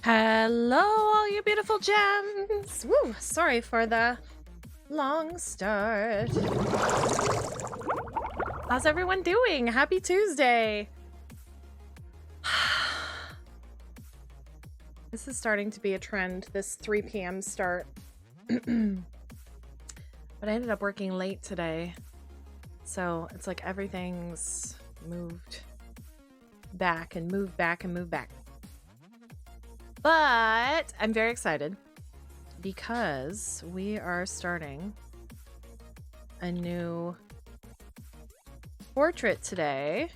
Hello, all you beautiful gems! Woo! Sorry for the long start. How's everyone doing? Happy Tuesday! This is starting to be a trend, this 3 p.m. start. But I ended up working late today. So it's like everything's moved back and moved back and moved back. But I'm very excited because we are starting a new portrait today.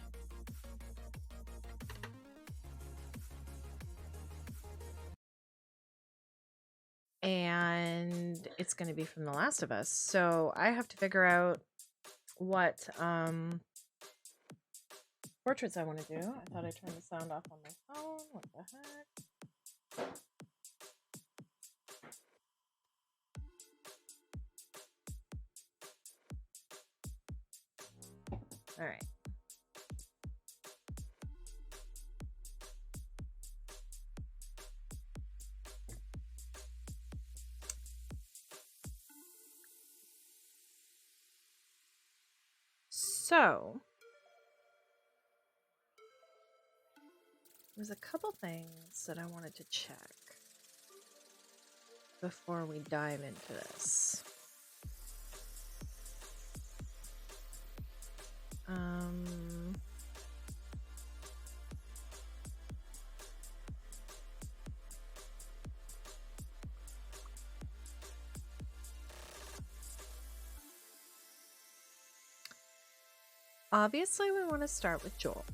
And it's going to be from The Last of Us. So I have to figure out what portraits I want to do. I thought I turned the sound off on my phone. What the heck? All right. So there's a couple things that I wanted to check before we dive into this. Obviously, we want to start with Joel.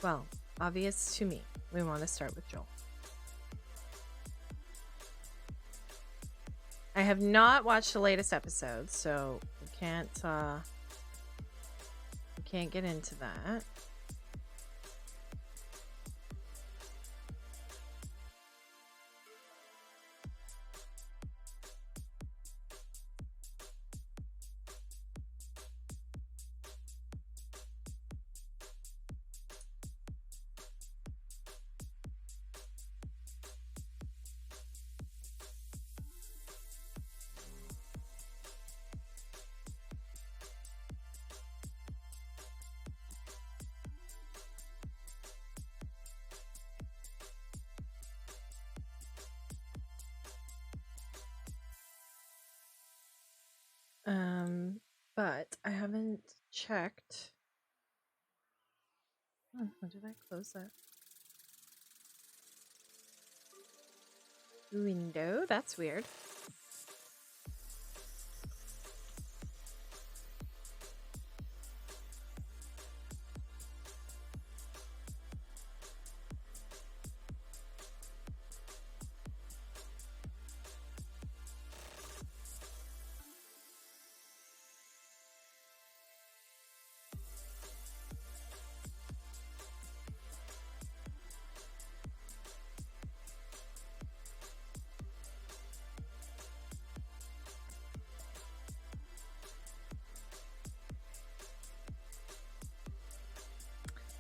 Well, obvious to me, we want to start with Joel. I have not watched the latest episode, so we can't get into that. But I haven't checked. Oh, did I close that window? That's weird.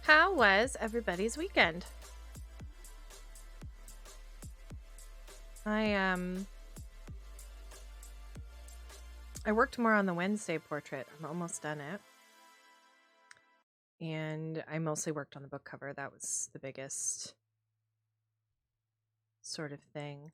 How was everybody's weekend? I worked more on the Wednesday portrait. I'm almost done it. And I mostly worked on the book cover. That was the biggest sort of thing.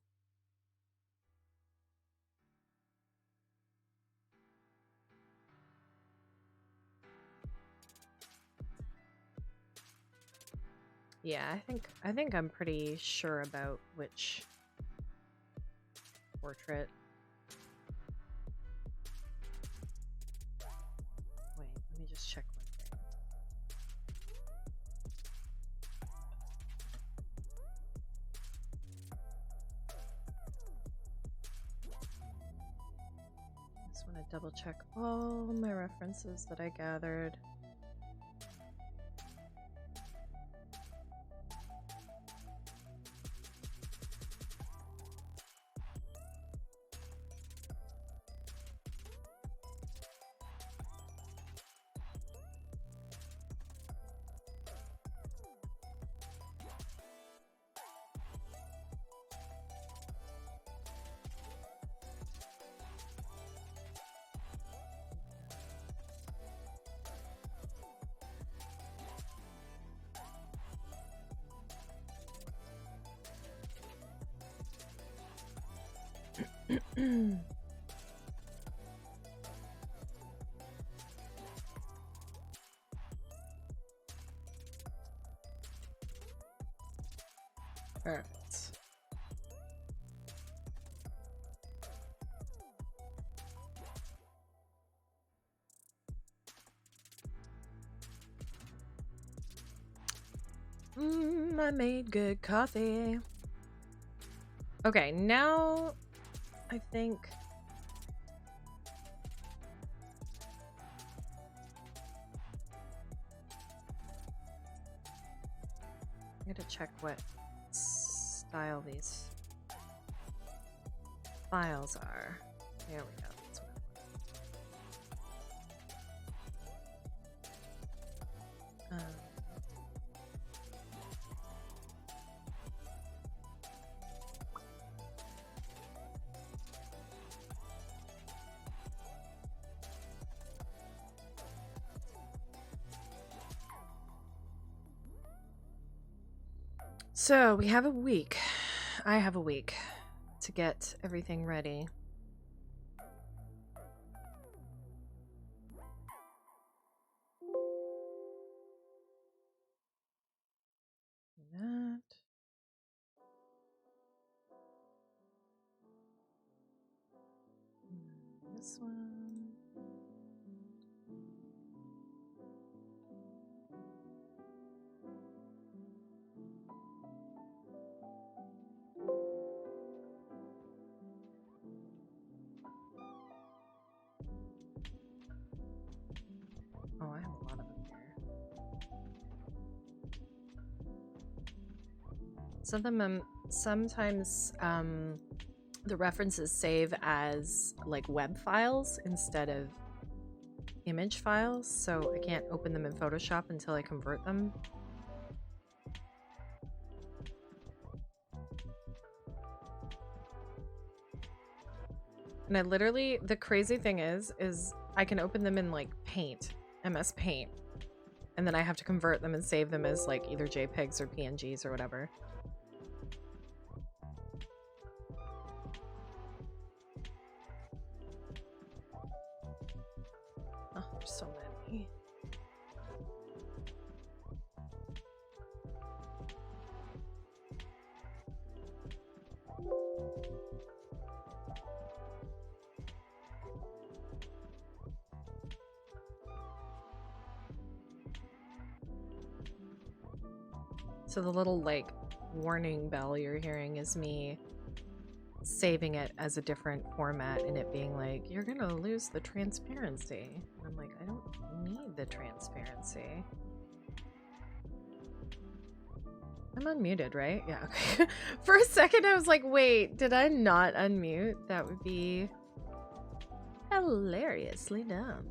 Yeah, I think I'm pretty sure about which portrait. Wait, let me just check one thing. I just want to double check all my references that I gathered. Perfect. I made good coffee. Okay, now I think I gotta check what style these files are. There we go. That's what I want. So we have a week. I have a week to get everything ready. That. This one. Oh, I have a lot of them here. Some of them, sometimes the references save as like web files instead of image files, so I can't open them in Photoshop until I convert them. And I literally, the crazy thing is I can open them in like Paint, MS Paint, and then I have to convert them and save them as like either JPEGs or PNGs or whatever. Oh, there's so many. So the little like warning bell you're hearing is me saving it as a different format and it being like, you're gonna lose the transparency. And I'm like, I don't need the transparency. I'm unmuted, right? Yeah, okay. For a second I was like, wait, did I not unmute? That would be hilariously dumb.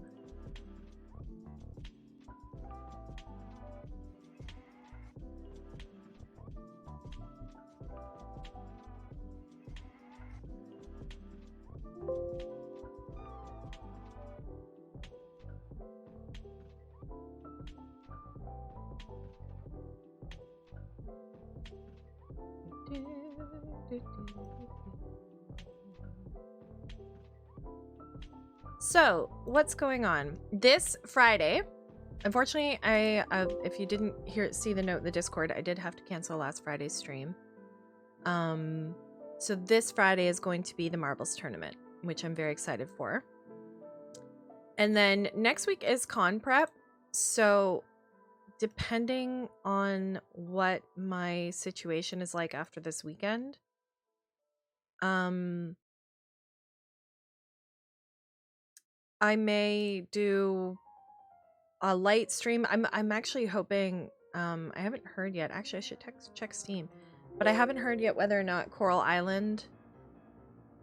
So, what's going on? This Friday, unfortunately, if you didn't see the note in the Discord, I did have to cancel last Friday's stream. So this Friday is going to be the Marbles tournament, which I'm very excited for. And then next week is con prep. So depending on what my situation is like after this weekend, I may do a light stream. I'm actually hoping, I haven't heard yet. Actually, I should check Steam. But I haven't heard yet whether or not Coral Island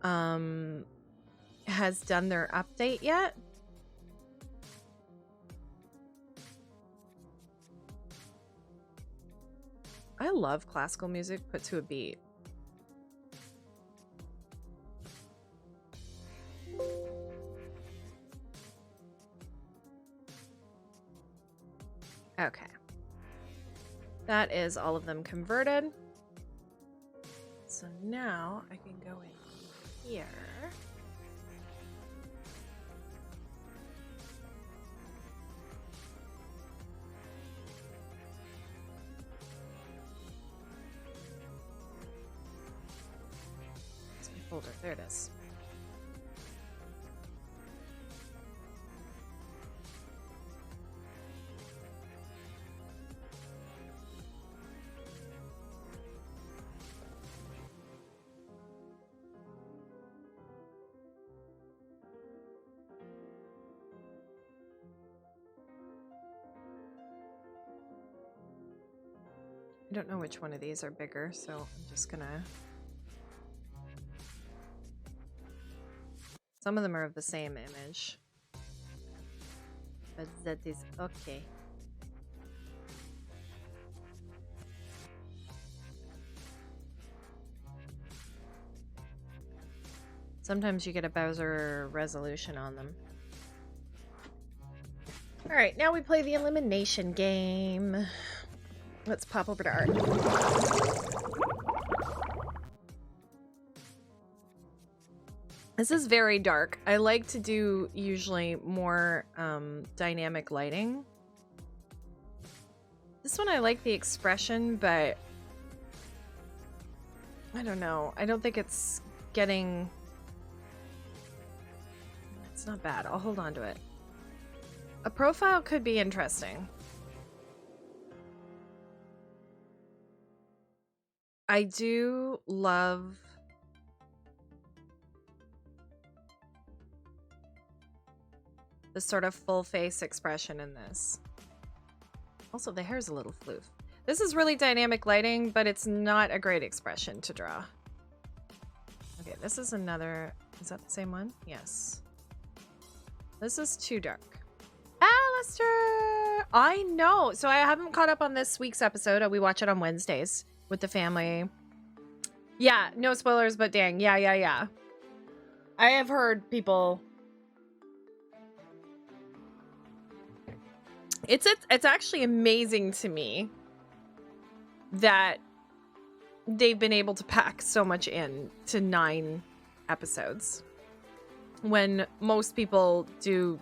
has done their update yet. I love classical music put to a beat. Okay. That is all of them converted. So now I can go in here. It's my folder. There it is. I don't know which one of these are bigger, so I'm just gonna... Some of them are of the same image. But that is okay. Sometimes you get a Bowser resolution on them. Alright, now we play the elimination game. Let's pop over to art. This is very dark. I like to do usually more dynamic lighting. This one I like the expression, but I don't know. I don't think it's getting... It's not bad. I'll hold on to it. A profile could be interesting. I do love the sort of full face expression in this. Also, the hair's a little floof. This is really dynamic lighting, but it's not a great expression to draw. Okay, this is another... Is that the same one? Yes. This is too dark. Alistair! I know! So I haven't caught up on this week's episode. We watch it on Wednesdays with the family. Yeah, no spoilers, but dang. Yeah. I have heard people... It's actually amazing to me that they've been able to pack so much in to 9 episodes when most people do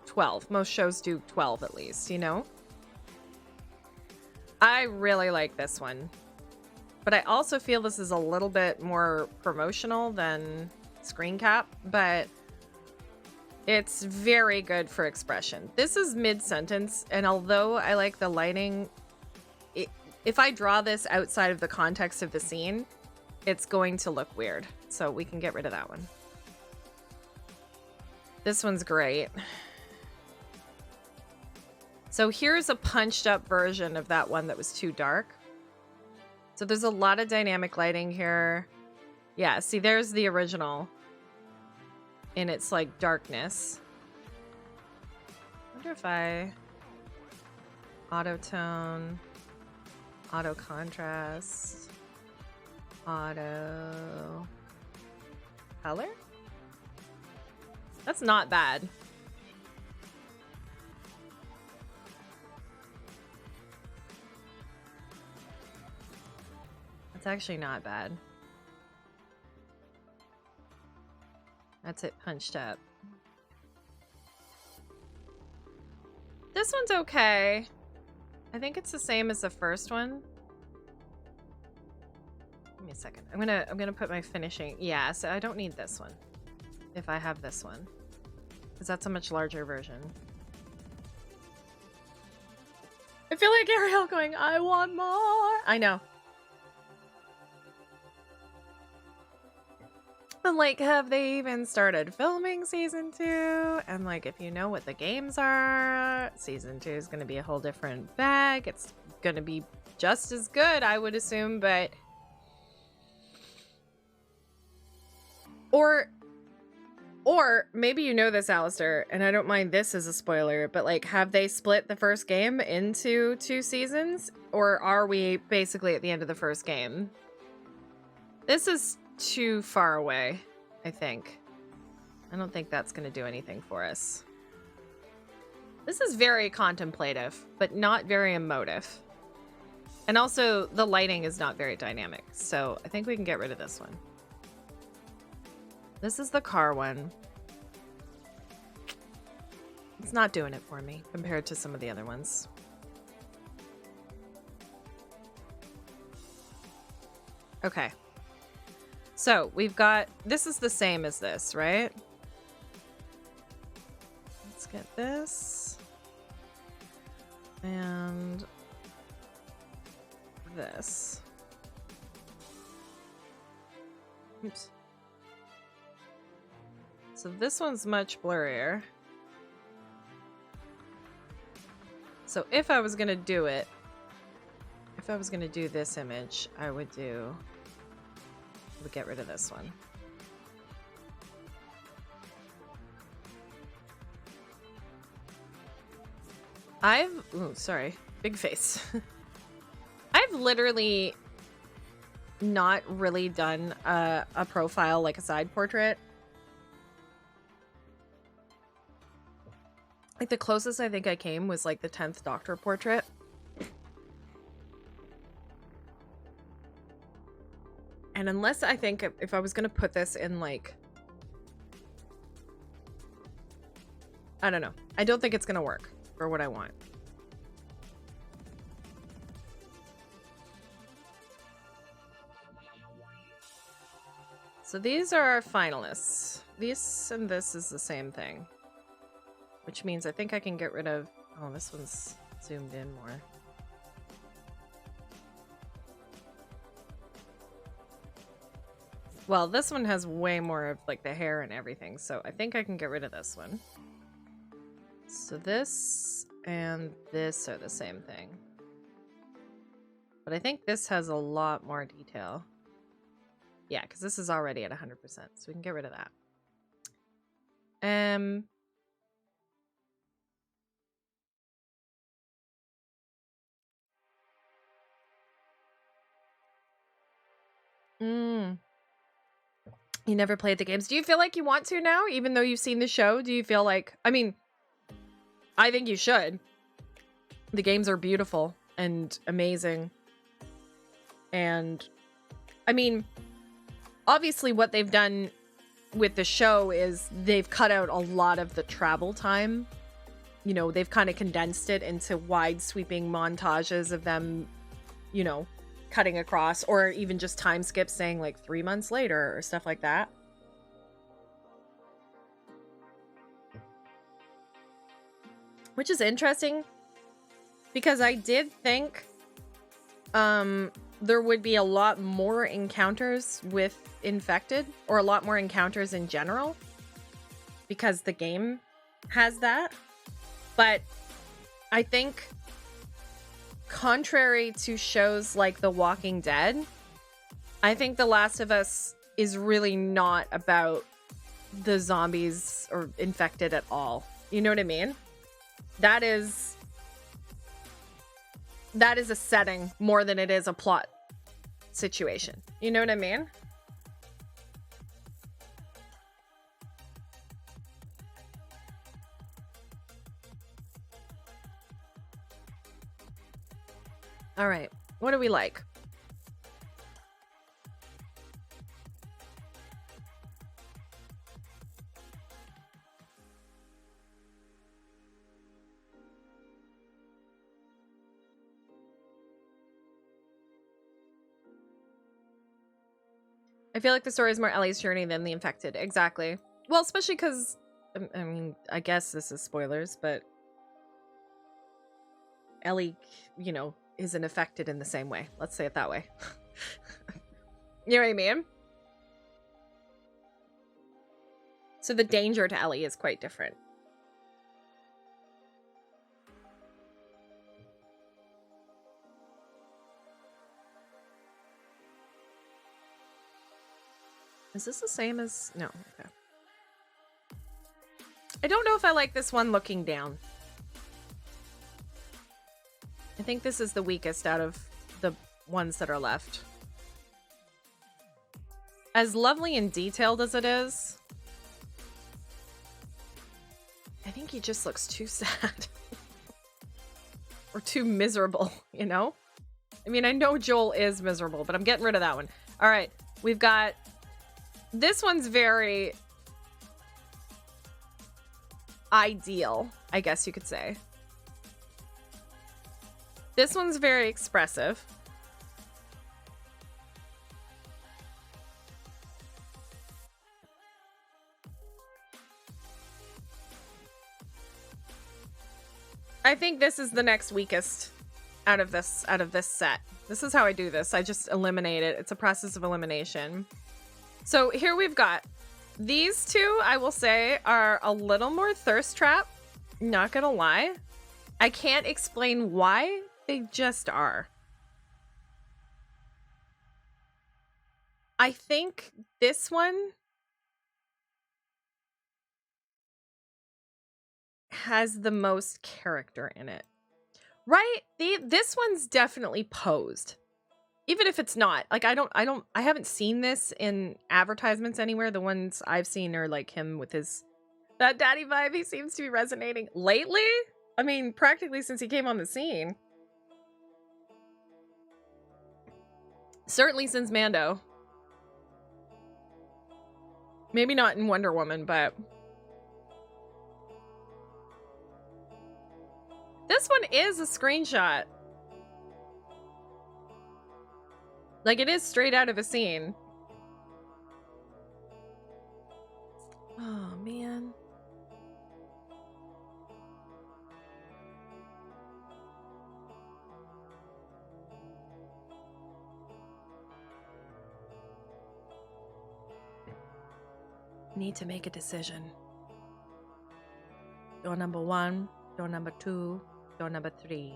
12. Most shows do 12 at least, you know? I really like this one. But I also feel this is a little bit more promotional than screen cap, but it's very good for expression. This is mid-sentence, and although I like the lighting, if I draw this outside of the context of the scene, it's going to look weird. So we can get rid of that one. This one's great. So here's a punched up version of that one that was too dark. So there's a lot of dynamic lighting here. Yeah, see, there's the original in its like darkness. I wonder if I auto tone, auto contrast, auto color. That's not bad. That's actually not bad. That's it punched up. This one's okay. I think it's the same as the first one. Give me a second. I'm gonna put my finishing. Yeah, so I don't need this one. If I have this one. Because that's a much larger version. I feel like Ariel going, I want more. I know. And like, have they even started filming season 2? And like, if you know what the games are, season 2 is going to be a whole different bag. It's going to be just as good, I would assume, but... Or maybe you know this, Alistair, and I don't mind this as a spoiler, but like, have they split the first game into 2 seasons? Or are we basically at the end of the first game? This is too far away, I think. I don't think that's going to do anything for us. This is very contemplative, but not very emotive. And also, the lighting is not very dynamic, so I think we can get rid of this one. This is the car one. It's not doing it for me compared to some of the other ones. Okay. So we've got, this is the same as this, right? Let's get this. And this. Oops. So this one's much blurrier. So if I was gonna do it, if I was gonna do this image, I would get rid of this one. Sorry, big face. I've literally not really done a profile, like a side portrait. Like the closest I think I came was like the 10th Doctor portrait. And unless I think if I was going to put this in like, I don't know. I don't think it's going to work for what I want. So these are our finalists. This and this is the same thing. Which means I think I can get rid of... Oh, this one's zoomed in more. Well, this one has way more of like the hair and everything, so I think I can get rid of this one. So this and this are the same thing. But I think this has a lot more detail. Yeah, because this is already at 100%, so we can get rid of that. You never played the games. Do you feel like you want to now, even though you've seen the show? Do you feel like... I mean, I think you should. The games are beautiful and amazing. And, I mean, obviously what they've done with the show is they've cut out a lot of the travel time. You know, they've kind of condensed it into wide sweeping montages of them, you know, cutting across, or even just time skips saying like 3 months later or stuff like that. Which is interesting because I did think there would be a lot more encounters with infected, or a lot more encounters in general, because the game has that. But I think, contrary to shows like The Walking Dead, I think The Last of Us is really not about the zombies or infected at all. You know what I mean? That is a setting more than it is a plot situation. You know what I mean? All right. What do we like? I feel like the story is more Ellie's journey than the infected. Exactly. Well, especially because, I mean, I guess this is spoilers, but Ellie, you know, isn't affected in the same way. Let's say it that way. You know what I mean? So the danger to Ellie is quite different. Is this the same as... No, okay. I don't know if I like this one looking down. I think this is the weakest out of the ones that are left. As lovely and detailed as it is, I think he just looks too sad. Or too miserable, you know? I mean, I know Joel is miserable, but I'm getting rid of that one. All right, we've got This one's very ideal, I guess you could say. This one's very expressive. I think this is the next weakest out of this set. This is how I do this. I just eliminate it. It's a process of elimination. So here we've got these two, I will say, are a little more thirst trap. Not gonna lie. I can't explain why. They just are. I think this one has the most character in it. Right? This one's definitely posed. Even if it's not. Like I haven't seen this in advertisements anywhere. The ones I've seen are like him with his that daddy vibe he seems to be resonating lately. I mean, practically since he came on the scene. Certainly since Mando. Maybe not in Wonder Woman, but this one is a screenshot. Like, it is straight out of a scene. Oh, man. Need to make a decision. Door number 1, door number 2, door number 3.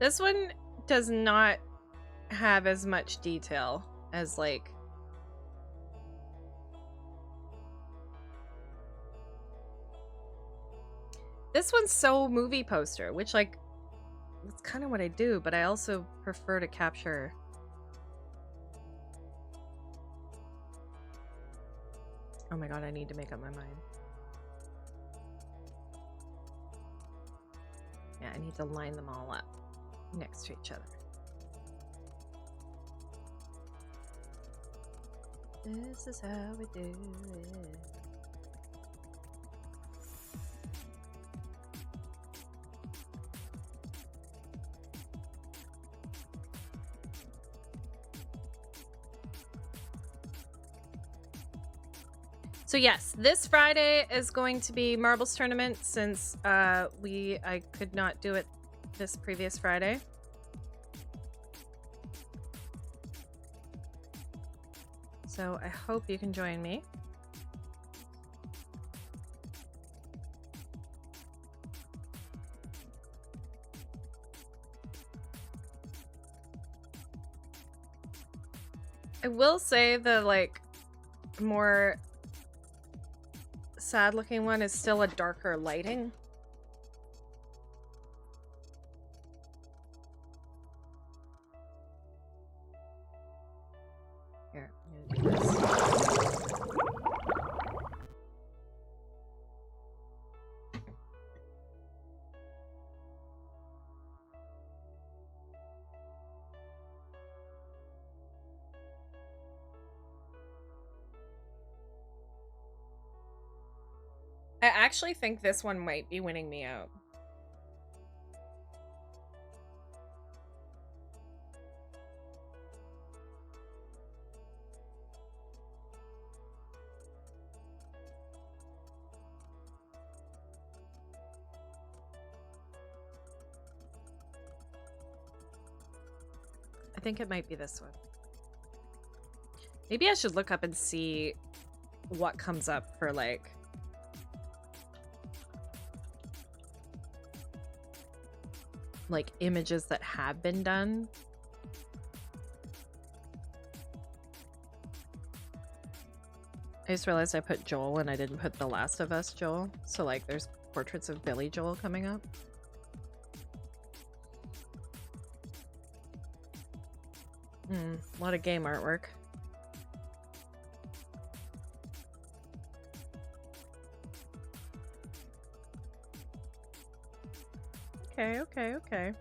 This one does not have as much detail as, like, this one's so movie poster, which, like, that's kind of what I do, but I also prefer to capture oh my god, I need to make up my mind. Yeah, I need to line them all up next to each other. This is how we do it. So yes, this Friday is going to be Marbles Tournament since I could not do it this previous Friday. So I hope you can join me. I will say the, like, more sad looking one is still a darker lighting. Here, I'm gonna do this. I actually think this one might be winning me out. I think it might be this one. Maybe I should look up and see what comes up for, like, images that have been done. I just realized I put Joel and I didn't put The Last of Us Joel. So, like, there's portraits of Billy Joel coming up. A lot of game artwork. Okay.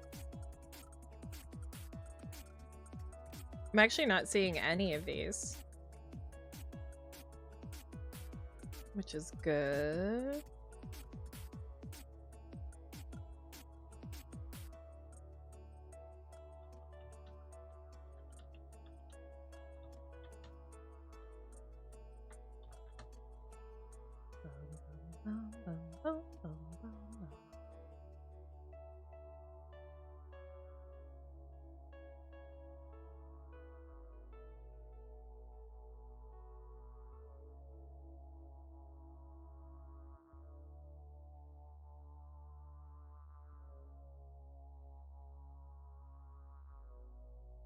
I'm actually not seeing any of these, which is good.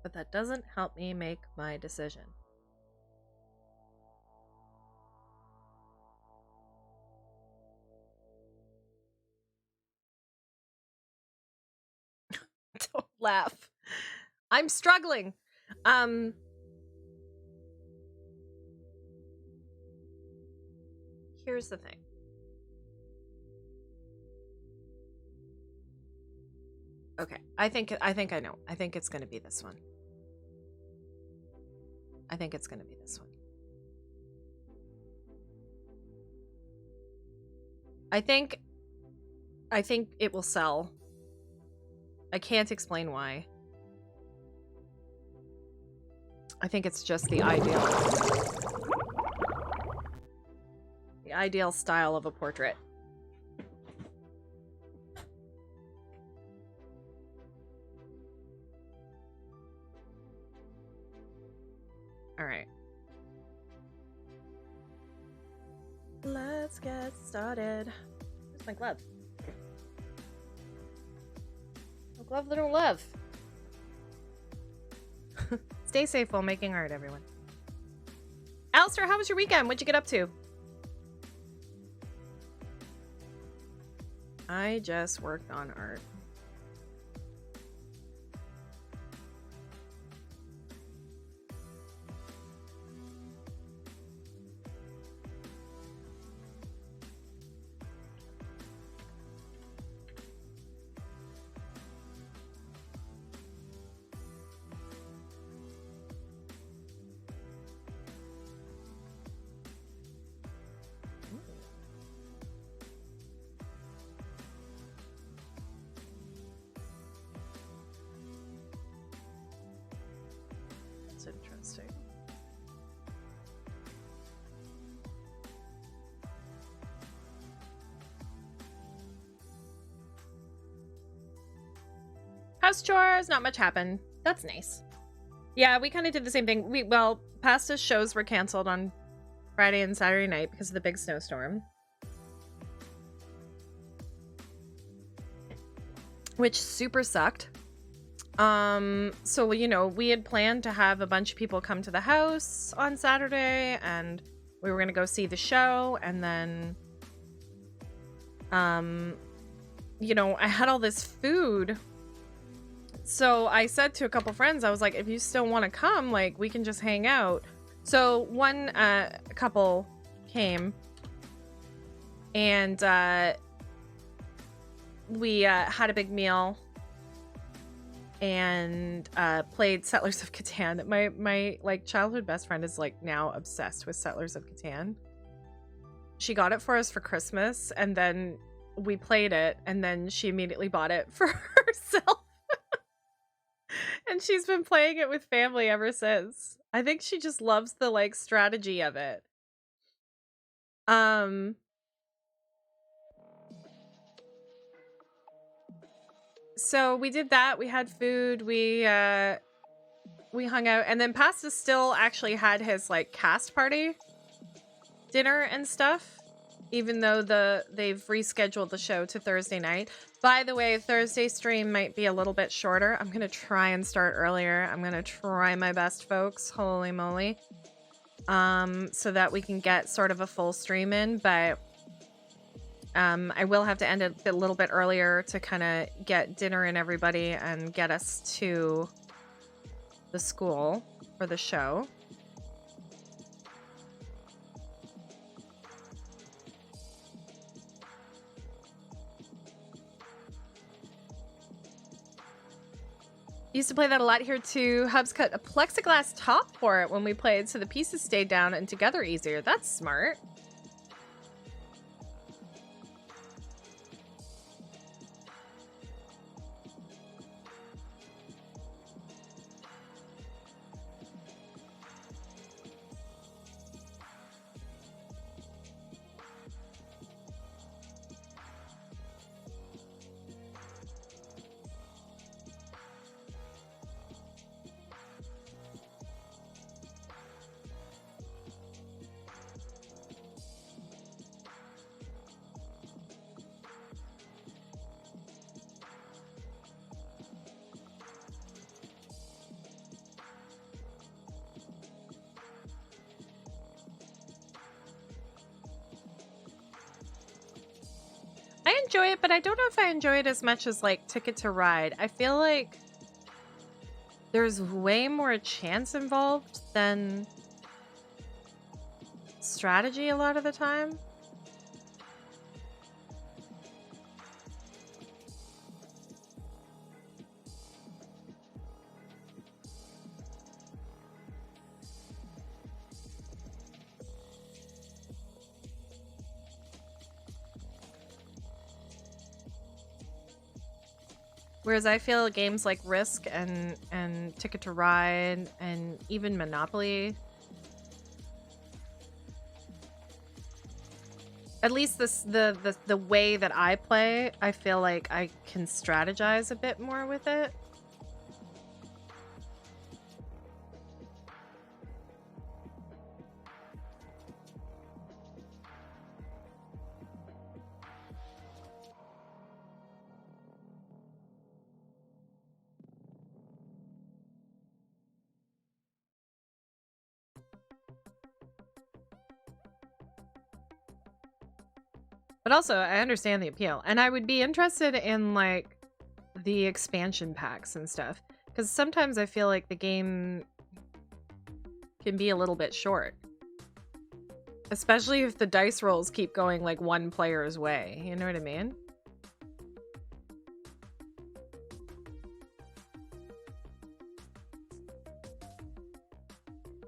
But that doesn't help me make my decision. Don't laugh. I'm struggling. Here's the thing. Okay, I think I know. I think it's gonna be this one. I think it's gonna be this one. I think it will sell. I can't explain why. I think it's just the ideal style of a portrait. All right. Let's get started. Where's my glove? No glove, little love. Stay safe while making art, everyone. Alistair, how was your weekend? What'd you get up to? I just worked on art. Interesting. House chores, not much happened. That's nice. Yeah, we kind of did the same thing. Well, Pasta's shows were canceled on Friday and Saturday night because of the big snowstorm, which super sucked. So, you know, we had planned to have a bunch of people come to the house on Saturday, and we were going to go see the show, and then, you know, I had all this food. So I said to a couple friends, I was like, if you still want to come, like, we can just hang out. So one, couple came, and, we, had a big meal and played Settlers of Catan. My like childhood best friend is like now obsessed with Settlers of Catan. She got it for us for Christmas, and then we played it, and then she immediately bought it for herself. And she's been playing it with family ever since. I think she just loves the like strategy of it. So we did that. We had food. We hung out, and then Pasta still actually had his like cast party dinner and stuff, even though they've rescheduled the show to Thursday night. By the way, Thursday stream might be a little bit shorter. I'm gonna try and start earlier. I'm gonna try my best, folks. Holy moly. So that we can get sort of a full stream in, but I will have to end it a little bit earlier to kind of get dinner in everybody and get us to the school or the show. Used to play that a lot here too. Hubs cut a plexiglass top for it when we played, so the pieces stayed down and together easier. That's smart. Enjoy it, but I don't know if I enjoy it as much as like Ticket to Ride. I feel like there's way more chance involved than strategy a lot of the time. Whereas I feel games like Risk and Ticket to Ride and even Monopoly, at least the way that I play, I feel like I can strategize a bit more with it. But also, I understand the appeal. And I would be interested in, like, the expansion packs and stuff. Because sometimes I feel like the game can be a little bit short. Especially if the dice rolls keep going, like, one player's way. You know what I mean?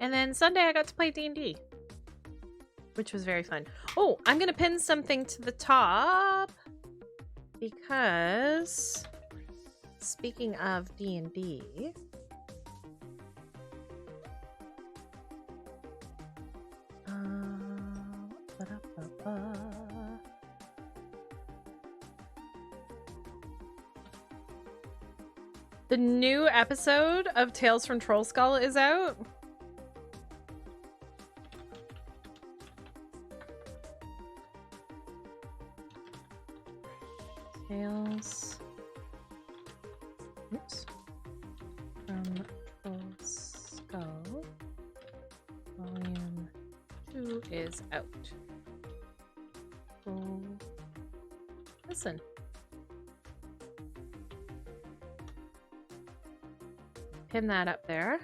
And then Sunday I got to play D&D. Which was very fun. Oh, I'm gonna pin something to the top because speaking of D&D, the new episode of Tales from Troll Skull is out. Tales. Oops. From Troll Skull. Volume 2 is out. So listen. Pin that up there.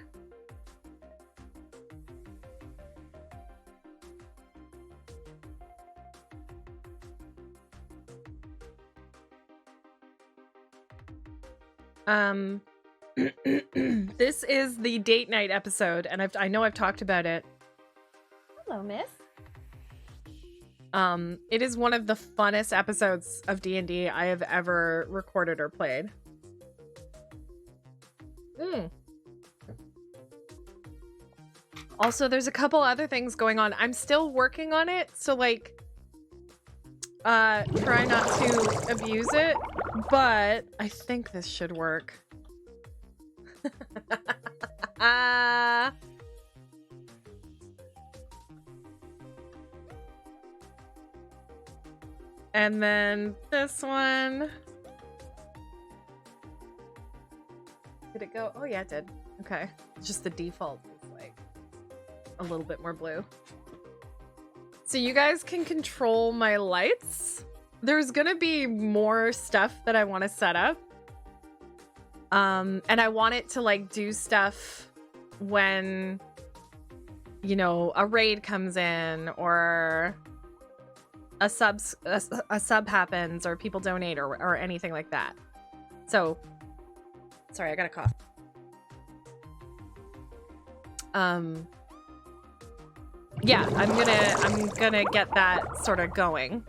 This is the date night episode, and I know I've talked about it. Hello, miss. It is one of the funnest episodes of D&D I have ever recorded or played. Also, there's a couple other things going on. I'm still working on it, so like try not to abuse it, but I think this should work. And then this one. Did it go? Oh yeah, it did. Okay. Just the default is like a little bit more blue. So you guys can control my lights. There's gonna be more stuff that I want to set up. And I want it to like do stuff when, you know, a raid comes in or a sub happens or people donate or anything like that. So, sorry, I got a cough. Yeah, I'm gonna get that sort of going.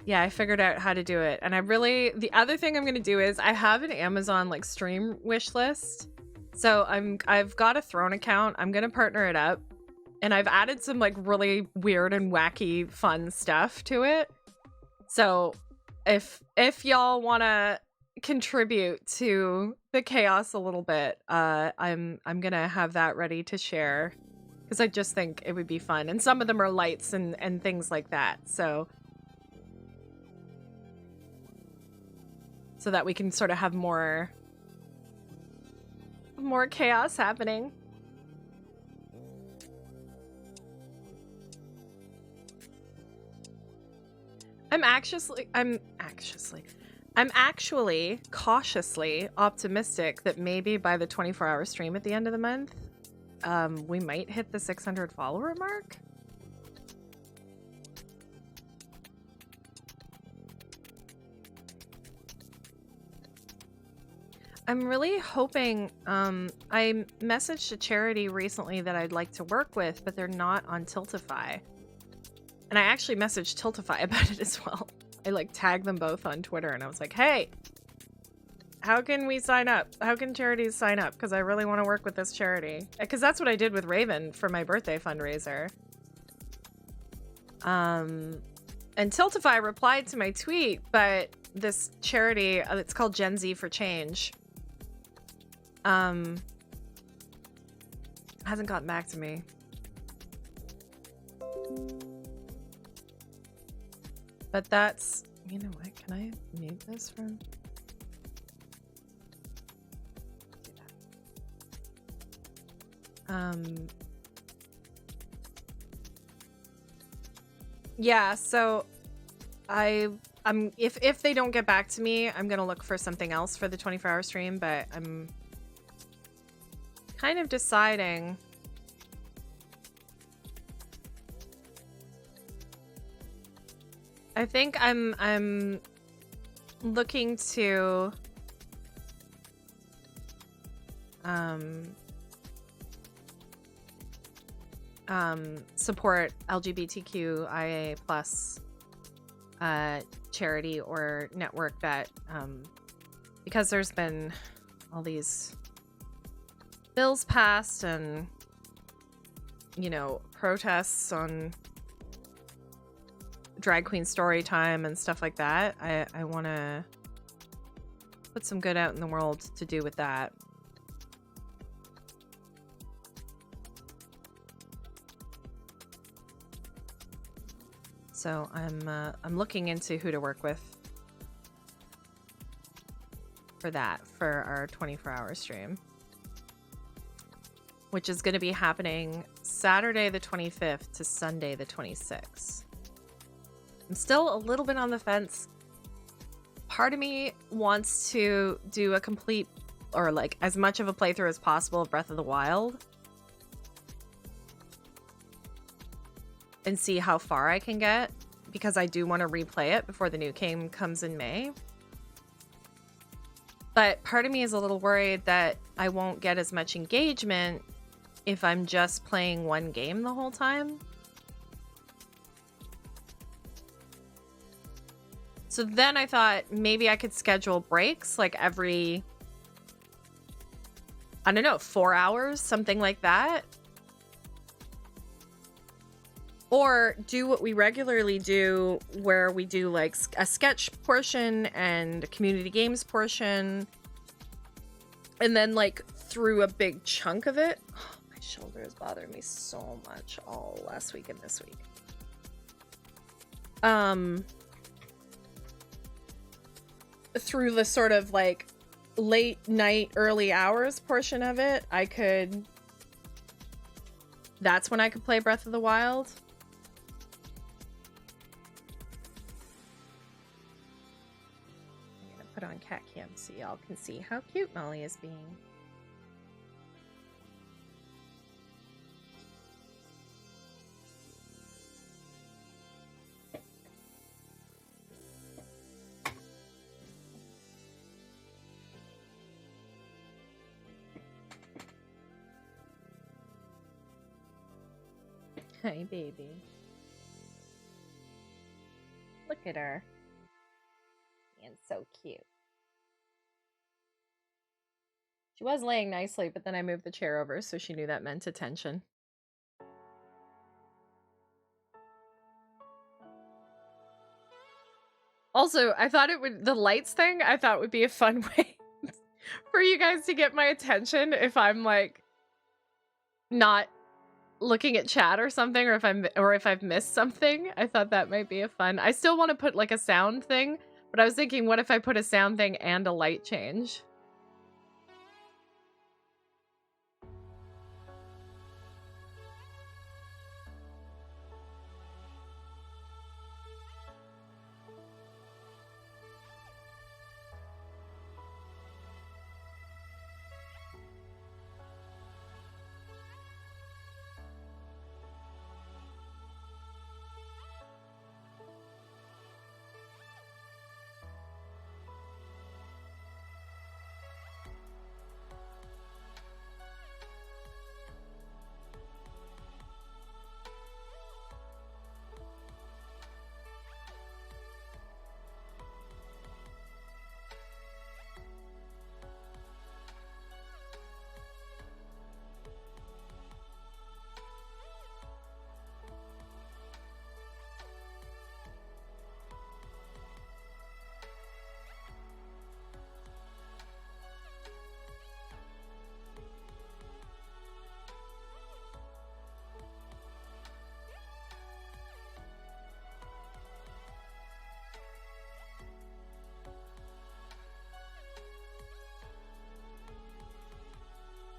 Yeah, I figured out how to do it. And the other thing I'm gonna do is I have an Amazon like stream wish list. So I've got a Throne account. I'm gonna partner it up. And I've added some like really weird and wacky fun stuff to it. So if y'all wanna contribute to the chaos a little bit, I'm gonna have that ready to share. Because I just think it would be fun. And some of them are lights and things like that. So that we can sort of have more chaos happening. I'm actually cautiously optimistic that maybe by the 24-hour stream at the end of the month, we might hit the 600 follower mark. I'm really hoping, I messaged a charity recently that I'd like to work with, but they're not on Tiltify. And I actually messaged Tiltify about it as well. I like tagged them both on Twitter and I was like, hey, how can we sign up? How can charities sign up? Because I really want to work with this charity. Because that's what I did with Raven for my birthday fundraiser. And Tiltify replied to my tweet, but this charity, it's called Gen Z for Change, hasn't gotten back to me. But that's, you know what, can I mute this from? Yeah, so if they don't get back to me, I'm gonna look for something else for the 24-hour stream, but I'm kind of deciding. I think I'm looking to support LGBTQIA+ charity or network that because there's been all these bills passed and, you know, protests on drag queen story time and stuff like that. I want to put some good out in the world to do with that. So I'm looking into who to work with for that, for our 24-hour stream, which is going to be happening Saturday the 25th to Sunday the 26th. I'm still a little bit on the fence. Part of me wants to do a complete, or like as much of a playthrough as possible of Breath of the Wild and see how far I can get, because I do want to replay it before the new game comes in May. But part of me is a little worried that I won't get as much engagement if I'm just playing one game the whole time. So then I thought maybe I could schedule breaks like every, I don't know, 4 hours, something like that. Or do what we regularly do, where we do like a sketch portion and a community games portion, and then like through a big chunk of it. Oh, my shoulder is bothering me so much all last week and this week. Through the sort of like late night, early hours portion of it, that's when I could play Breath of the Wild. Put put on cat cam so y'all can see how cute Molly is being. Hi, baby. Look at her. And so cute. She was laying nicely, but then I moved the chair over, so she knew that meant attention. Also, I thought the lights thing, I thought would be a fun way for you guys to get my attention if I'm like not looking at chat or something, or if I've missed something. I thought that might be a fun. I still want to put like a sound thing, but I was thinking, what if I put a sound thing and a light change?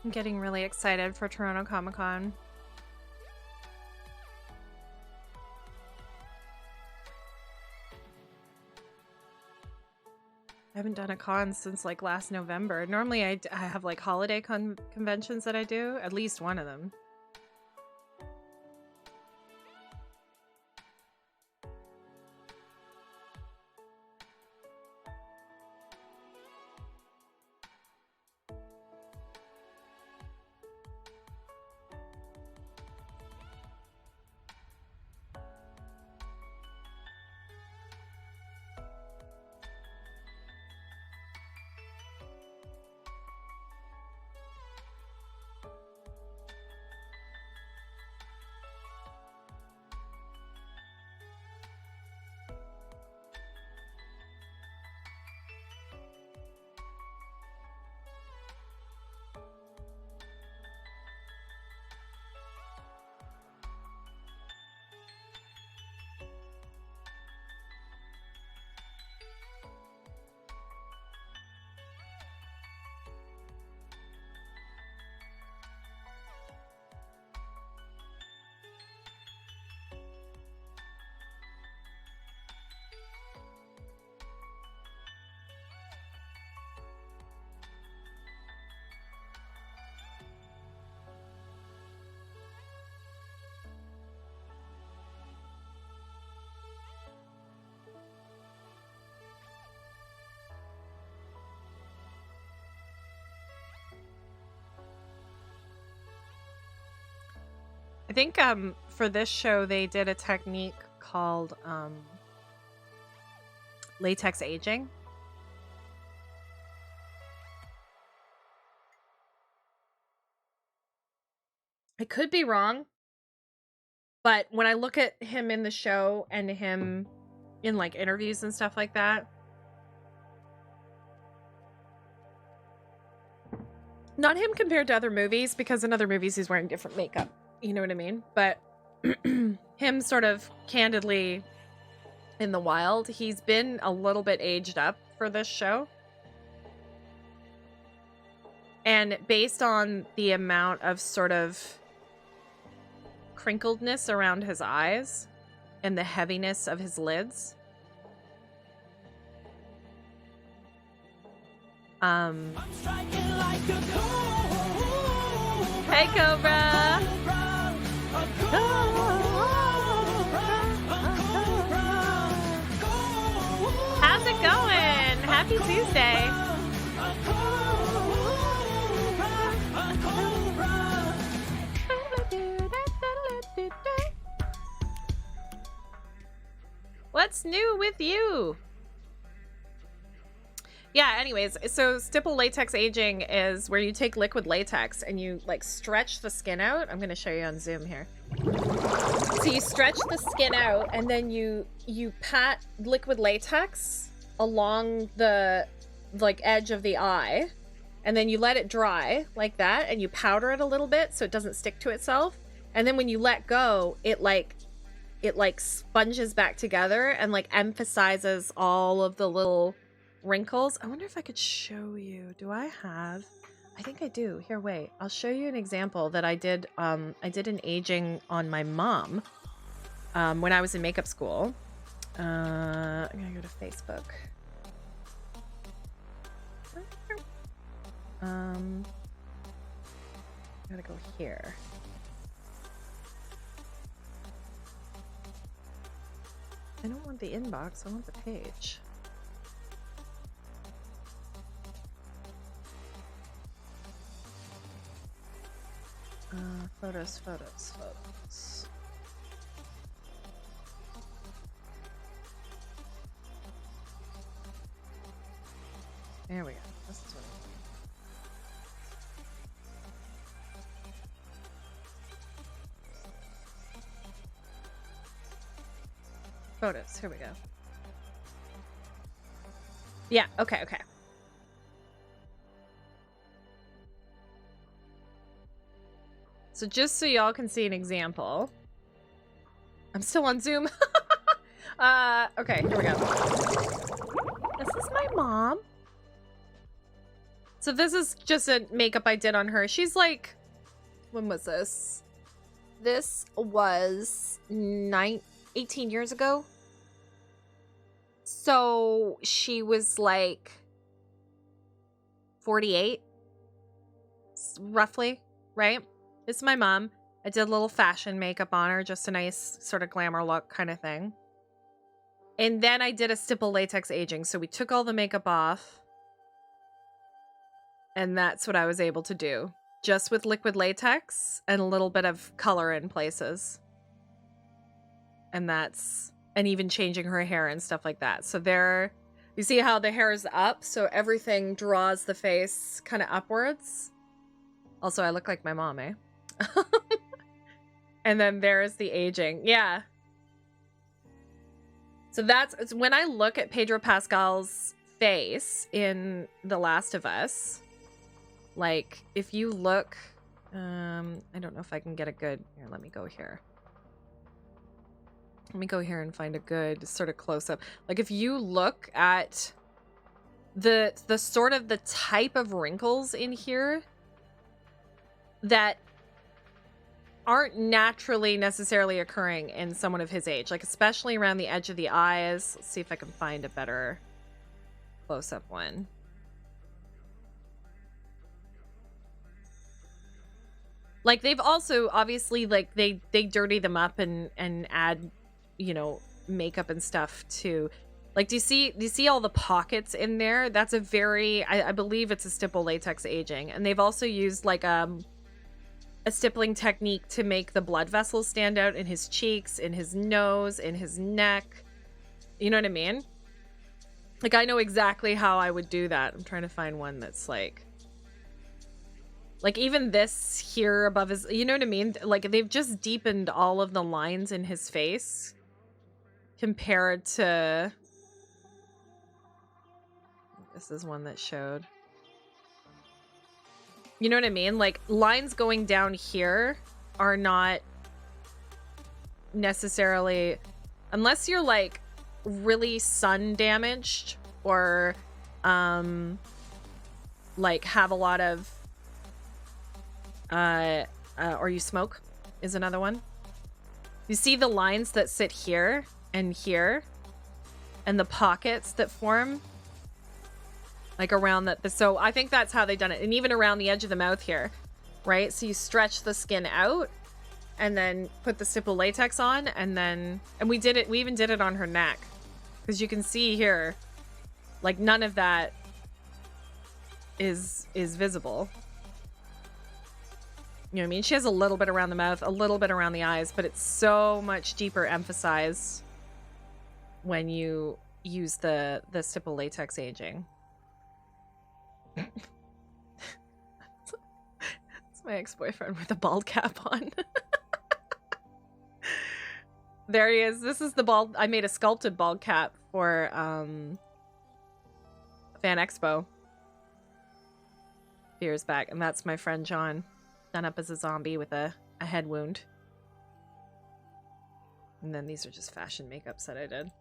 I'm getting really excited for Toronto Comic-Con. I haven't done a con since like last November. Normally I have like holiday conventions that I do, at least one of them. I think for this show they did a technique called latex aging. I could be wrong, but when I look at him in the show and him in like interviews and stuff like that, not him compared to other movies, because in other movies he's wearing different makeup. You know what I mean? But him sort of candidly in the wild, he's been a little bit aged up for this show. And based on the amount of sort of crinkledness around his eyes and the heaviness of his lids, Hey, Cobra. How's it going? Happy Tuesday. What's new with you? Yeah, anyways, so stipple latex aging is where you take liquid latex and you like stretch the skin out. I'm going to show you on Zoom here. So you stretch the skin out and then you pat liquid latex along the like edge of the eye, and then you let it dry like that, and you powder it a little bit so it doesn't stick to itself. And then when you let go, it like sponges back together and like emphasizes all of the little wrinkles. I wonder if I could show you. Do I have? I think I do. Here, wait. I'll show you an example that I did. I did an aging on my mom when I was in makeup school. I'm gonna go to Facebook. Gotta go here. I don't want the inbox. I want the page. Photos. There we go. This is what I want. Photos. Here we go. Yeah, okay. So just so y'all can see an example. I'm still on Zoom. Okay, here we go. This is my mom. So this is just a makeup I did on her. She's like, when was this? This was 18 years ago. So she was like 48, roughly, right? This is my mom. I did a little fashion makeup on her, just a nice sort of glamour look kind of thing. And then I did a stipple latex aging. So we took all the makeup off. And that's what I was able to do. Just with liquid latex and a little bit of color in places. And even changing her hair and stuff like that. So there, you see how the hair is up? So everything draws the face kind of upwards. Also, I look like my mom, eh? And then there's the aging. Yeah. So it's when I look at Pedro Pascal's face in The Last of Us, like if you look, I don't know if I can get a good, here, let me go here. Let me go here and find a good sort of close up. Like if you look at the sort of the type of wrinkles in here that aren't naturally necessarily occurring in someone of his age, like especially around the edge of the eyes. Let's see if I can find a better close-up one. Like they've also obviously like they dirty them up and add, you know, makeup and stuff too. Like do you see all the pockets in there? That's a very I believe it's a stipple latex aging, and they've also used like a stippling technique to make the blood vessels stand out in his cheeks, in his nose, in his neck. You know what I mean? Like, I know exactly how I would do that. I'm trying to find one that's like even this here above his, you know what I mean? Like, they've just deepened all of the lines in his face compared to, this is one that showed. You know what I mean? Like, lines going down here are not necessarily, unless you're like really sun damaged or like have a lot of or you smoke is another one. You see the lines that sit here and the pockets that form? Like around so I think that's how they done it. And even around the edge of the mouth here, right? So you stretch the skin out and then put the stipple latex on, and we even did it on her neck. Because you can see here, like none of that is visible. You know what I mean? She has a little bit around the mouth, a little bit around the eyes, but it's so much deeper emphasized when you use the stipple latex aging. It's my ex-boyfriend with a bald cap on. There he is. This is the bald. I made a sculpted bald cap for Fan Expo years back, and that's my friend John, done up as a zombie with a head wound. And then these are just fashion makeups that I did.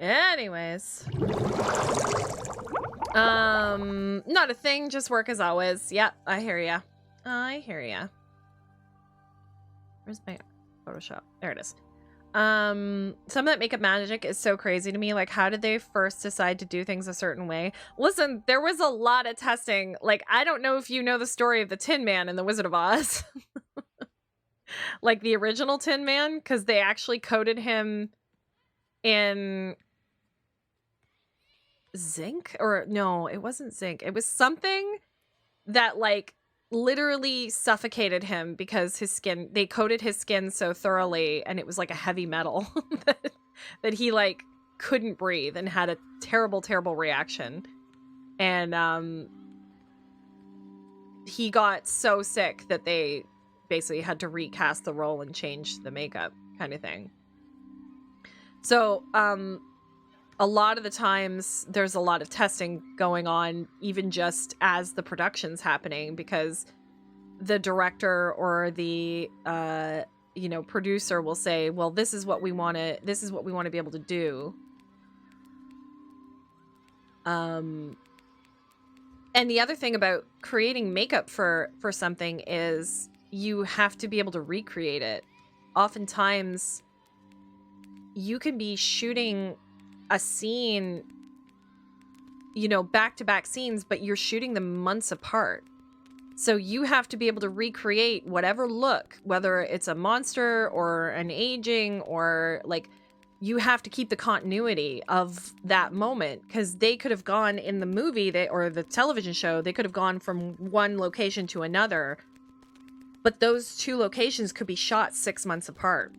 Anyways. Not a thing, just work as always. Yep, I hear ya. I hear ya. Where's my Photoshop? There it is. Some of that makeup magic is so crazy to me. Like, how did they first decide to do things a certain way? Listen, there was a lot of testing. Like, I don't know if you know the story of the Tin Man in The Wizard of Oz. Like the original Tin Man, because they actually coated him in zinc, or no, it wasn't zinc. It was something that like literally suffocated him because his skin, they coated his skin so thoroughly, and it was like a heavy metal that he like couldn't breathe and had a terrible, terrible reaction. And he got so sick that they basically had to recast the role and change the makeup kind of thing. So a lot of the times there's a lot of testing going on, even just as the production's happening, because the director or the producer will say, well, this is what we want to be able to do. And the other thing about creating makeup for something is you have to be able to recreate it. Oftentimes you can be shooting a scene, back-to-back scenes, but you're shooting them months apart. So you have to be able to recreate whatever look, whether it's a monster or an aging, or like, you have to keep the continuity of that moment, because they could have gone in the movie or the television show, they could have gone from one location to another, but those two locations could be shot 6 months apart.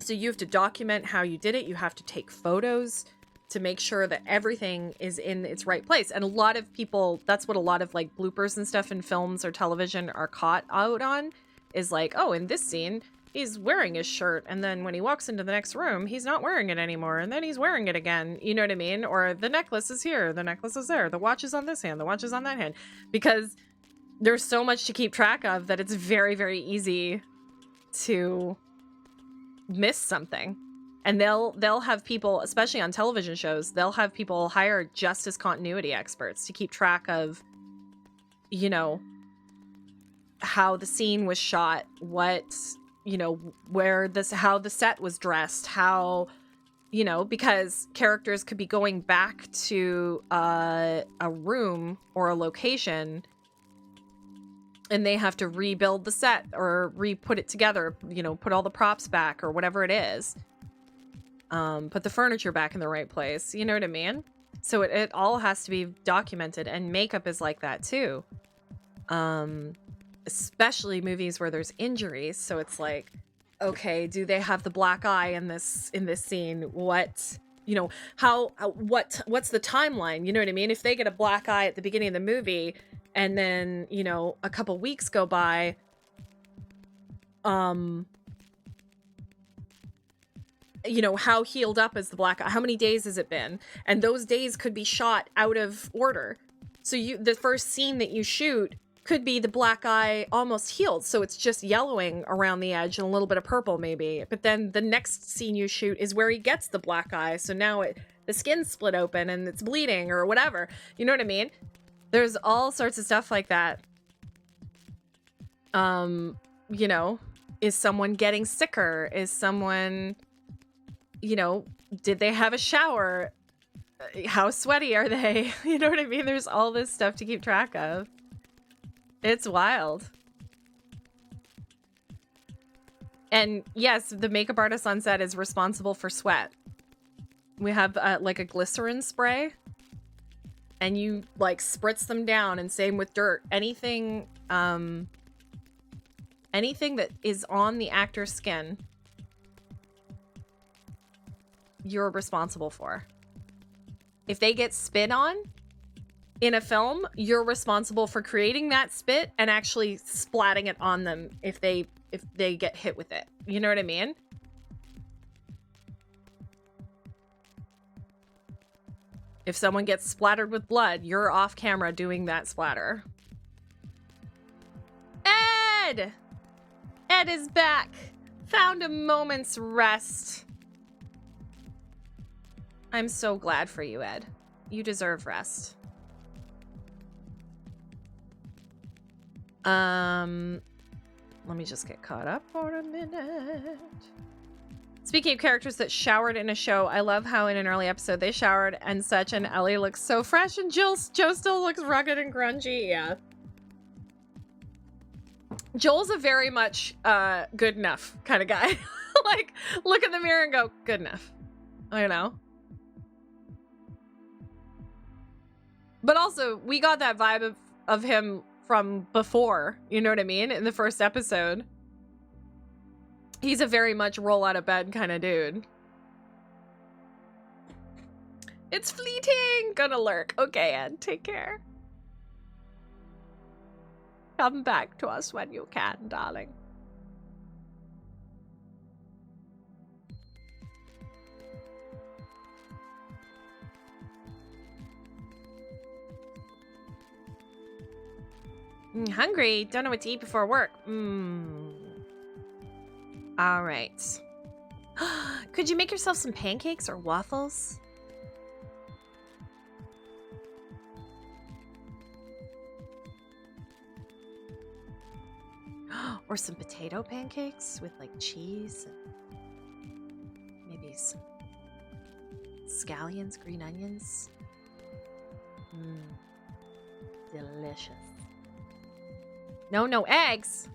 So you have to document how you did it. You have to take photos to make sure that everything is in its right place. And a lot of people, that's what a lot of like bloopers and stuff in films or television are caught out on, is like, oh, in this scene, he's wearing his shirt, and then when he walks into the next room, he's not wearing it anymore, and then he's wearing it again. You know what I mean? Or the necklace is here, the necklace is there, the watch is on this hand, the watch is on that hand. Because there's so much to keep track of that it's very, very easy to miss something. And they'll have people, especially on television shows, they'll have people hired just as continuity experts to keep track of, how the scene was shot, what, how the set was dressed, how, because characters could be going back to a room or a location, and they have to rebuild the set or re-put it together, put all the props back or whatever it is. Put the furniture back in the right place. You know what I mean? So it all has to be documented, and makeup is like that too. Especially movies where there's injuries. So it's like, okay, do they have the black eye in this scene? What, what's the timeline? You know what I mean? If they get a black eye at the beginning of the movie, and then, a couple weeks go by, how healed up is the black eye? How many days has it been? And those days could be shot out of order. So the first scene that you shoot could be the black eye almost healed, so it's just yellowing around the edge and a little bit of purple maybe. But then the next scene you shoot is where he gets the black eye, so now the skin's split open and it's bleeding or whatever. You know what I mean? There's all sorts of stuff like that. Is someone getting sicker? Is someone, did they have a shower? how sweaty are they? You know what I mean? There's all this stuff to keep track of. It's wild. And yes, the makeup artist on set is responsible for sweat. We have like a glycerin spray, and you like spritz them down, and same with dirt. Anything that is on the actor's skin, you're responsible for. If they get spit on in a film, you're responsible for creating that spit and actually splatting it on them if they get hit with it. You know what I mean? If someone gets splattered with blood, you're off camera doing that splatter. Ed! Ed is back. Found a moment's rest. I'm so glad for you, Ed. You deserve rest. Let me just get caught up for a minute. Speaking of characters that showered in a show, I love how in an early episode they showered and such, and Ellie looks so fresh, and Joe still looks rugged and grungy. Yeah. Joel's a very much good enough kind of guy. Like, look in the mirror and go, good enough. You know? But also, we got that vibe of him from before, you know what I mean? In the first episode. He's a very much roll out of bed kind of dude. It's fleeting! Gonna lurk. Okay, Ed, take care. Come back to us when you can, darling. Hungry. Don't know what to eat before work. All right. Could you make yourself some pancakes or waffles? Or some potato pancakes with like cheese and maybe some scallions, green onions. Delicious. No eggs.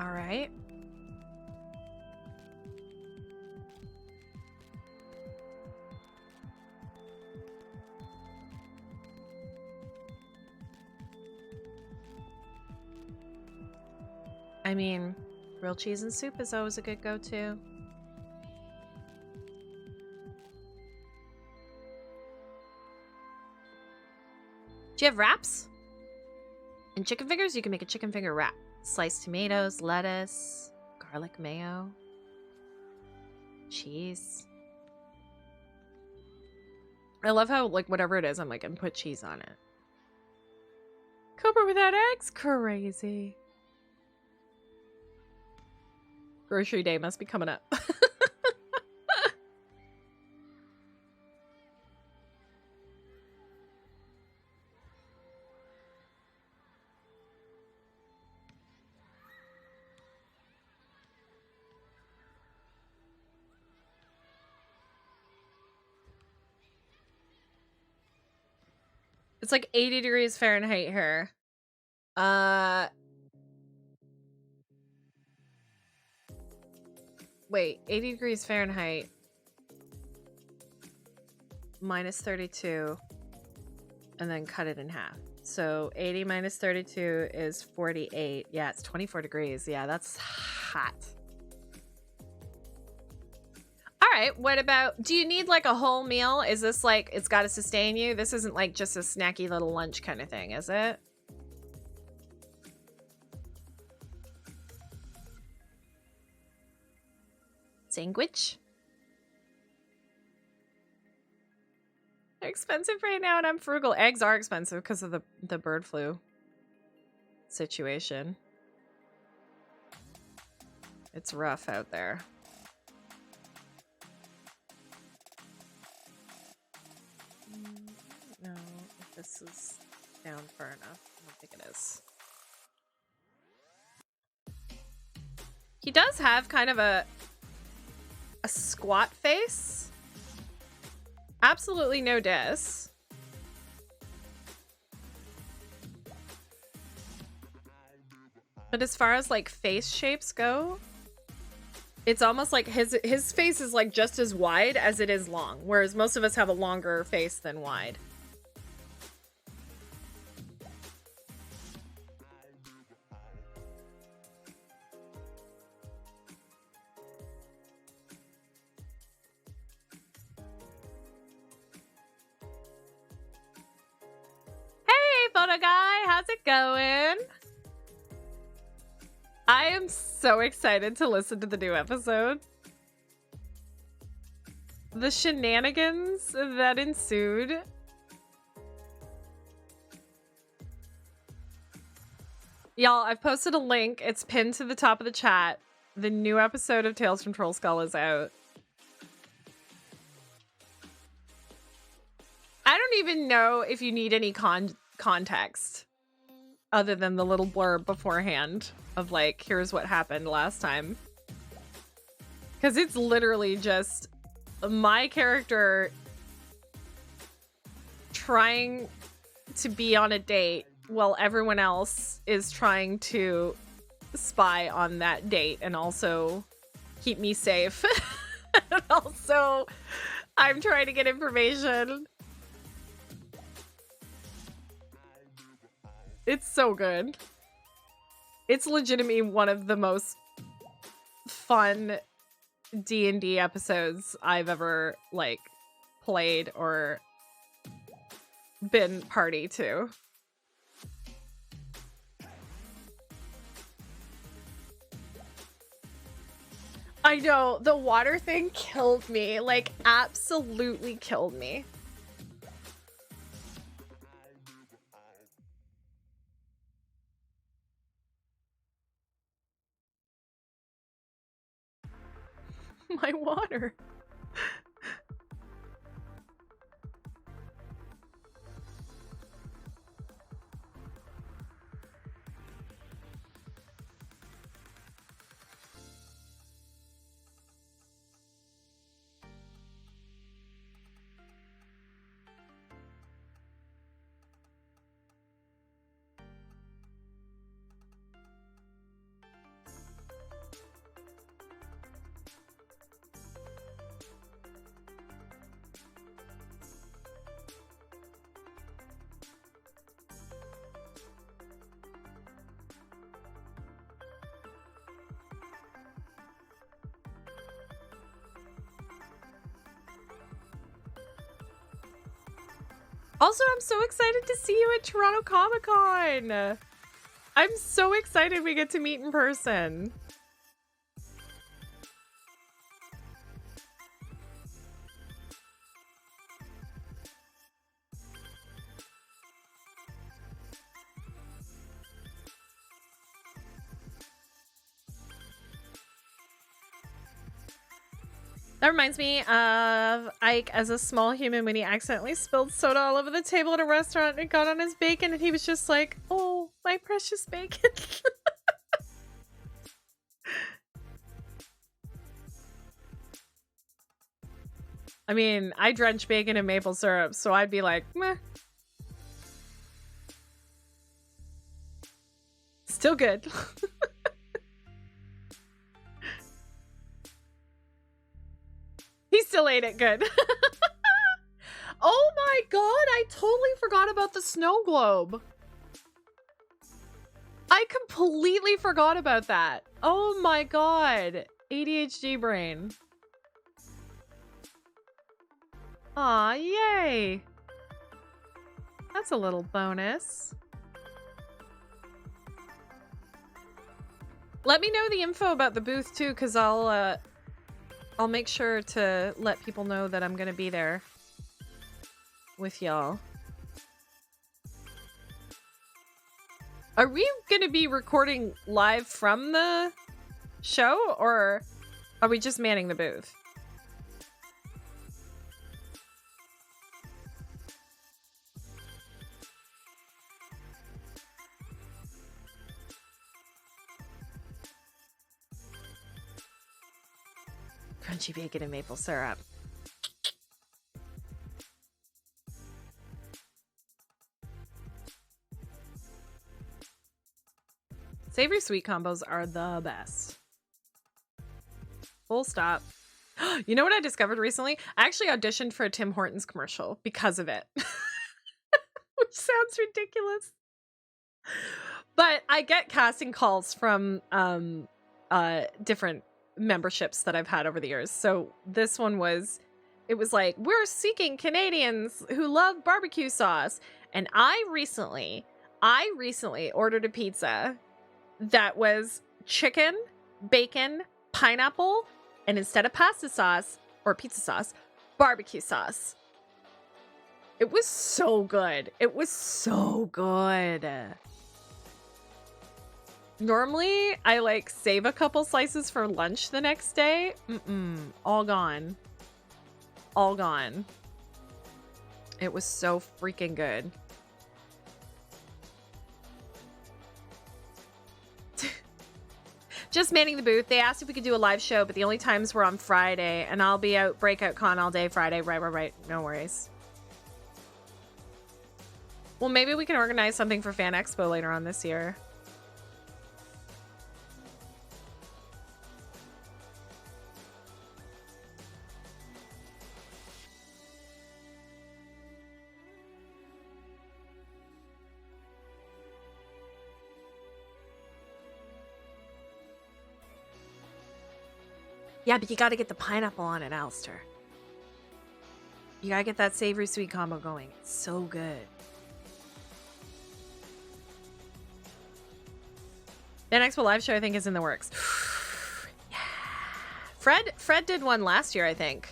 All right. I mean, grilled cheese and soup is always a good go-to. Do you have wraps? And chicken fingers? You can make a chicken finger wrap. Sliced tomatoes, lettuce, garlic mayo, cheese. I love how, like, whatever it is, I'm like, and put cheese on it. Cobra without eggs? Crazy. Grocery day must be coming up. It's like 80 degrees Fahrenheit here. Wait, 80 degrees Fahrenheit minus 32 and then cut it in half. So 80 minus 32 is 48. Yeah, it's 24 degrees. Yeah, that's hot. All right, what about, do you need like a whole meal? Is this like, it's got to sustain you? This isn't like just a snacky little lunch kind of thing, is it? Sandwich? They're expensive right now and I'm frugal. Eggs are expensive because of the bird flu situation. It's rough out there. No, if this is down far enough. I don't think it is. He does have kind of a a squat face. Absolutely no diss. But as far as like face shapes go, it's almost like his face is like just as wide as it is long, whereas most of us have a longer face than wide. Hey, photo guy, how's it going? I am so excited to listen to the new episode. The shenanigans that ensued. Y'all, I've posted a link. It's pinned to the top of the chat. The new episode of Tales from Troll Skull is out. I don't even know if you need any context other than the little blurb beforehand of like, here's what happened last time. Because it's literally just my character trying to be on a date while everyone else is trying to spy on that date and also keep me safe. And also, I'm trying to get information. It's so good. It's legitimately one of the most fun D&D episodes I've ever, like, played or been party to. I know, the water thing killed me. Like, absolutely killed me. My water. Also, I'm so excited to see you at Toronto Comic Con. I'm so excited we get to meet in person. That reminds me of Ike as a small human when he accidentally spilled soda all over the table at a restaurant and it got on his bacon and he was just like, oh, my precious bacon. I mean, I drench bacon in maple syrup, so I'd be like, meh. Still good. He still ate it good. Oh my god, I totally forgot about the snow globe. I completely forgot about that. Oh my god. ADHD brain. Aw, yay. That's a little bonus. Let me know the info about the booth too, because I'll make sure to let people know that I'm gonna be there with y'all. Are we gonna be recording live from the show, or are we just manning the booth? Crunchy bacon and maple syrup. Savory sweet combos are the best. Full stop. You know what I discovered recently? I actually auditioned for a Tim Hortons commercial because of it. Which sounds ridiculous. But I get casting calls from different memberships that I've had over the years. So this one was, it was like, we're seeking Canadians who love barbecue sauce. And I recently ordered a pizza that was chicken, bacon, pineapple, and instead of pasta sauce or pizza sauce, barbecue sauce. It was so good. It was so good. Normally, I like save a couple slices for lunch the next day. All gone. All gone. It was so freaking good. Just manning the booth. They asked if we could do a live show, but the only times were on Friday, and I'll be out Breakout Con all day Friday. Right. No worries. Well, maybe we can organize something for Fan Expo later on this year. Yeah, but you gotta get the pineapple on it, Alistair. You gotta get that savory sweet combo going. It's so good. The next live show, I think, is in the works. Yeah. Fred did one last year, I think.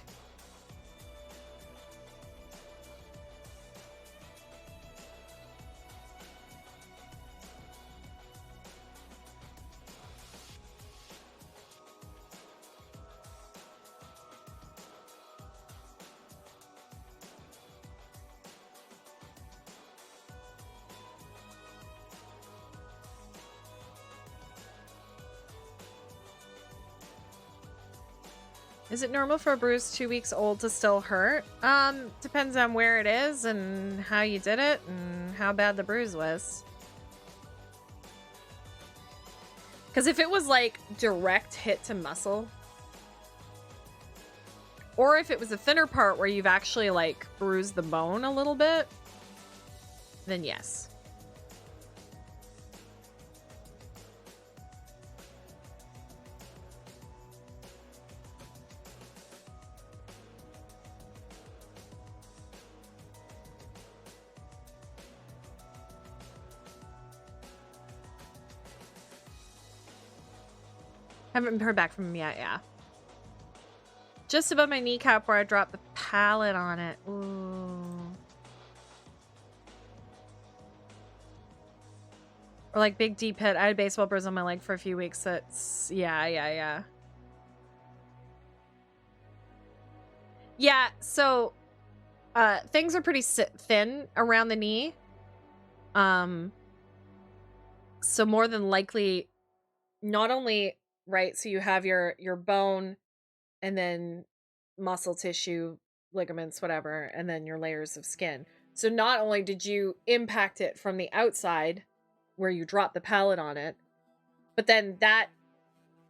Is it normal for a bruise 2 weeks old to still hurt? Depends on where it is and how you did it and how bad the bruise was. Because if it was like direct hit to muscle, or if it was a thinner part where you've actually like bruised the bone a little bit, then yes. Haven't heard back from him yet, yeah. Just above my kneecap where I dropped the pallet on it. Ooh. Or like big deep hit. I had baseball bruise on my leg for a few weeks. That's, yeah. Yeah, so things are pretty thin around the knee. So more than likely, not only... Right, so you have your bone and then muscle tissue, ligaments, whatever, and then your layers of skin. So not only did you impact it from the outside where you dropped the pallet on it, but then that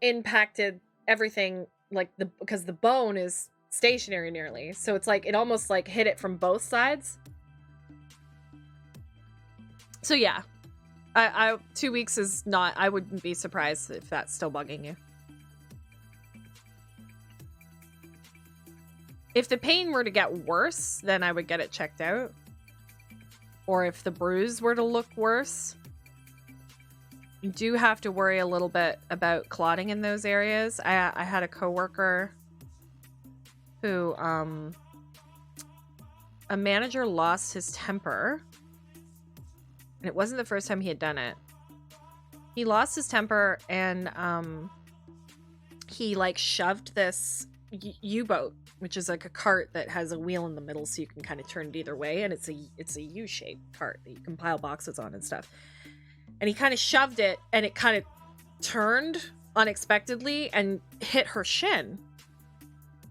impacted everything because the bone is stationary nearly. So it's like it almost like hit it from both sides. So yeah. 2 weeks is not, I wouldn't be surprised if that's still bugging you. If the pain were to get worse, then I would get it checked out. Or if the bruise were to look worse, you do have to worry a little bit about clotting in those areas. I had a coworker who, a manager lost his temper. And it wasn't the first time he had done it. He lost his temper and he like shoved this U-boat, which is like a cart that has a wheel in the middle so you can kind of turn it either way, and it's a U-shaped cart that you can pile boxes on and stuff. And he kind of shoved it and it kind of turned unexpectedly and hit her shin.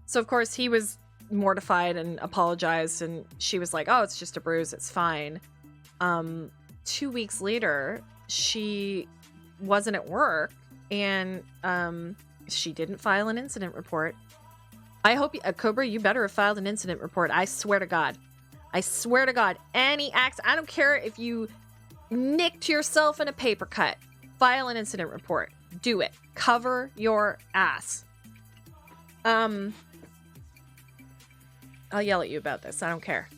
So of course he was mortified and apologized, and she was like, oh, it's just a bruise, it's fine. 2 weeks later, she wasn't at work, and she didn't file an incident report. I hope Cobra, you better have filed an incident report. I swear to God. I swear to God, any acts, I don't care if you nicked yourself in a paper cut, file an incident report. Do it. Cover your ass. I'll yell at you about this. I don't care.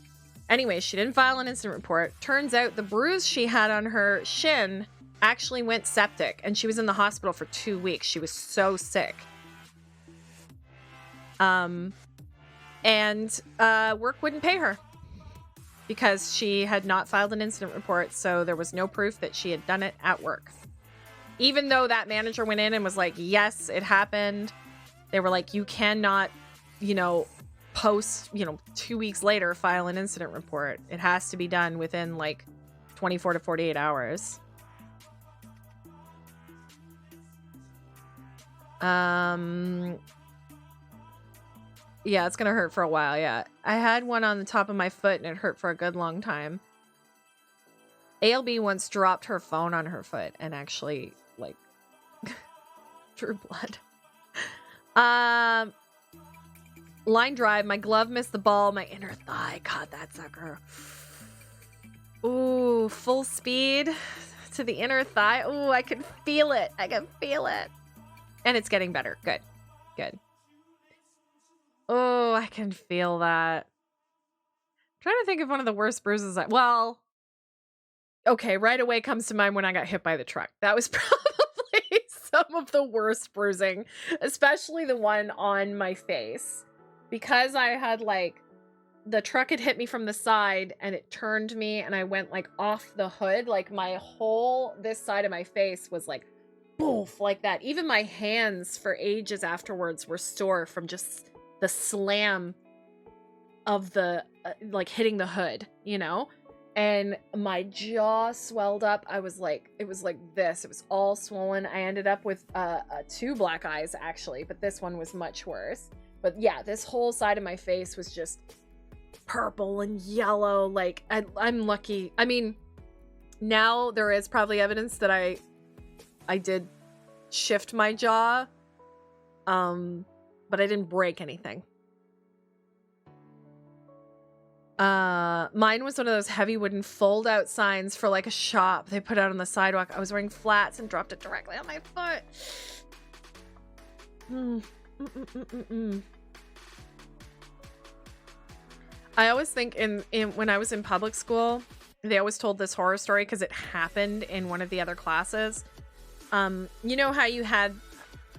Anyway, she didn't file an incident report. Turns out the bruise she had on her shin actually went septic, and she was in the hospital for 2 weeks. She was so sick. And work wouldn't pay her because she had not filed an incident report, so there was no proof that she had done it at work. Even though that manager went in and was like, yes, it happened. They were like, you cannot, post, 2 weeks later, file an incident report. It has to be done within like 24 to 48 hours. Yeah, it's gonna hurt for a while. Yeah, I had one on the top of my foot and it hurt for a good long time. ALB once dropped her phone on her foot and actually like drew blood. Line drive, my glove missed the ball, my inner thigh caught that sucker. Ooh, full speed to the inner thigh. Ooh, I can feel it. I can feel it. And it's getting better. Good. Good. Oh, I can feel that. I'm trying to think of one of the worst bruises. Well, okay, right away comes to mind when I got hit by the truck. That was probably some of the worst bruising, especially the one on my face. Because I had the truck had hit me from the side and it turned me and I went off the hood. This side of my face was boof, like that. Even my hands for ages afterwards were sore from just the slam of the hitting the hood, and my jaw swelled up. It was like this. It was all swollen. I ended up with 2 black eyes actually, but this one was much worse. But yeah, this whole side of my face was just purple and yellow. I'm lucky. I mean, now there is probably evidence that I did shift my jaw, but I didn't break anything. Mine was one of those heavy wooden fold-out signs for a shop they put out on the sidewalk. I was wearing flats and dropped it directly on my foot. I always think in when I was in public school, they always told this horror story because it happened in one of the other classes. You know how you had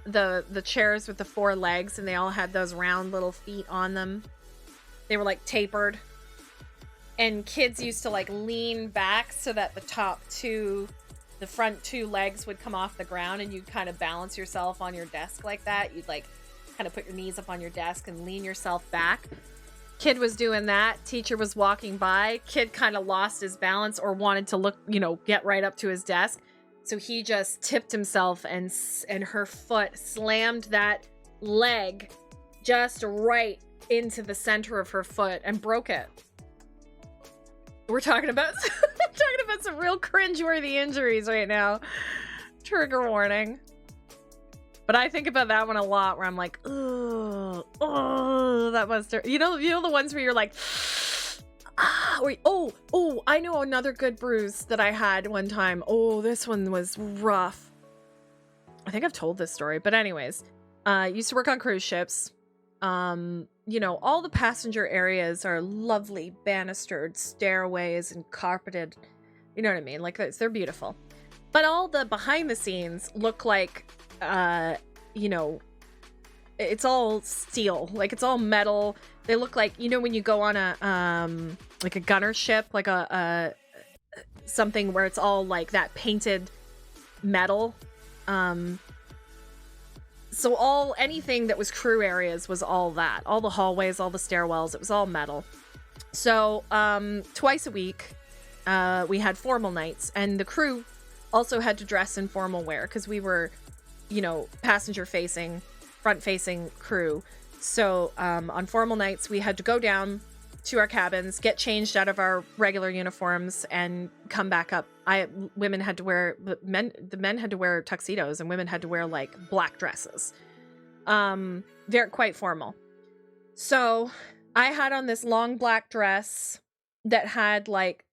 the chairs with the 4 legs and they all had those round little feet on them? They were tapered. And kids used to lean back so that the front 2 legs would come off the ground, and you'd kind of balance yourself on your desk like that. You'd kind of put your knees up on your desk and lean yourself back. Kid was doing that. Teacher was walking by. Kid kind of lost his balance or wanted to look, get right up to his desk. So he just tipped himself and her foot slammed that leg just right into the center of her foot and broke it. We're talking about some real cringeworthy injuries right now. Trigger warning. But I think about that one a lot, where I'm like, oh, that must hurt. You know the ones where you're like, I know another good bruise that I had one time. Oh, this one was rough. I think I've told this story, but anyways, used to work on cruise ships. All the passenger areas are lovely banistered stairways and carpeted. You know what I mean? They're beautiful. But all the behind the scenes look like, it's all steel. It's all metal. They look like, when you go on a gunner ship, something where it's all that painted metal. So anything that was crew areas was all that. All the hallways, all the stairwells, it was all metal. So twice a week, we had formal nights, and the crew also had to dress in formal wear because we were, passenger facing, front facing crew. So on formal nights, we had to go down to our cabins, get changed out of our regular uniforms, and come back up. Women had to wear, the men had to wear tuxedos, and women had to wear like black dresses. They're quite formal. So I had on this long black dress that had like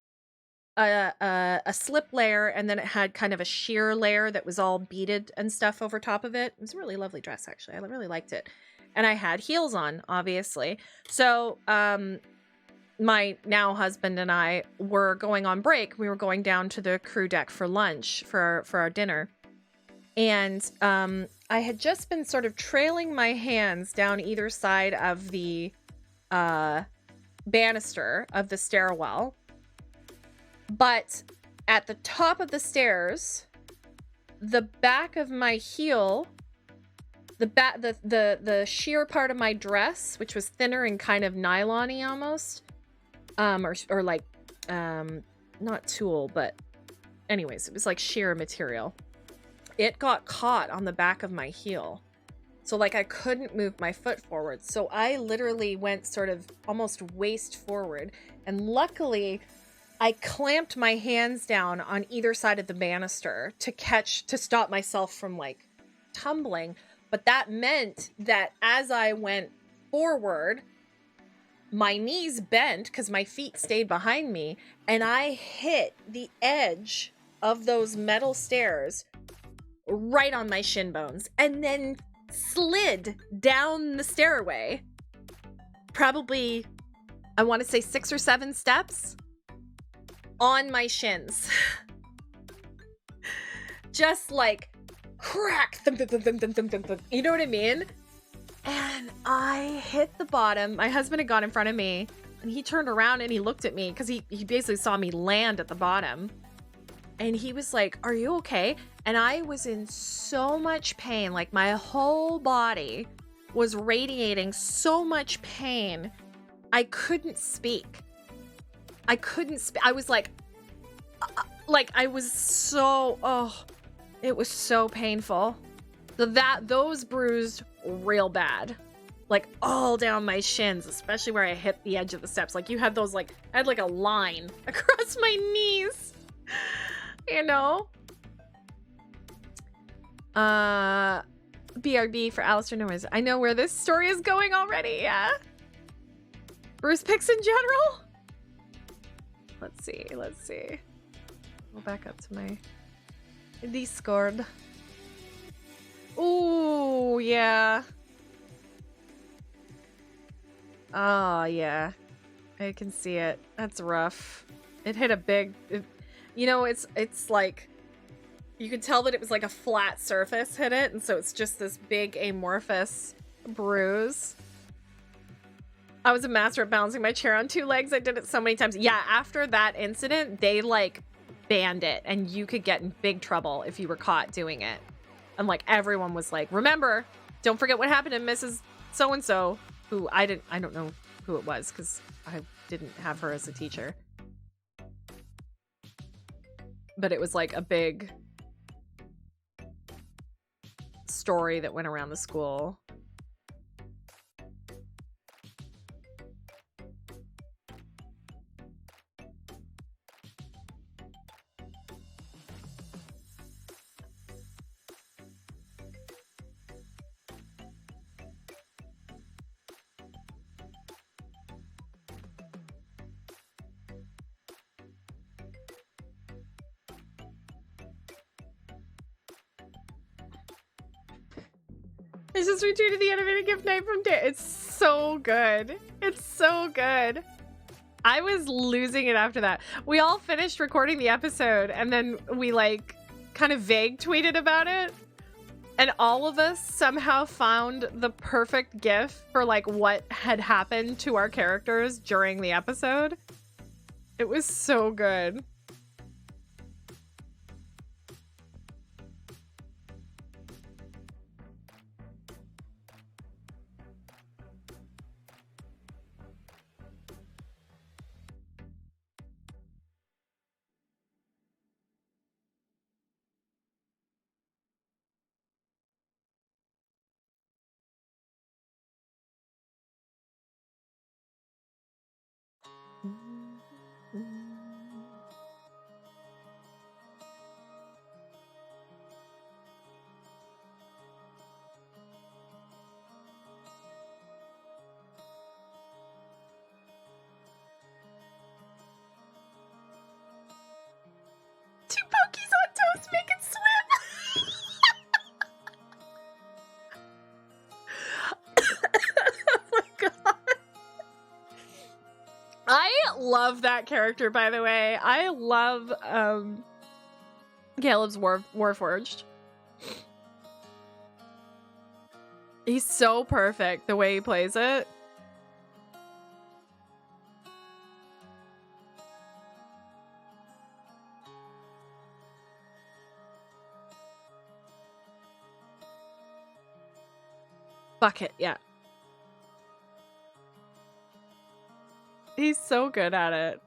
a slip layer, and then it had kind of a sheer layer that was all beaded and stuff over top of it. It was a really lovely dress, actually. I really liked it. And I had heels on, obviously. So my now husband and I were going on break. We were going down to the crew deck for lunch for our dinner. And I had just been sort of trailing my hands down either side of the banister of the stairwell. But at the top of the stairs, the back of my heel, the sheer part of my dress, which was thinner and kind of nylon-y almost, or like not tulle, but anyways, it was like sheer material. It got caught on the back of my heel. So like I couldn't move my foot forward. So I literally went sort of almost waist forward, and luckily I clamped my hands down on either side of the banister to stop myself from like tumbling. But that meant that as I went forward, my knees bent because my feet stayed behind me, and I hit the edge of those metal stairs right on my shin bones, and then slid down the stairway. Probably, I want to say 6 or 7 steps. On my shins. Just like crack. Thump, thump, thump, thump, thump, thump, thump. You know what I mean? And I hit the bottom. My husband had got in front of me, and he turned around and he looked at me because he basically saw me land at the bottom. And he was like, "Are you okay?" And I was in so much pain. Like my whole body was radiating so much pain. I couldn't speak. I was like I was so, it was so painful. So those bruised real bad, like all down my shins, especially where I hit the edge of the steps. Like you had those, like, I had like a line across my knees, you know? BRB for Alistair Norris. I know where this story is going already, yeah? Bruce picks in general? Let's see. Go back up to my Discord. Ooh, yeah. Oh, yeah. I can see it. That's rough. It hit a big... it's like... You could tell that it was like a flat surface hit it, and so it's just this big amorphous bruise. I was a master at balancing my chair on 2 legs. I did it so many times. Yeah, after that incident, they like banned it, and you could get in big trouble if you were caught doing it. And like everyone was like, "Remember, don't forget what happened to Mrs. So-and-so," who I don't know who it was because I didn't have her as a teacher. But it was like a big story that went around the school. I just retweeted the animated gift night from Dare. It's so good. It's so good. I was losing it after that. We all finished recording the episode, and then we like kind of vague tweeted about it. And all of us somehow found the perfect gif for like what had happened to our characters during the episode. It was so good. love that character, by the way. I love Caleb's Warforged. He's so perfect the way he plays it. Bucket, yeah. He's so good at it.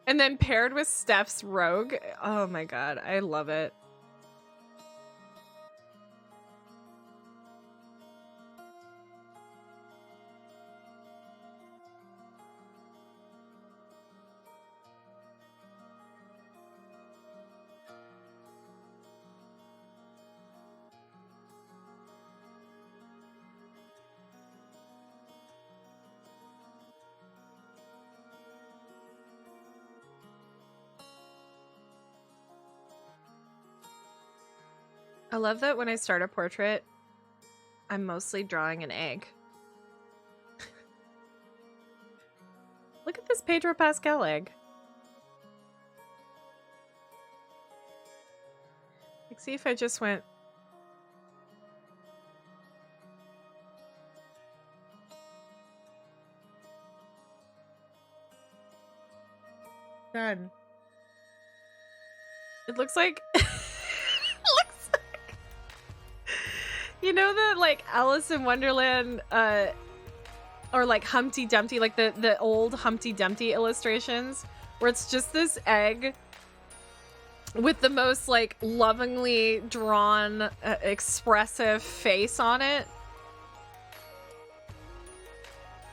And then paired with Steph's Rogue. Oh my god, I love it. I love that when I start a portrait, I'm mostly drawing an egg. Look at this Pedro Pascal egg. Like, see if I just went... Done. It looks like... You know the, like, Alice in Wonderland, or, like, Humpty Dumpty, like, the old Humpty Dumpty illustrations, where it's just this egg with the most, like, lovingly drawn, expressive face on it?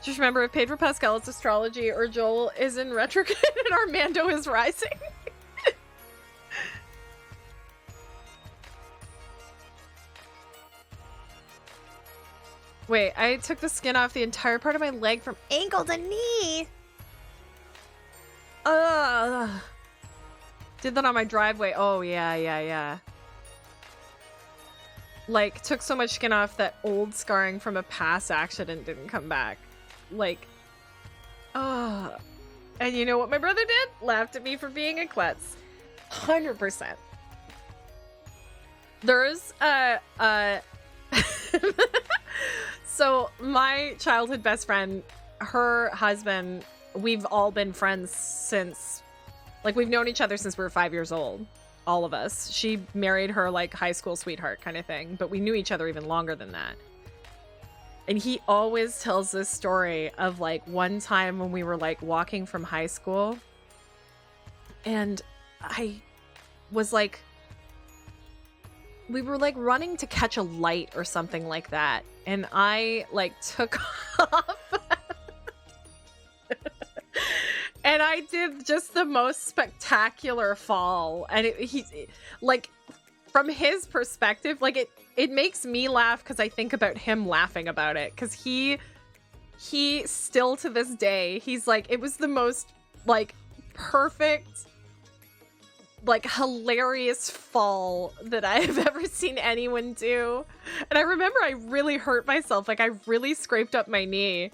Just remember, if Pedro Pascal is astrology, or Joel is in retrograde, and Armando is rising. Wait, I took the skin off the entire part of my leg from ankle to knee. Did that on my driveway. Oh, yeah. Like, took so much skin off that old scarring from a past accident didn't come back. Like, and you know what my brother did? Laughed at me for being a klutz. 100%. There's, So my childhood best friend, her husband, we've all been friends since, like, we've known each other since we were 5 years old. All of us. She married her, like, high school sweetheart kind of thing, but we knew each other even longer than that. And he always tells this story of, like, one time when we were, like, walking from high school, and I was, like, we were, like, running to catch a light or something like that, and I, like, took off and I did just the most spectacular fall, and he, like, from his perspective, like, it makes me laugh because I think about him laughing about it, because he still to this day, he's like, it was the most, like, perfect, like, hilarious fall that I have ever seen anyone do. And I remember I really hurt myself. Like, I really scraped up my knee.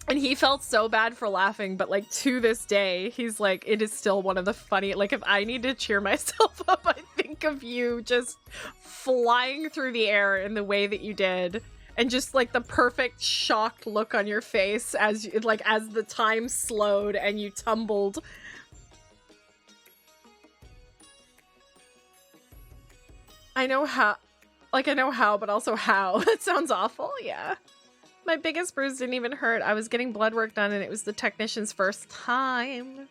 And he felt so bad for laughing, but, like, to this day, he's like, it is still one of the funny, like, if I need to cheer myself up, I think of you just flying through the air in the way that you did. And just, like, the perfect shocked look on your face as, like, as the time slowed and you tumbled. I know how, but also how. That sounds awful, yeah. My biggest bruise didn't even hurt. I was getting blood work done and it was the technician's first time.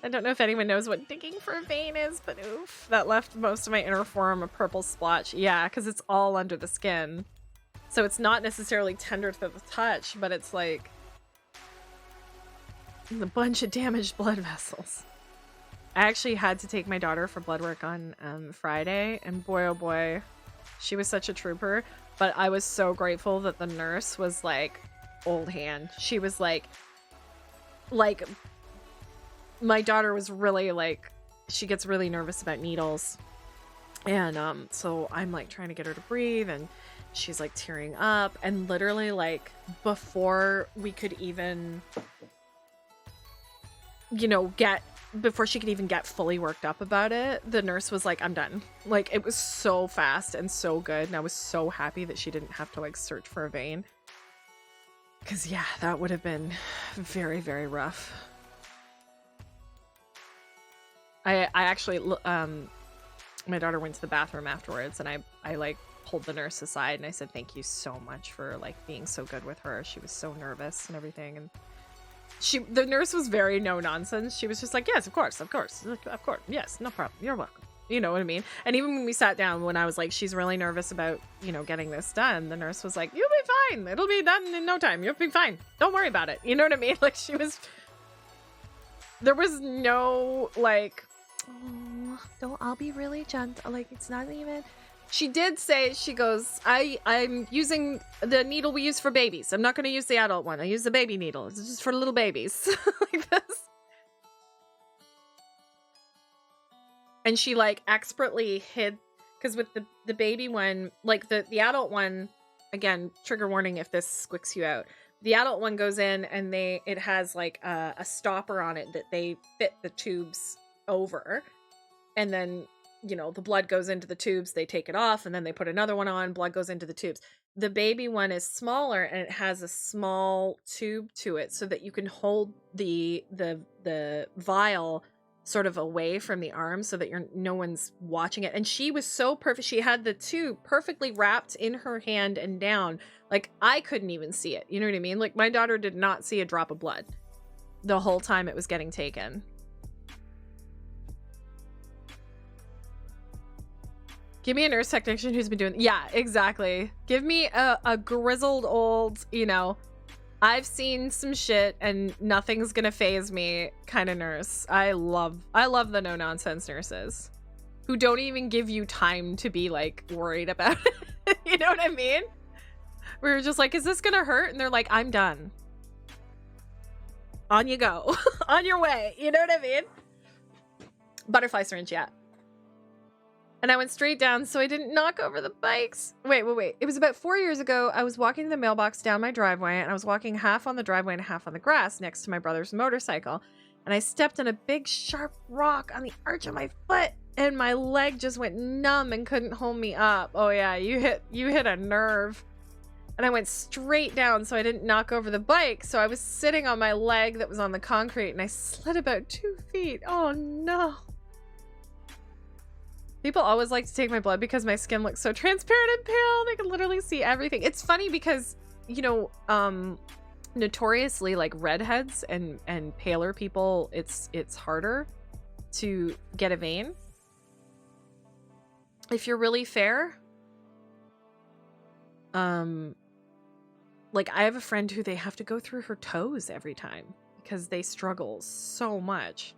I don't know if anyone knows what digging for a vein is, but oof. That left most of my inner forearm a purple splotch. Yeah, because it's all under the skin. So it's not necessarily tender to the touch, but it's like a bunch of damaged blood vessels. I actually had to take my daughter for blood work on Friday, and boy oh boy, she was such a trooper. But I was so grateful that the nurse was like old hand. She was like my daughter was really like, she gets really nervous about needles, and so I'm like trying to get her to breathe and she's like tearing up, and literally like before we could even, you know, before she could even get fully worked up about it, the nurse was like, I'm done. Like, it was so fast and so good, and I was so happy that she didn't have to like search for a vein, because yeah, that would have been very, very rough. I actually my daughter went to the bathroom afterwards, and I like pulled the nurse aside and I said, thank you so much for like being so good with her. She was so nervous and everything, and the nurse was very no nonsense. She was just like, yes, of course, yes, no problem, you're welcome. You know what I mean? And even when we sat down, when I was like, she's really nervous about, you know, getting this done, the nurse was like, you'll be fine, it'll be done in no time, you'll be fine, don't worry about it. You know what I mean? Like, there was no like, oh, I'll be really gentle, like, it's not even. She did say, she goes, I'm using the needle we use for babies. I'm not going to use the adult one. I use the baby needle. It's just for little babies. Like this. And she like expertly hid, because with the baby one, like the adult one, again, trigger warning if this squicks you out. The adult one goes in and it has like a stopper on it that they fit the tubes over. And then, you know, the blood goes into the tubes, they take it off, and then they put another one on, blood goes into the tubes. The baby one is smaller, and it has a small tube to it so that you can hold the vial sort of away from the arm so that no one's watching it. And she was so perfect. She had the tube perfectly wrapped in her hand and down. Like, I couldn't even see it. You know what I mean? Like, my daughter did not see a drop of blood the whole time it was getting taken. Give me a nurse technician who's been doing... Yeah, exactly. Give me a grizzled old, you know, I've seen some shit and nothing's gonna phase me kind of nurse. I love the no-nonsense nurses who don't even give you time to be, like, worried about it. You know what I mean? We're just like, is this gonna hurt? And they're like, I'm done. On you go. On your way. You know what I mean? Butterfly syringe, yeah. And I went straight down so I didn't knock over the bikes. Wait. It was about 4 years ago. I was walking the mailbox down my driveway, and I was walking half on the driveway and half on the grass next to my brother's motorcycle. And I stepped on a big sharp rock on the arch of my foot, and my leg just went numb and couldn't hold me up. Oh yeah, you hit a nerve. And I went straight down so I didn't knock over the bike. So I was sitting on my leg that was on the concrete, and I slid about 2 feet. Oh no. People always like to take my blood because my skin looks so transparent and pale. They can literally see everything. It's funny because, you know, notoriously, like, redheads and paler people, it's harder to get a vein. If you're really fair, like, I have a friend who they have to go through her toes every time because they struggle so much.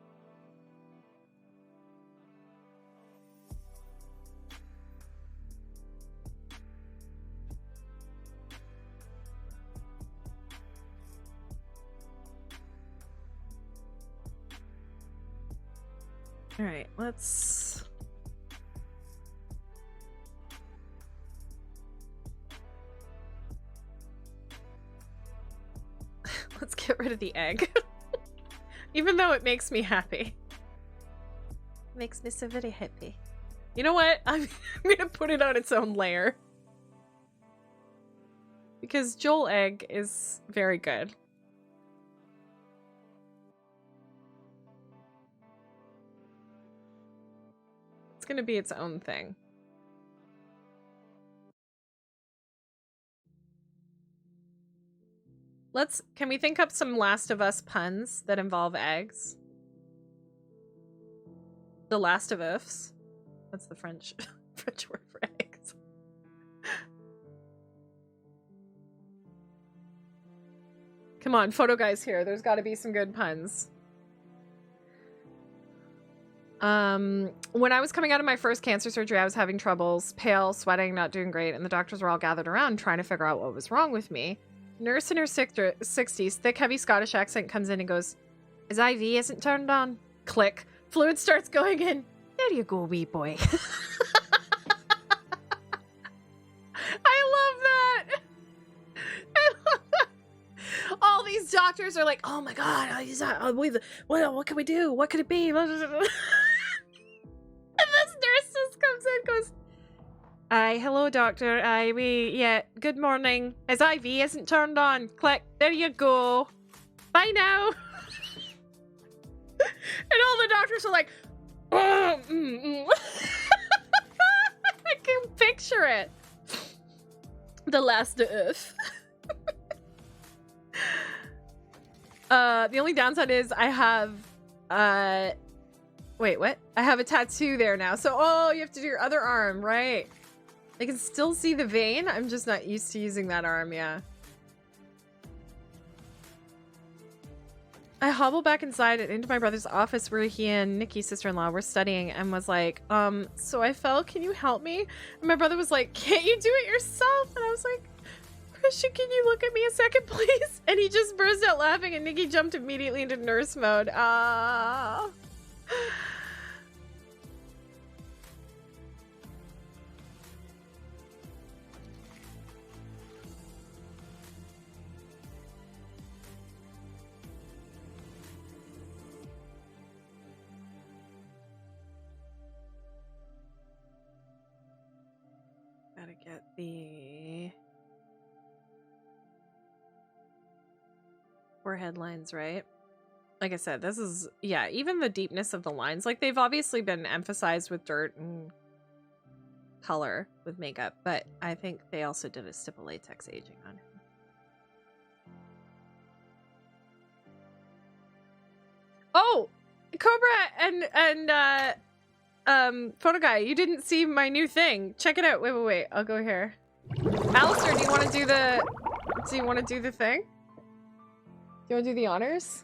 All right, let's get rid of the egg. Even though it makes me happy. Makes me so very happy. You know what? I'm gonna put it on its own layer. Because Joel egg is very good. Gonna be its own thing. Can we think up some Last of Us puns that involve eggs? The Last of Us. That's the French word for eggs. Come on, photo guys here. There's got to be some good puns. When I was coming out of my first cancer surgery, I was having troubles, pale, sweating, not doing great, and the doctors were all gathered around trying to figure out what was wrong with me. Nurse in her 60s, thick, heavy Scottish accent comes in and goes, his IV isn't turned on. Click. Fluid starts going in. There you go, wee boy. I love these doctors are like, oh my god, what can we do? What could it be? And this nurse just comes in and goes, hello, doctor. Yeah, good morning. His IV isn't turned on. Click. There you go. Bye now. And all the doctors are like, I can picture it. The last of. The only downside is I have, wait, what? I have a tattoo there now. So, oh, you have to do your other arm, right? I can still see the vein. I'm just not used to using that arm, yeah. I hobbled back inside and into my brother's office where he and Nikki's sister-in-law were studying and was like, so I fell, can you help me? And my brother was like, can't you do it yourself? And I was like, Christian, can you look at me a second, please? And he just burst out laughing and Nikki jumped immediately into nurse mode. Ah. Gotta get the forehead lines right. Like I said, this is, yeah, even the deepness of the lines, like they've obviously been emphasized with dirt and color with makeup, but I think they also did a stipple latex aging on him. Oh, Cobra and Photo Guy, you didn't see my new thing. Check it out. Wait. I'll go here. Alistair, do you want to do the thing? Do you want to do the honors?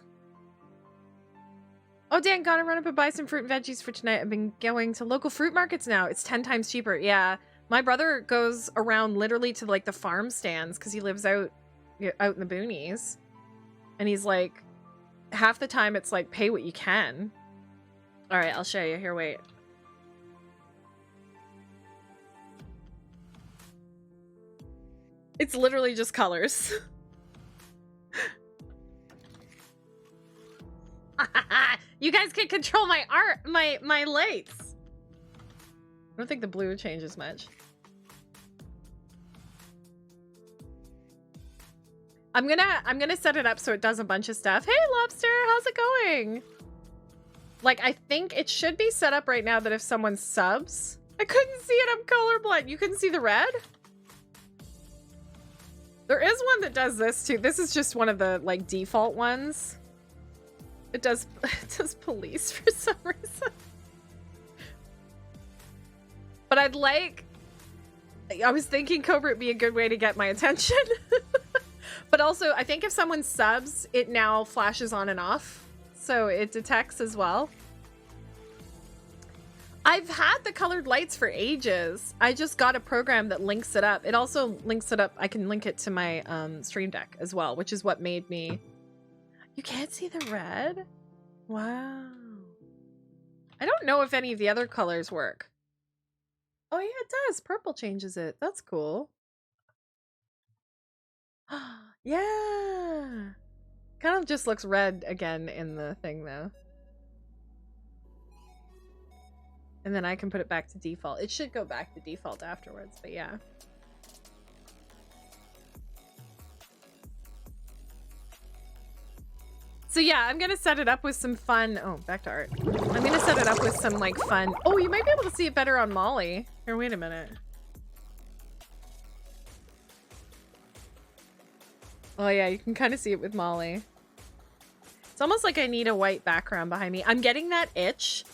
Oh, Dan, gotta run up and buy some fruit and veggies for tonight. I've been going to local fruit markets now. It's 10 times cheaper. Yeah. My brother goes around literally to like the farm stands because he lives out in the boonies. And he's like, half the time it's like, pay what you can. All right, I'll show you. Here, wait. It's literally just colors. You guys can control my art, my lights. I don't think the blue changes much. I'm gonna set it up so it does a bunch of stuff. Hey, Lobster, how's it going? Like, I think it should be set up right now that if someone subs, I couldn't see it. I'm colorblind. You couldn't see the red? There is one that does this too. This is just one of the like default ones. It does police for some reason. But I was thinking Cobra would be a good way to get my attention. But also, I think if someone subs, it now flashes on and off. So it detects as well. I've had the colored lights for ages. I just got a program that links it up. It also links it up. I can link it to my Stream Deck as well, which is what made me... You can't see the red? Wow. I don't know if any of the other colors work. Oh yeah, it does. Purple changes it. That's cool. Yeah. Kind of just looks red again in the thing though. And then I can put it back to default. It should go back to default afterwards, but yeah. So yeah, I'm gonna set it up with some fun. Oh, back to art. I'm gonna set it up with some like fun. Oh, you might be able to see it better on Molly. Here, wait a minute. Oh yeah, you can kind of see it with Molly. It's almost like I need a white background behind me. I'm getting that itch.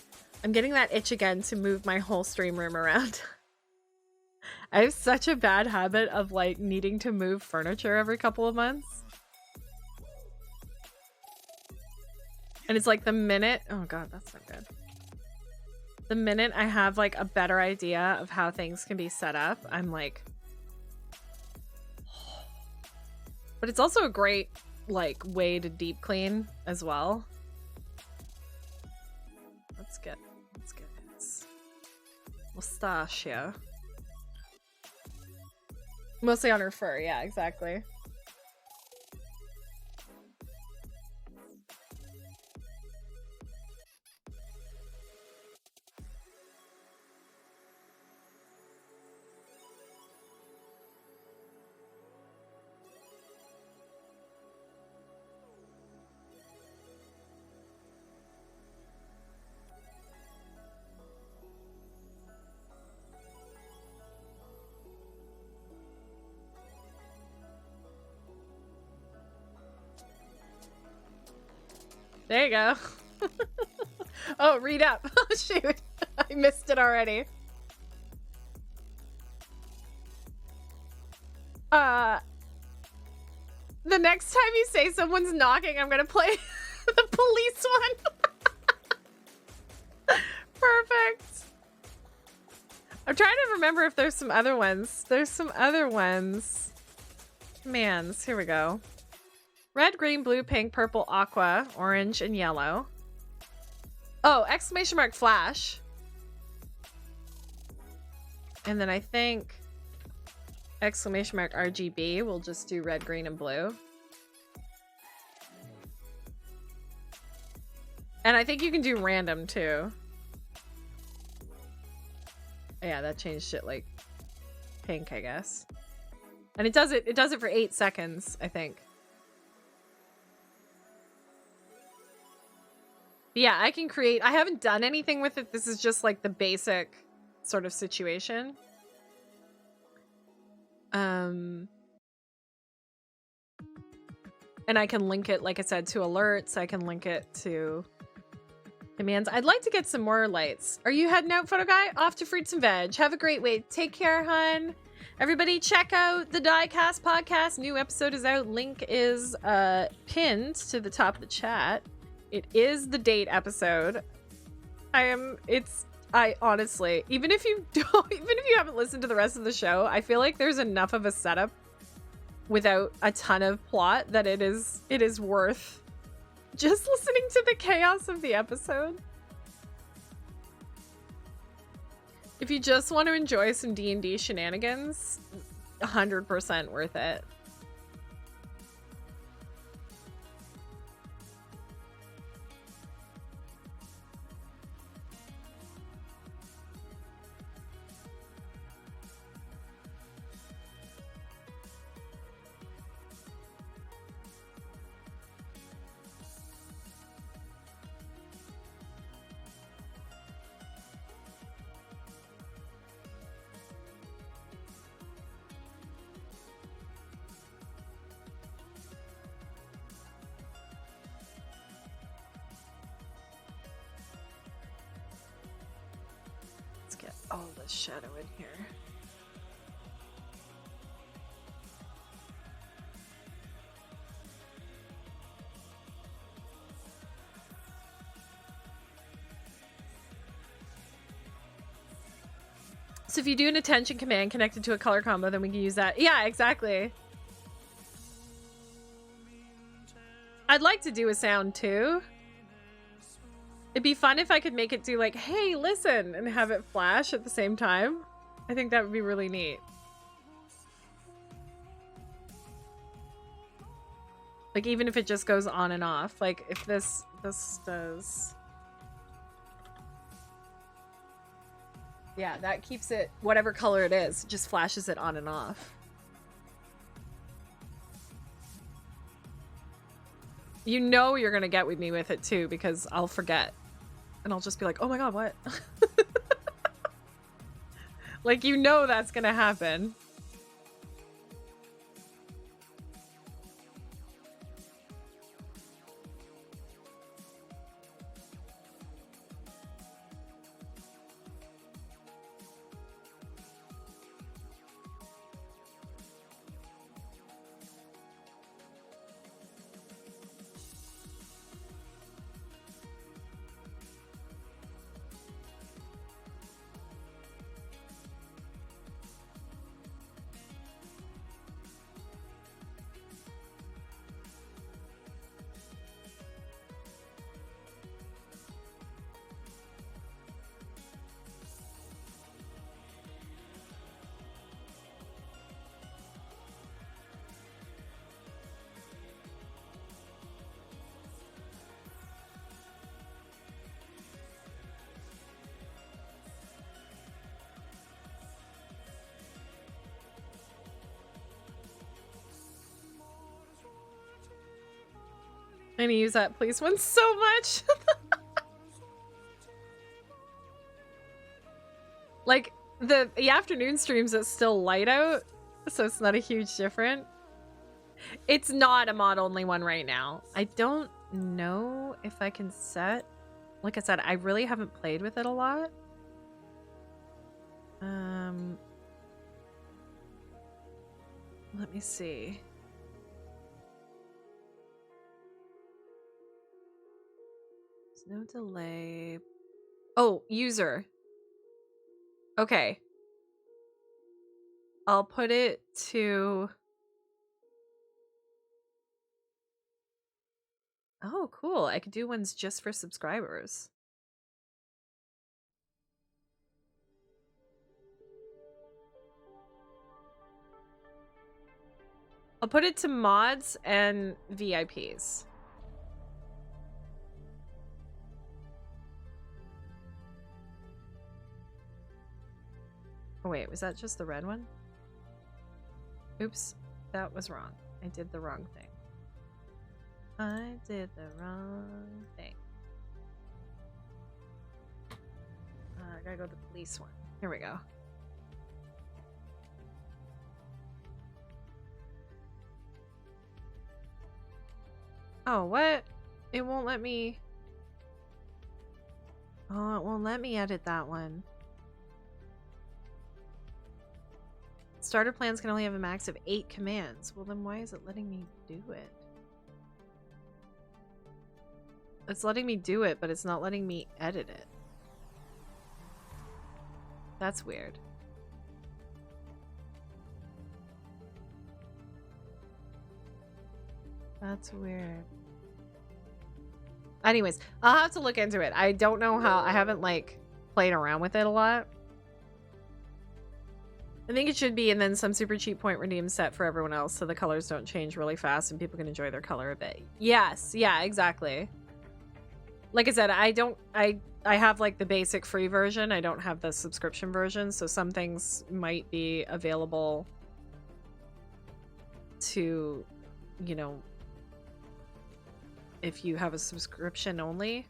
I'm getting that itch again to move my whole stream room around. I have such a bad habit of like needing to move furniture every couple of months. And it's like the minute, oh god, that's not good. The minute I have like a better idea of how things can be set up, I'm like, but it's also a great like way to deep clean as well. Let's get his mustache here. Mostly on her fur, yeah, exactly. There you go. Oh, read up. Oh, shoot. I missed it already. The next time you say someone's knocking, I'm gonna play the police one. Perfect. I'm trying to remember if there's some other ones. There's some other ones. Commands. Here we go. Red, green, blue, pink, purple, aqua, orange, and yellow. Oh, exclamation mark flash. And then I think exclamation mark RGB. We'll just do red, green, and blue. And I think you can do random too. Yeah, that changed it like pink, I guess. And it does it for 8 seconds, I think. But yeah, I can create. I haven't done anything with it. This is just like the basic sort of situation. And I can link it, like I said, to alerts. I can link it to commands. I'd like to get some more lights. Are you heading out, photo guy? Off to Fruits and Veg. Have a great week. Take care, hun. Everybody check out the Diecast podcast. New episode is out. Link is pinned to the top of the chat. It is the date episode. I honestly, even if you haven't listened to the rest of the show, I feel like there's enough of a setup without a ton of plot that it is worth just listening to the chaos of the episode. If you just want to enjoy some D&D shenanigans, 100% worth it. All the shadow in here. So if you do an attention command connected to a color combo, then we can use that. Yeah, exactly. I'd like to do a sound too. It'd be fun if I could make it do like, hey, listen, and have it flash at the same time. I think that would be really neat. Like, even if it just goes on and off. Like, if this does... Yeah, that keeps it, whatever color it is, just flashes it on and off. You know you're gonna get with me with it too, because I'll forget. And I'll just be like, oh my god, what? Like, you know that's gonna happen. I need to use that police one so much. Like, the afternoon streams, it's still light out, so it's not a huge difference. It's not a mod only one right now. I don't know if I can set. Like I said, I really haven't played with it a lot. Let me see. There's no delay. Oh, user. Okay. I'll put it to... Oh, cool. I could do ones just for subscribers. I'll put it to mods and VIPs. Oh wait, was that just the red one? Oops, that was wrong. I did the wrong thing. I did the wrong thing. I gotta go to the police one. Here we go. Oh, what? It won't let me... Oh, it won't let me edit that one. Starter plans can only have a max of 8 commands. Well, then why is it letting me do it? It's letting me do it, but it's not letting me edit it. That's weird. That's weird. Anyways, I'll have to look into it. I don't know how. I haven't, like, played around with it a lot. I think it should be, and then some super cheap point redeem set for everyone else so the colors don't change really fast and people can enjoy their color a bit. Yes, yeah, exactly. Like I said, I have like the basic free version. I don't have the subscription version, so some things might be available to, you know, if you have a subscription only.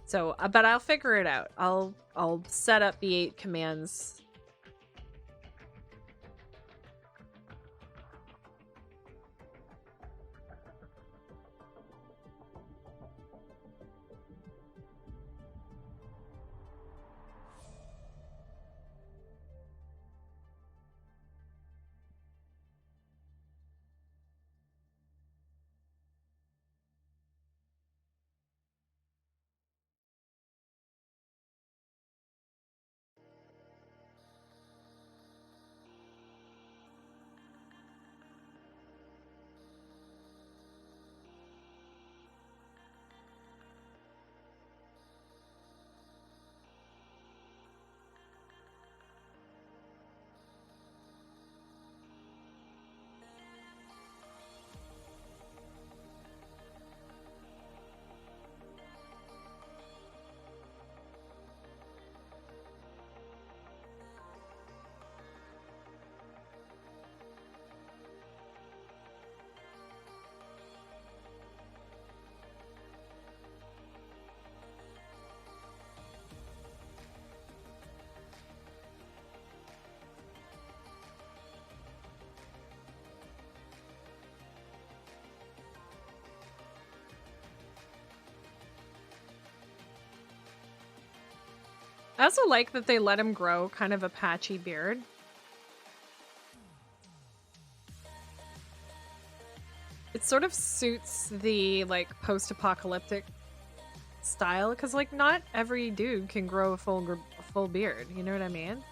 So, but I'll figure it out. I'll set up the 8 commands. I also like that they let him grow kind of a patchy beard. It sort of suits the like post-apocalyptic style because like not every dude can grow a full beard. You know what I mean?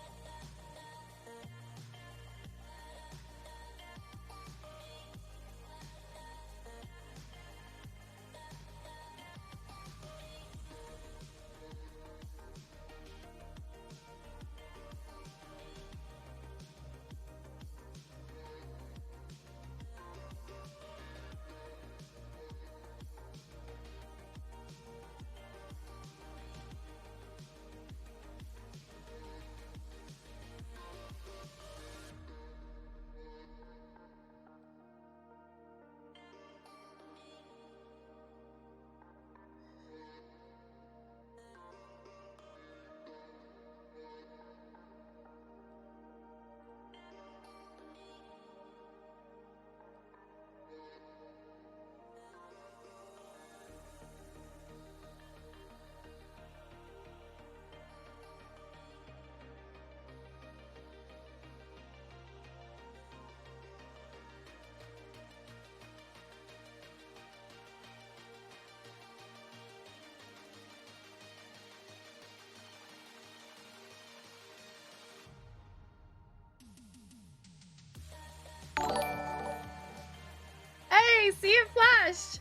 Yay! See it flashed!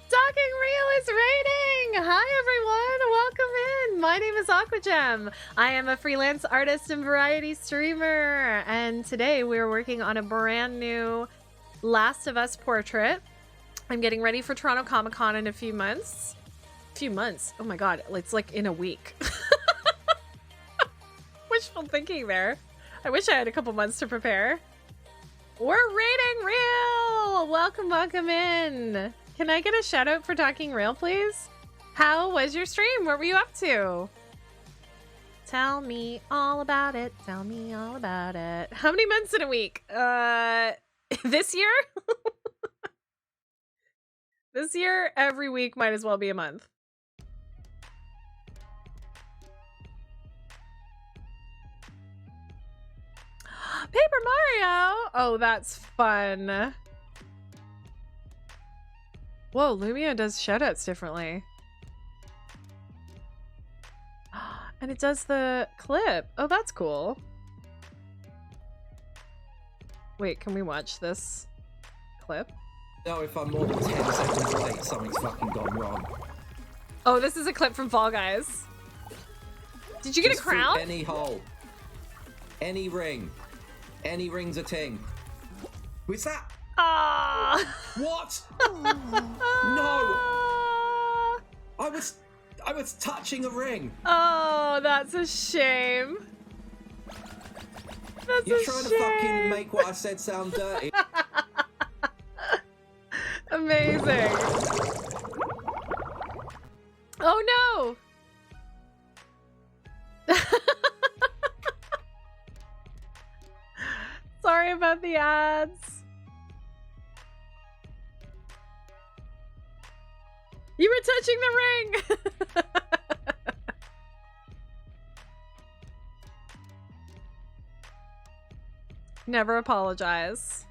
Talking Real is rating! Hi everyone! Welcome in! My name is Aquagem. I am a freelance artist and variety streamer. And today we're working on a brand new Last of Us portrait. I'm getting ready for Toronto Comic Con in a few months. Oh my god, it's like in a week. Wishful thinking there. I wish I had a couple months to prepare. We're rating real! Welcome, welcome in. Can I get a shout out for Talking Real, please? How was your stream? What were you up to? Tell me all about it. Tell me all about it. How many months in a week? This year? This year, every week might as well be a month. Paper Mario! Oh, that's fun. Whoa, Lumia does shoutouts differently. And it does the clip. Oh, that's cool. Wait, can we watch this clip? No, if I'm more than 10 seconds late, something's fucking gone wrong. Oh, this is a clip from Fall Guys. Did you get a crown? Any hole. Any ring. Any ring's a ting. What's that? Ah! What? No! I was touching a ring. Oh, that's a shame. That's You're a trying shame. to fucking make what I said sound dirty. Amazing. Oh no! Sorry about the ads. You were touching the ring! Never apologize.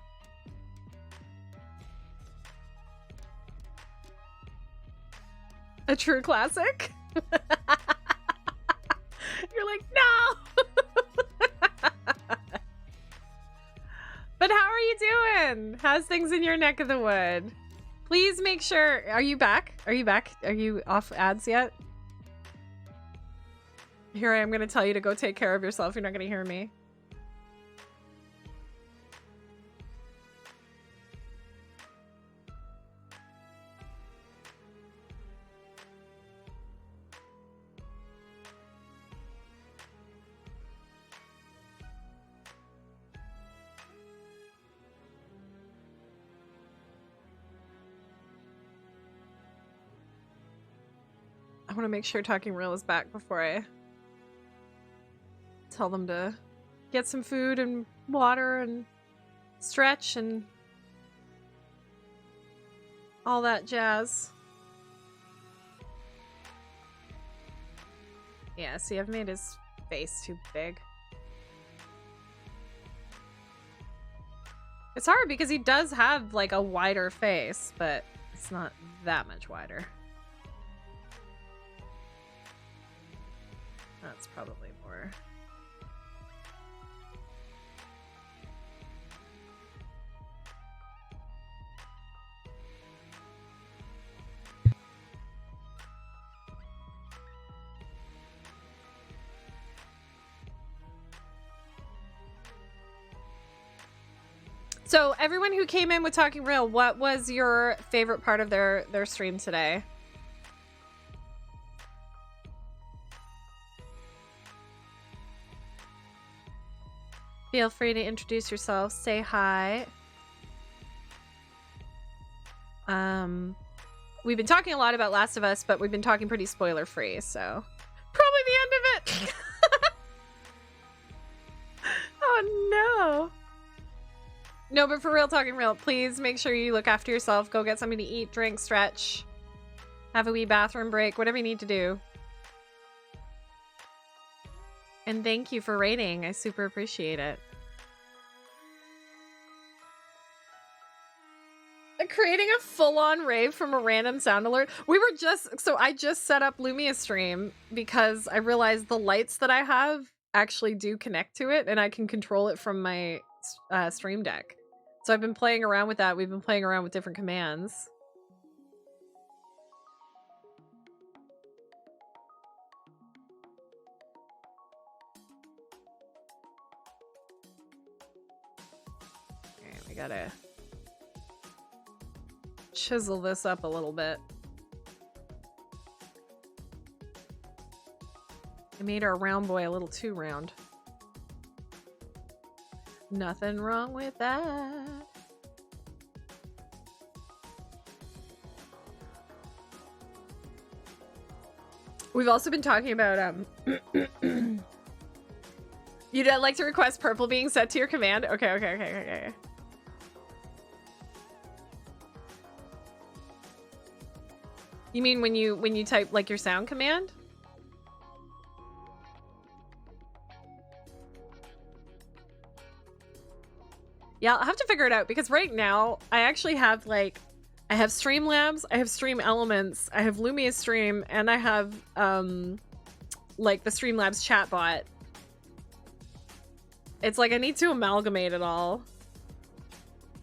A true classic? You're like, no! But how are you doing? How's things in your neck of the wood? Please make sure... Are you back? Are you back? Are you off ads yet? Here I am going to tell you to go take care of yourself. You're not going to hear me. I want to make sure Talking Real is back before I tell them to get some food and water and stretch and all that jazz. Yeah, see, I've made his face too big. It's hard because he does have like a wider face, but it's not that much wider. That's probably more. So everyone who came in with Talking Real, what was your favorite part of their stream today? Feel free to introduce yourself, say hi. We've been talking a lot about Last of Us, but we've been talking pretty spoiler free, so probably the end of it. Oh no. No, but for real, Talking Real, please make sure you look after yourself. Go get something to eat, drink, stretch, have a wee bathroom break, whatever you need to do. And thank you for rating. I super appreciate it. Creating a full-on rave from a random sound alert. We were just... So I just set up Lumia stream because I realized the lights that I have actually do connect to it and I can control it from my Stream Deck. So I've been playing around with that. We've been playing around with different commands. Okay, we gotta chisel this up a little bit. I made our round boy a little too round. Nothing wrong with that. We've also been talking about you'd like to request purple being set to your command? Okay. You mean when you type like your sound command? Yeah, I'll have to figure it out because right now I actually have like I have Streamlabs, I have Stream Elements, I have Lumia Stream, and I have like the Streamlabs chatbot. It's like I need to amalgamate it all.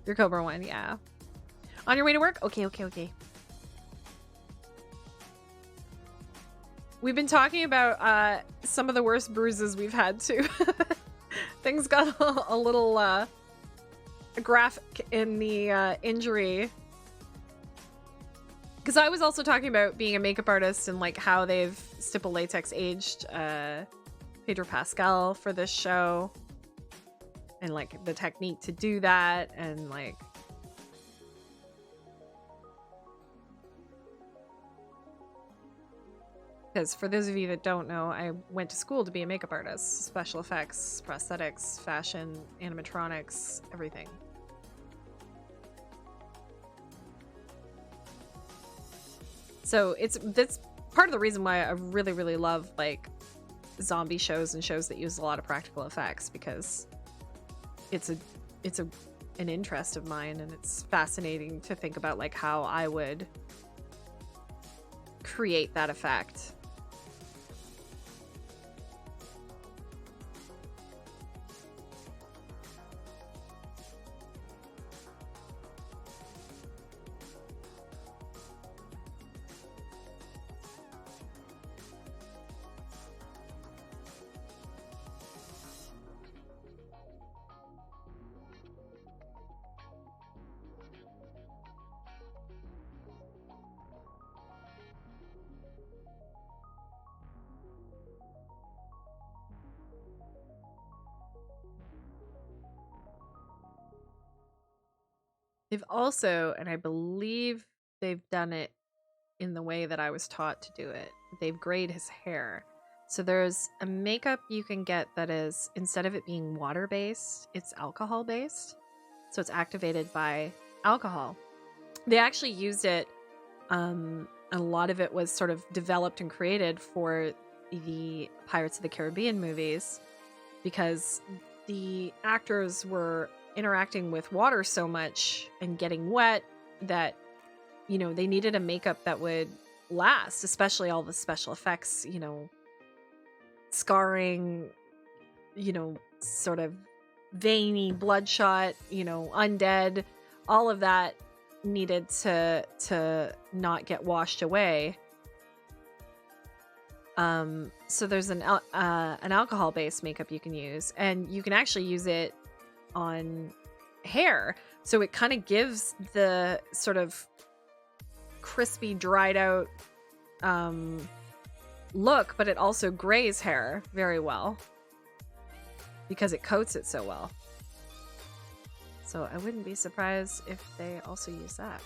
Your Cobra one, yeah. On your way to work? Okay. We've been talking about some of the worst bruises we've had too. Things got a little graphic in the injury. Because I was also talking about being a makeup artist and like how they've stipple latex aged Pedro Pascal for this show. And like the technique to do that and like because for those of you that don't know, I went to school to be a makeup artist. Special effects, prosthetics, fashion, animatronics, everything. So that's part of the reason why I really love like zombie shows and shows that use a lot of practical effects, because it's an interest of mine, and it's fascinating to think about like how I would create that effect. They've also, and I believe they've done it in the way that I was taught to do it, they've grayed his hair. So there's a makeup you can get that is, instead of it being water-based, it's alcohol-based. So it's activated by alcohol. They actually used it, a lot of it was sort of developed and created for the Pirates of the Caribbean movies, because the actors were interacting with water so much and getting wet that, you know, they needed a makeup that would last, especially all the special effects, you know, scarring, you know, sort of veiny, bloodshot, you know, undead, all of that needed to not get washed away. So there's an alcohol-based makeup you can use, and you can actually use it on hair, so it kind of gives the sort of crispy, dried out look, but it also grays hair very well because it coats it so well. So I wouldn't be surprised if they also use that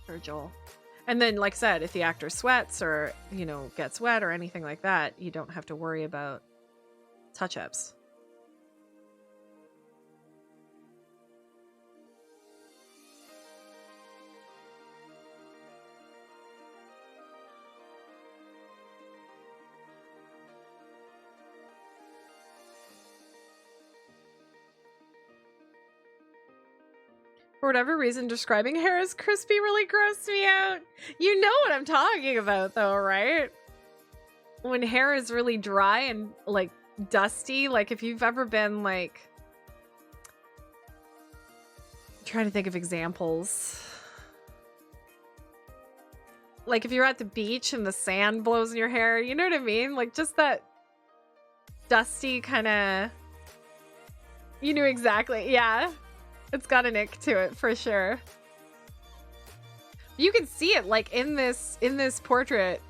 for Joel. And then, like I said, if the actor sweats or, you know, gets wet or anything like that, you don't have to worry about touch-ups. For whatever reason, describing hair as crispy really grossed me out. You know what I'm talking about, though, right? When hair is really dry and, like, dusty. Like, if you've ever been, like... trying to think of examples. Like if you're at the beach and the sand blows in your hair, you know what I mean? Like just that dusty kind of... You knew exactly. Yeah. It's got an ick to it for sure. You can see it like in this portrait.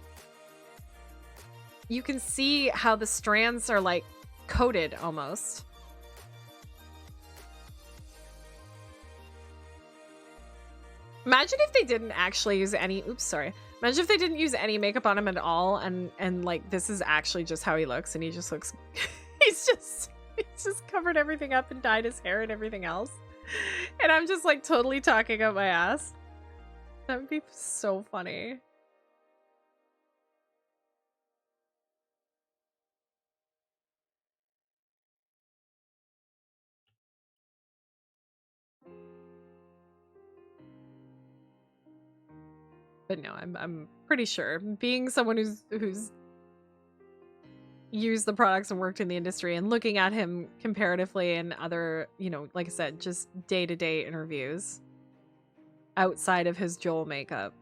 You can see how the strands are like coated almost. Imagine if they didn't actually use any, oops, sorry. Imagine if they didn't use any makeup on him at all and like this is actually just how he looks and he just looks, he's just covered everything up and dyed his hair and everything else. And I'm just like totally talking up my ass. That would be so funny. But no, I'm pretty sure, being someone who's used the products and worked in the industry and looking at him comparatively in other, you know, like I said, just day-to-day interviews outside of his Joel makeup.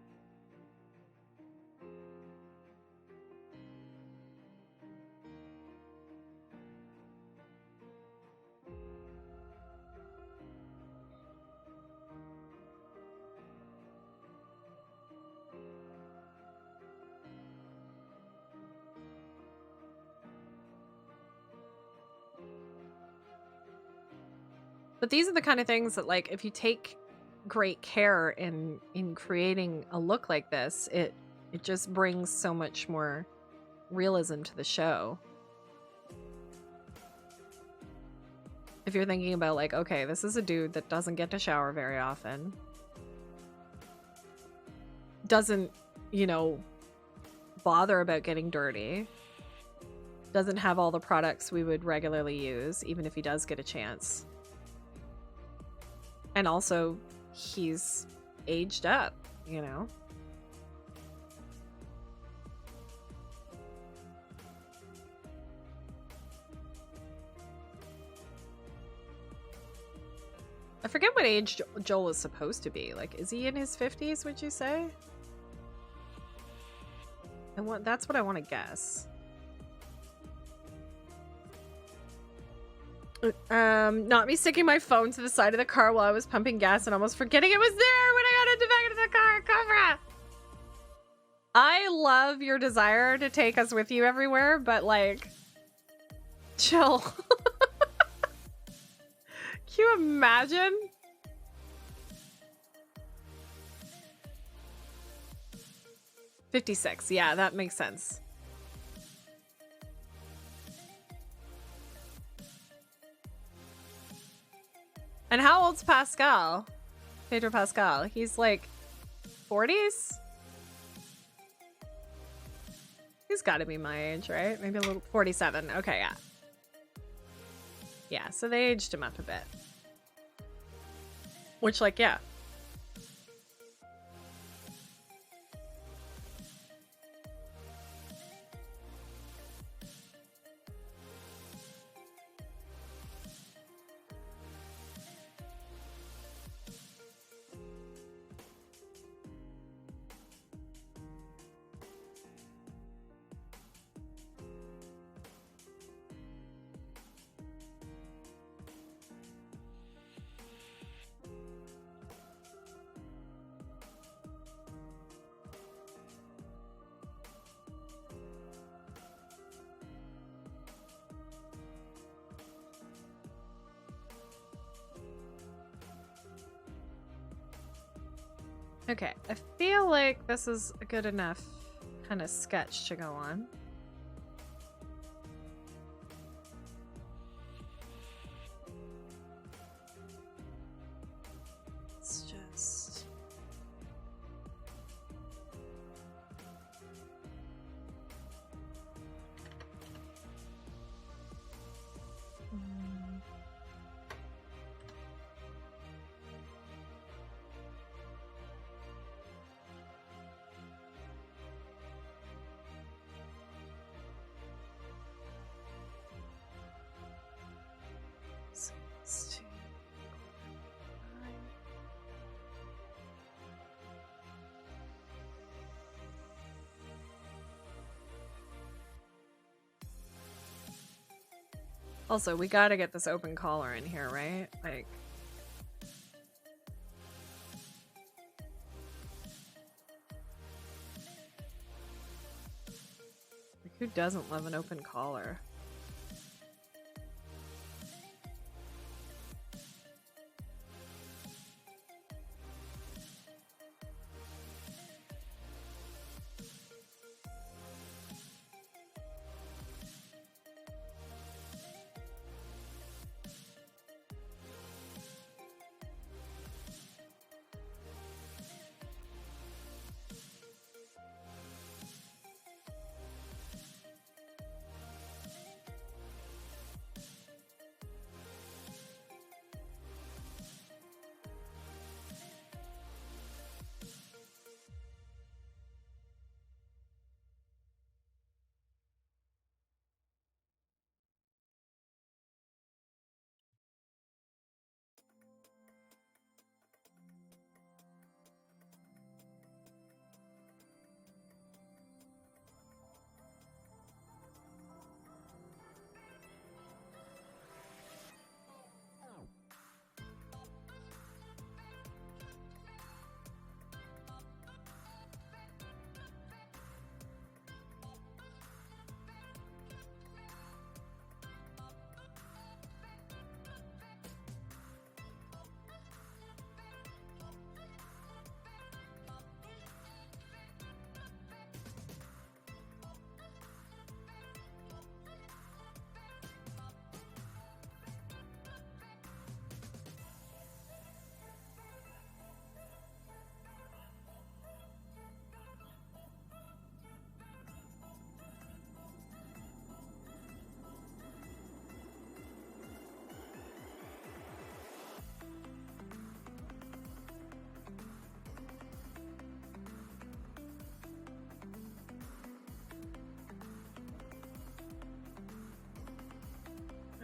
But these are the kind of things that, like, if you take great care in creating a look like this, it just brings so much more realism to the show. If you're thinking about like, okay, this is a dude that doesn't get to shower very often, doesn't, you know, bother about getting dirty, doesn't have all the products we would regularly use, even if he does get a chance. And also, he's aged up, you know? I forget what age Joel is supposed to be. Like, is he in his 50s, would you say? And that's what I want to guess. Not me sticking my phone to the side of the car while I was pumping gas and almost forgetting it was there when I got into back into the car. Cobra! I love your desire to take us with you everywhere, but like, chill. Can you imagine? $56. Yeah, that makes sense. And how old's Pascal? Pedro Pascal. He's like 40s? He's got to be my age, right? Maybe a little 47. Okay, yeah. Yeah, so they aged him up a bit. Which, like, yeah. Okay, I feel like this is a good enough kind of sketch to go on. It's just... Also, we gotta get this open collar in here, right? Like... who doesn't love an open collar?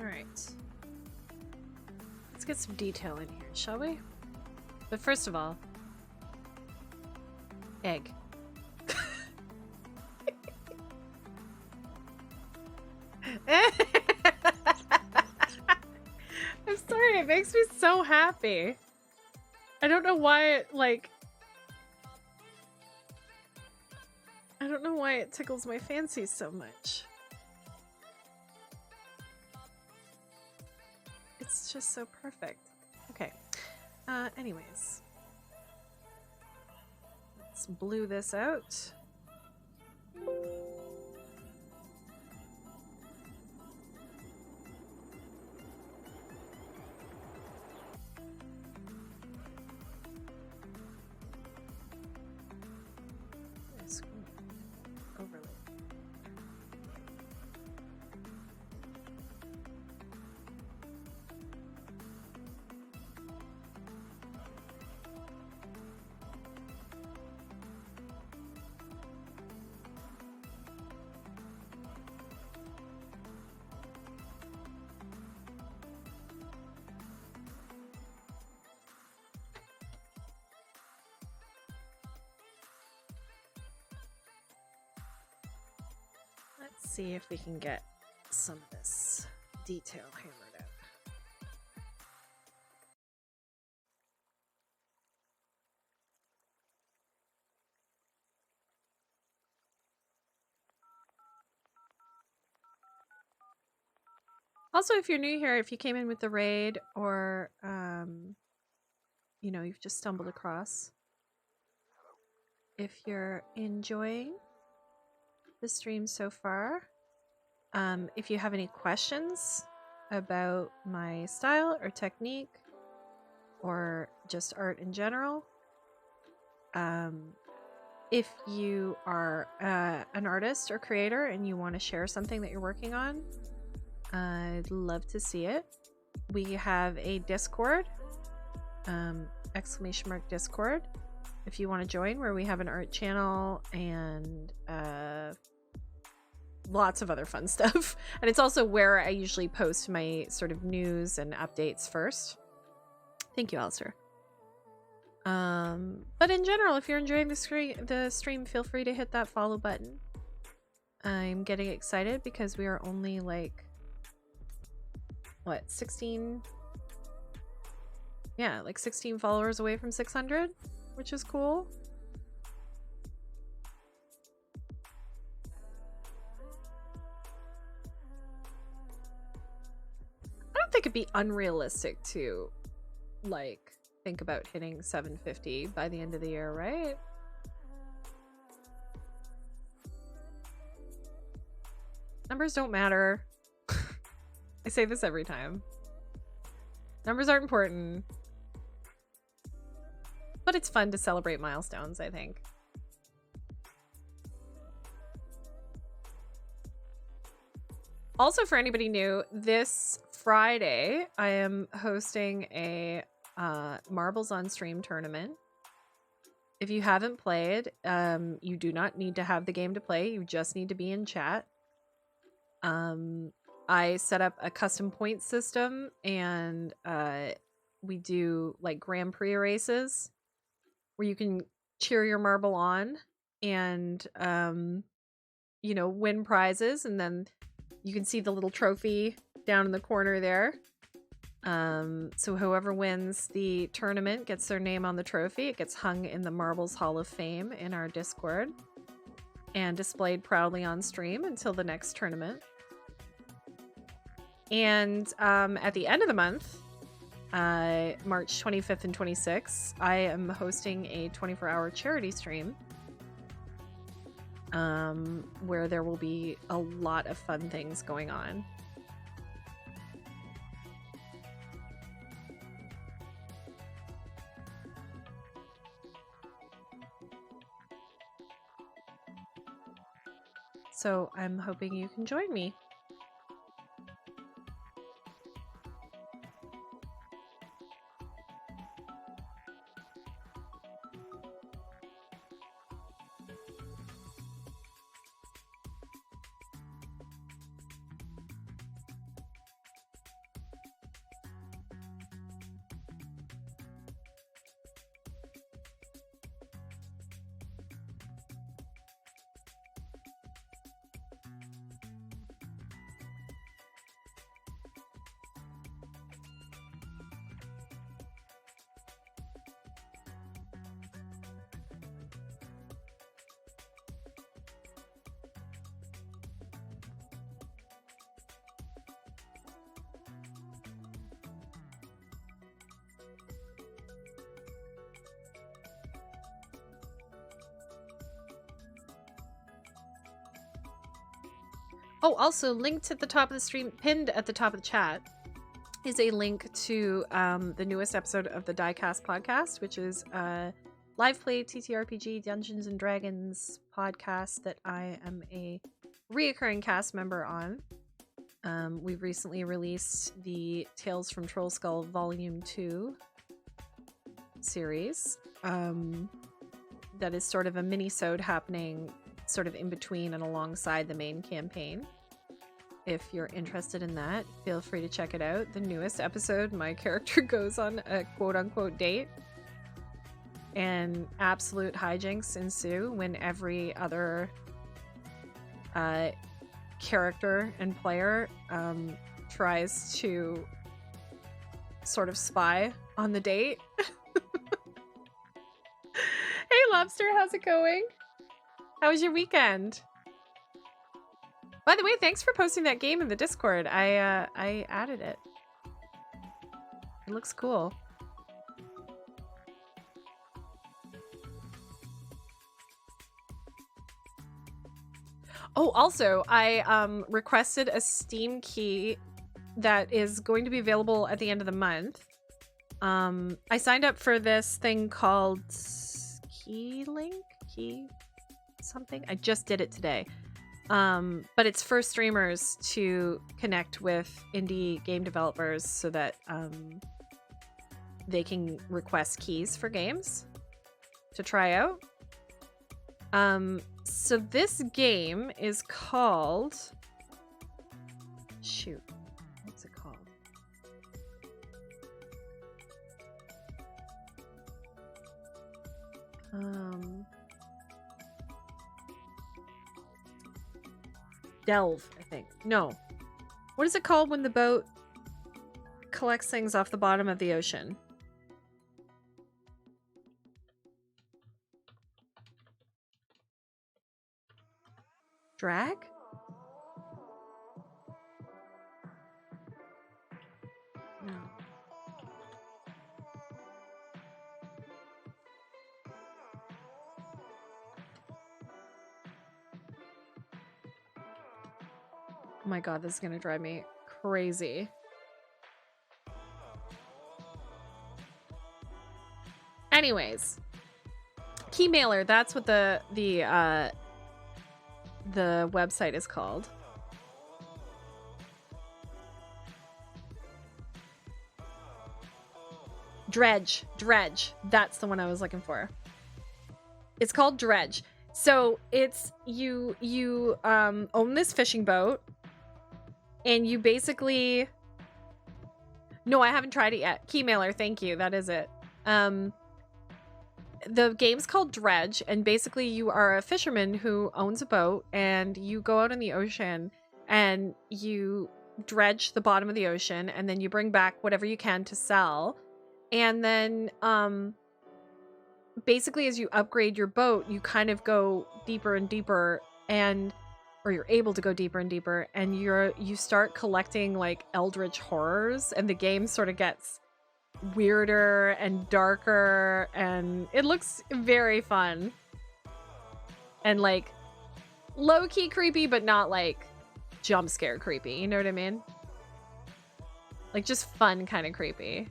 Alright. Let's get some detail in here, shall we? But first of all, egg. I'm sorry, it makes me so happy. I don't know why it, like... I don't know why it tickles my fancy so much. It's just so perfect. Okay. Anyways. Let's blue this out. Overlay. Let's see if we can get some of this detail hammered out. Also, if you're new here, if you came in with the raid or, you know, you've just stumbled across, if you're enjoying the stream so far, if you have any questions about my style or technique or just art in general, if you are an artist or creator and you want to share something that you're working on, I'd love to see it. We have a Discord, !Discord, if you want to join, where we have an art channel and lots of other fun stuff. And it's also where I usually post my sort of news and updates first. Thank you, Alistair. But in general, if you're enjoying the stream, feel free to hit that follow button. I'm getting excited because we are only like what, 16? Yeah, like 16 followers away from 600, which is cool. I don't think it'd be unrealistic to, like, think about hitting 750 by the end of the year, right? Numbers don't matter. I say this every time. Numbers aren't important. But it's fun to celebrate milestones, I think. Also, for anybody new, this Friday, I am hosting a Marbles on Stream tournament. If you haven't played, you do not need to have the game to play. You just need to be in chat. I set up a custom point system, and we do like Grand Prix races where you can cheer your marble on and you know, win prizes, and then you can see the little trophy down in the corner there. So whoever wins the tournament gets their name on the trophy. It gets hung in the Marbles Hall of Fame in our Discord and displayed proudly on stream until the next tournament. And at the end of the month, March 25th and 26th, I am hosting a 24-hour charity stream where there will be a lot of fun things going on. So I'm hoping you can join me. Oh, also linked at the top of the stream, pinned at the top of the chat, is a link to the newest episode of the Diecast podcast, which is a live play TTRPG Dungeons and Dragons podcast that I am a reoccurring cast member on. We've recently released the Tales from Troll Skull Volume 2 series. That is sort of a mini-sode happening sort of in between and alongside the main campaign. If you're interested in that, feel free to check it out. The newest episode, my character goes on a quote-unquote date, and absolute hijinks ensue when every other character and player tries to sort of spy on the date. Hey Lobster, how's it going? How was your weekend? By the way, thanks for posting that game in the Discord. I added it. It looks cool. Oh, also, I requested a Steam key that is going to be available at the end of the month. I signed up for this thing called Key something. I just did it today. But it's for streamers to connect with indie game developers so that they can request keys for games to try out. So this game is called... Shoot. What's it called? Delve, I think. No. What is it called when the boat collects things off the bottom of the ocean? Drag? No. Oh my god, this is gonna drive me crazy. Anyways, Keymailer, that's what the website is called. Dredge, that's the one I was looking for. It's called Dredge. So it's you own this fishing boat, and you basically... No, I haven't tried it yet. Keymailer, thank you. That is it. The game's called Dredge, and basically you are a fisherman who owns a boat, and you go out in the ocean and you dredge the bottom of the ocean, and then you bring back whatever you can to sell. And then basically as you upgrade your boat, you kind of go deeper and deeper, or you're able to go deeper and deeper, and you start collecting like eldritch horrors, and the game sort of gets weirder and darker, and it looks very fun and like low-key creepy, but not like jump scare creepy, you know what I mean? Like just fun kind of creepy.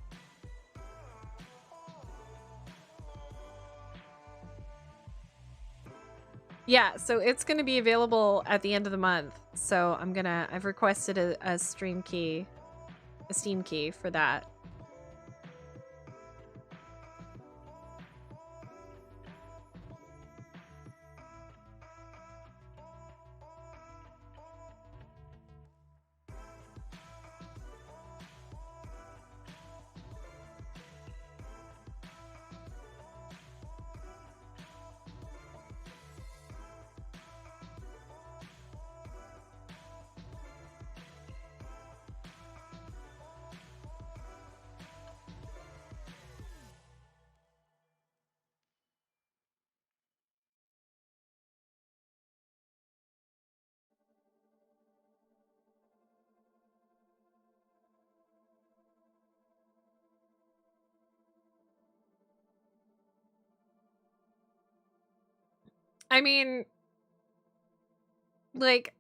Yeah, so it's going to be available at the end of the month. So I've requested a Steam key for that. I mean, like,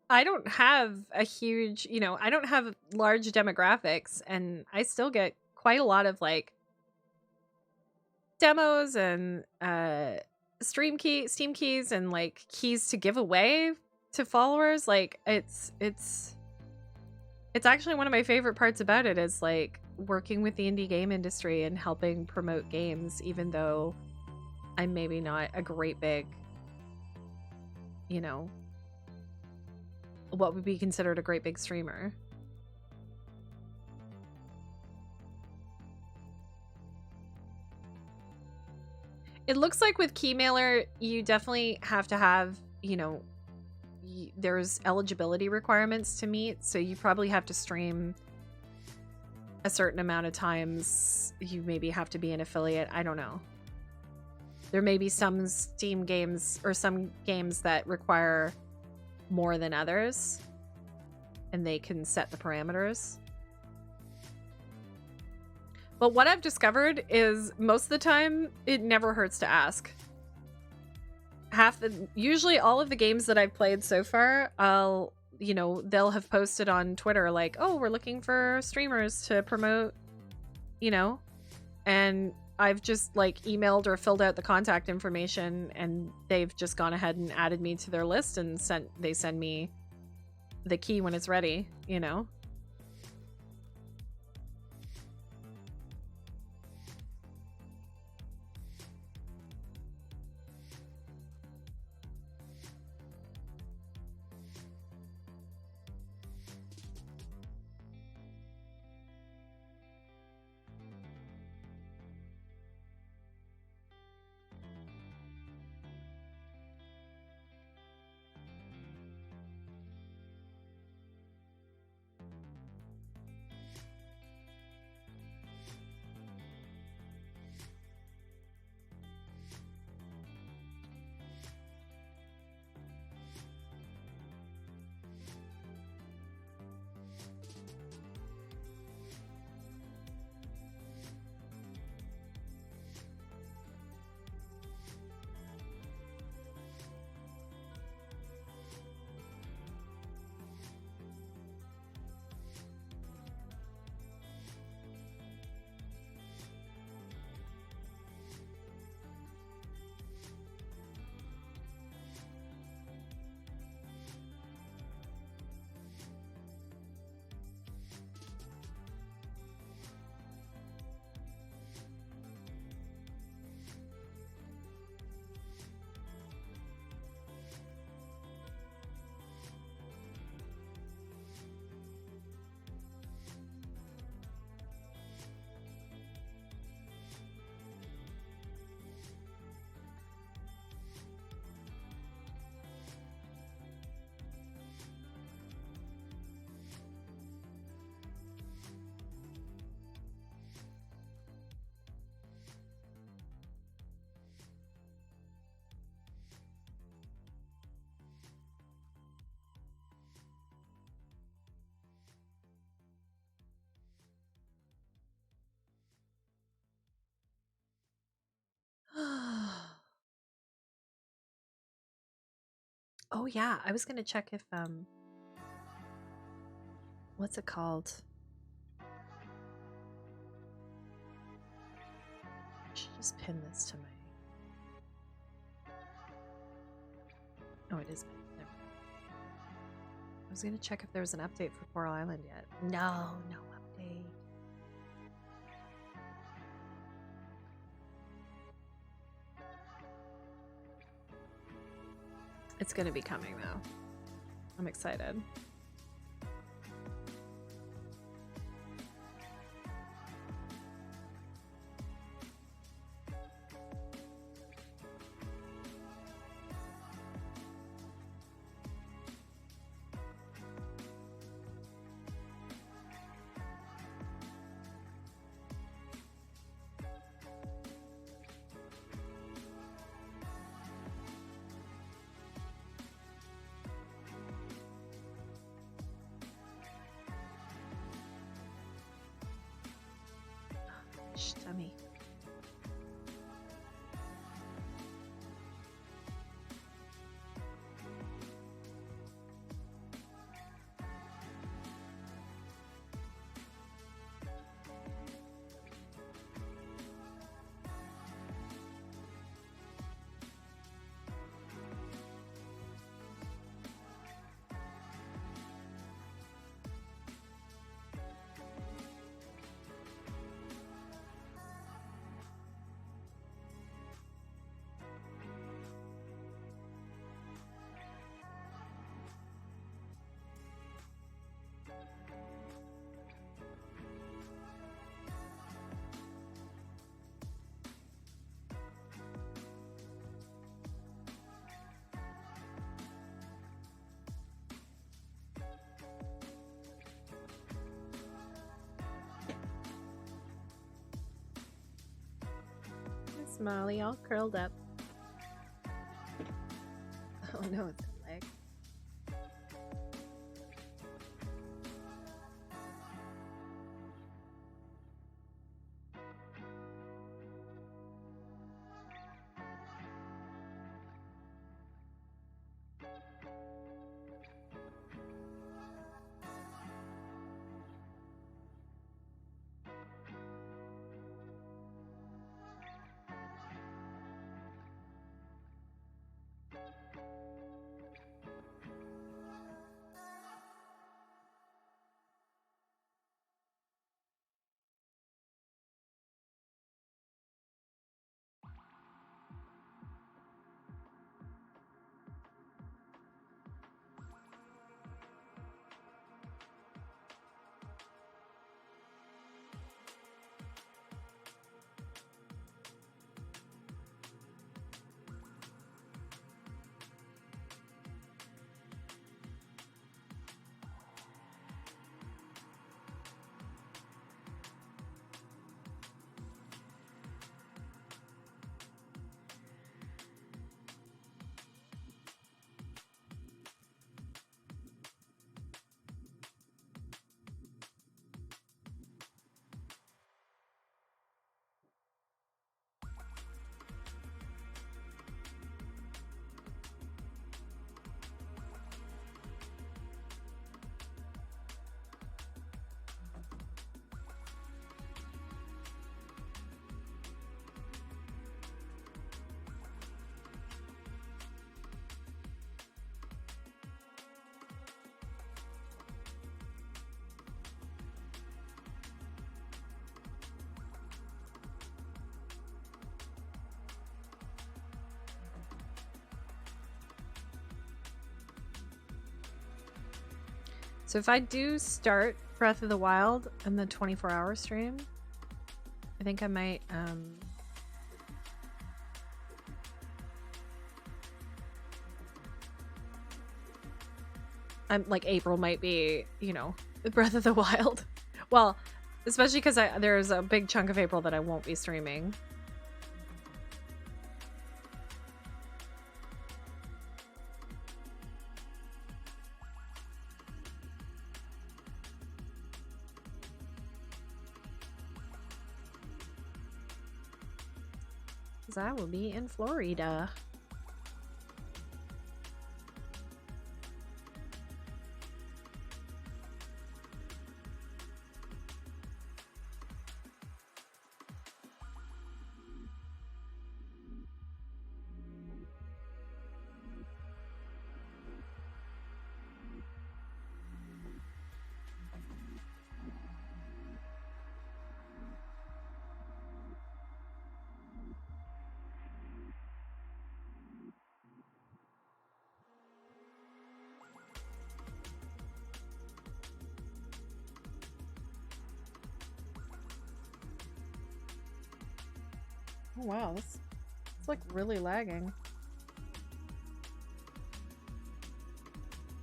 I don't have a huge, I don't have large demographics, and I still get quite a lot of like demos and Steam keys and like keys to give away to followers. Like it's actually one of my favorite parts about it is like working with the indie game industry and helping promote games, even though I'm maybe not a great big, what would be considered a great big streamer. It looks like with Keymailer, you definitely have to have, there's eligibility requirements to meet. So you probably have to stream a certain amount of times. You maybe have to be an affiliate. I don't know. There may be some Steam games or some games that require more than others, and they can set the parameters. But what I've discovered is most of the time, it never hurts to ask. Usually all of the games that I've played so far, they'll have posted on Twitter like, oh, we're looking for streamers to promote, and I've just like emailed or filled out the contact information, and they've just gone ahead and added me to their list and they send me the key when it's ready, Oh yeah, I was gonna check if what's it called? I should just pin this to my. Oh, it is pinned. Never mind. I was gonna check if there was an update for Coral Island yet. No, no update. It's gonna be coming though. I'm excited. Tummy. It's Molly all curled up. Oh no, it's a leg. So if I do start Breath of the Wild in the 24-hour stream, I think I might I'm like April might be, you know, Breath of the Wild. Well, especially because there's a big chunk of April that I won't be streaming. Because I will be in Florida. Oh wow, it's like really lagging. I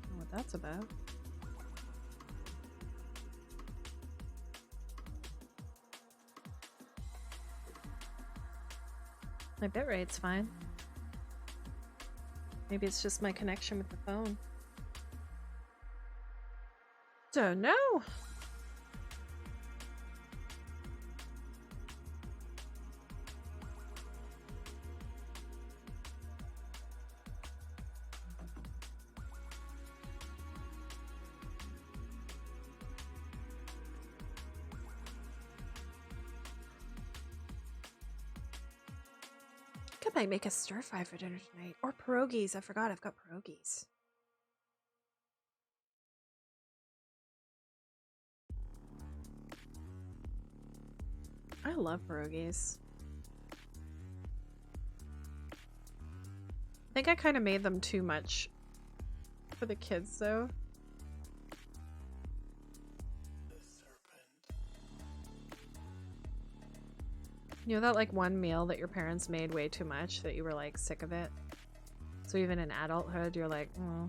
don't know what that's about. My bitrate's fine. Maybe it's just my connection with the phone. Don't know. I might make a stir fry for dinner tonight. Or pierogies. I forgot I've got pierogies. I love pierogies. I think I kind of made them too much for the kids though. You know that like one meal that your parents made way too much that you were like sick of it? So even in adulthood, you're like, oh.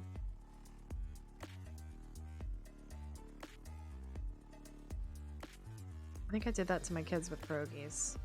I think I did that to my kids with pierogies.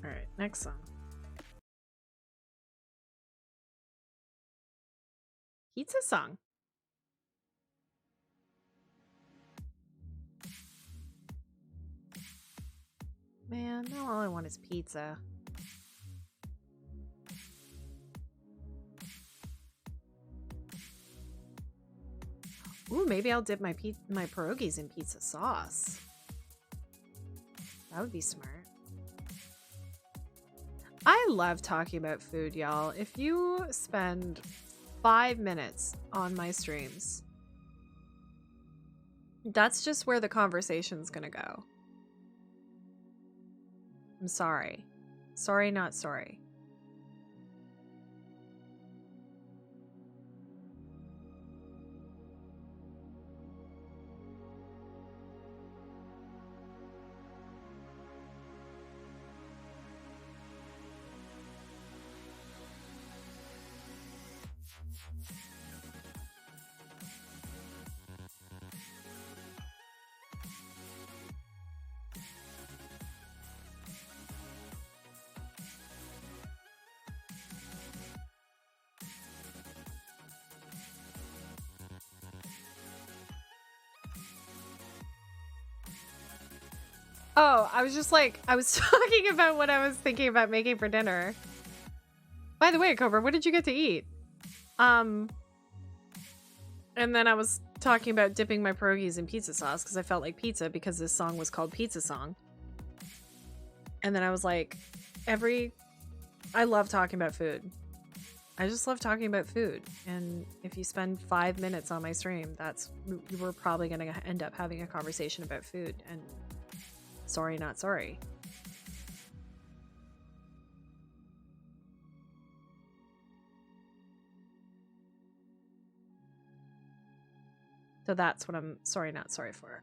Alright, next song. Pizza song. Man, now all I want is pizza. Ooh, maybe I'll dip my pierogies in pizza sauce. That would be smart. I love talking about food, y'all. If you spend 5 minutes on my streams, that's just where the conversation's gonna go. I'm sorry. Sorry, not sorry. Oh, I was just like, I was talking about what I was thinking about making for dinner. By the way, Cobra, what did you get to eat? And then I was talking about dipping my pierogies in pizza sauce because I felt like pizza because this song was called Pizza Song. And then I was like, I love talking about food. I just love talking about food. And if you spend 5 minutes on my stream, we're probably going to end up having a conversation about food. And sorry, not sorry. So that's what I'm sorry, not sorry for.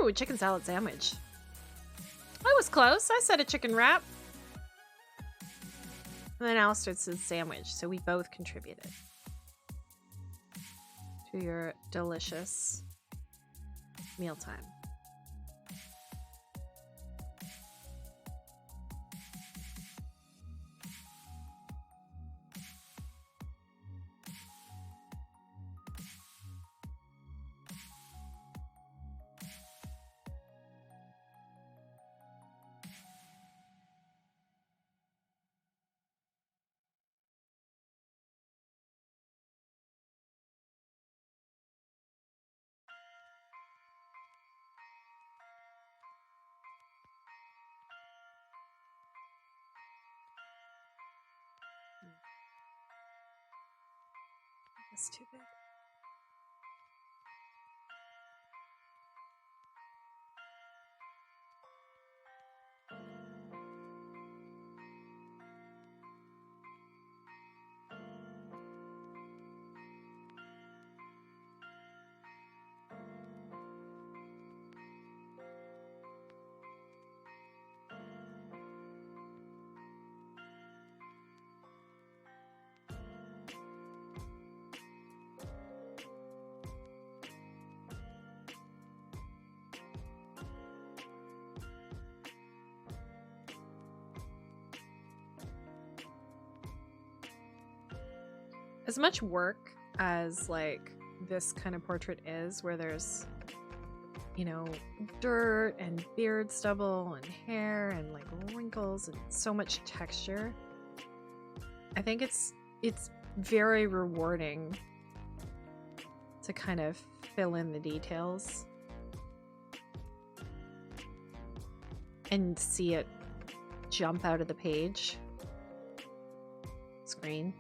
Ooh, chicken salad sandwich. I was close. I said a chicken wrap. And then Alistair said sandwich, so we both contributed to your delicious mealtime. That's too big. As much work as like this kind of portrait is, where there's, you know, dirt and beard stubble and hair and like wrinkles and so much texture, I think it's very rewarding to kind of fill in the details and see it jump out of the page screen.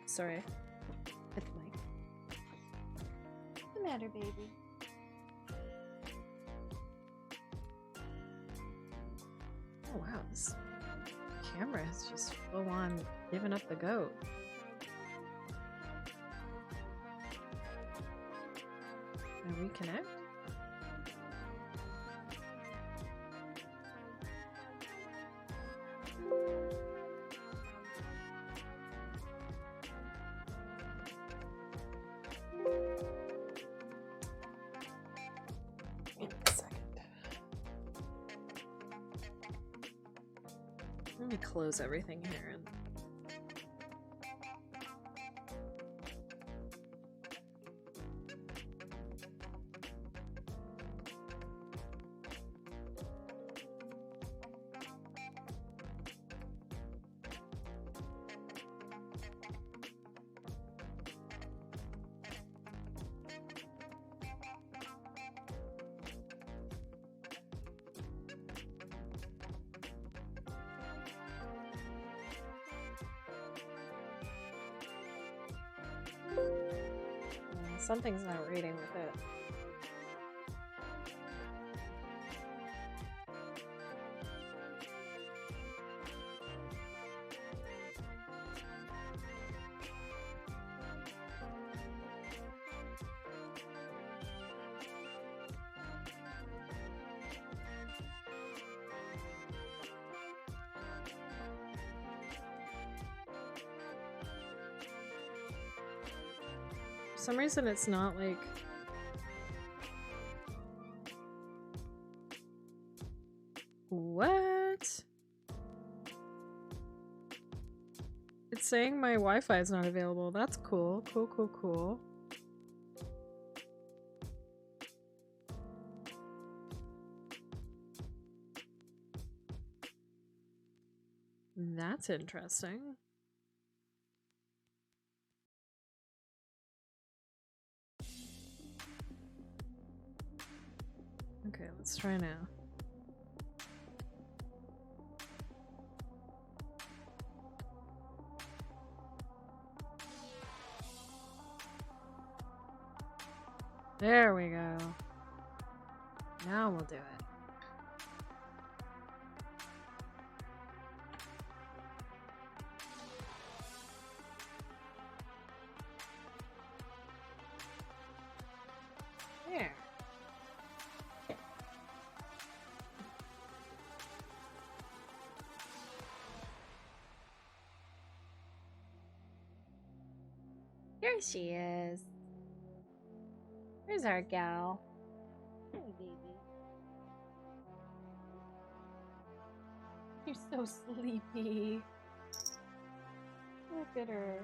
Sorry. Hit the mic. What's the matter, baby? Oh wow, this camera has just full on given up the goat. Can I reconnect? Let me close everything here and something's not reading with it. For some reason it's not like what? It's saying my Wi-Fi is not available. That's cool. Cool. That's interesting. Okay, let's try now. There we go. Now we'll do it. Here she is. There's our gal. Hey, baby. You're so sleepy. Look at her.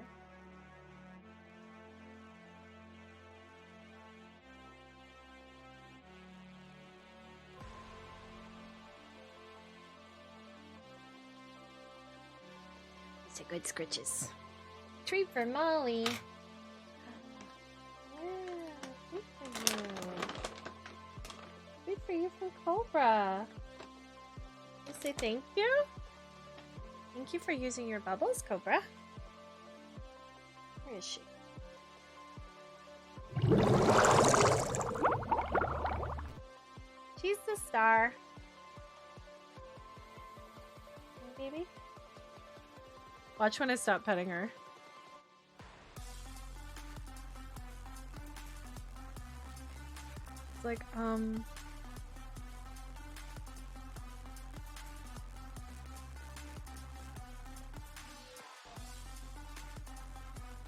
These are good scritches. Treat for Molly. Yeah, good for you. Good for you from Cobra. Let's say thank you. Thank you for using your bubbles, Cobra. Where is she? She's the star. Hey, baby. Watch when I stop petting her. It's like,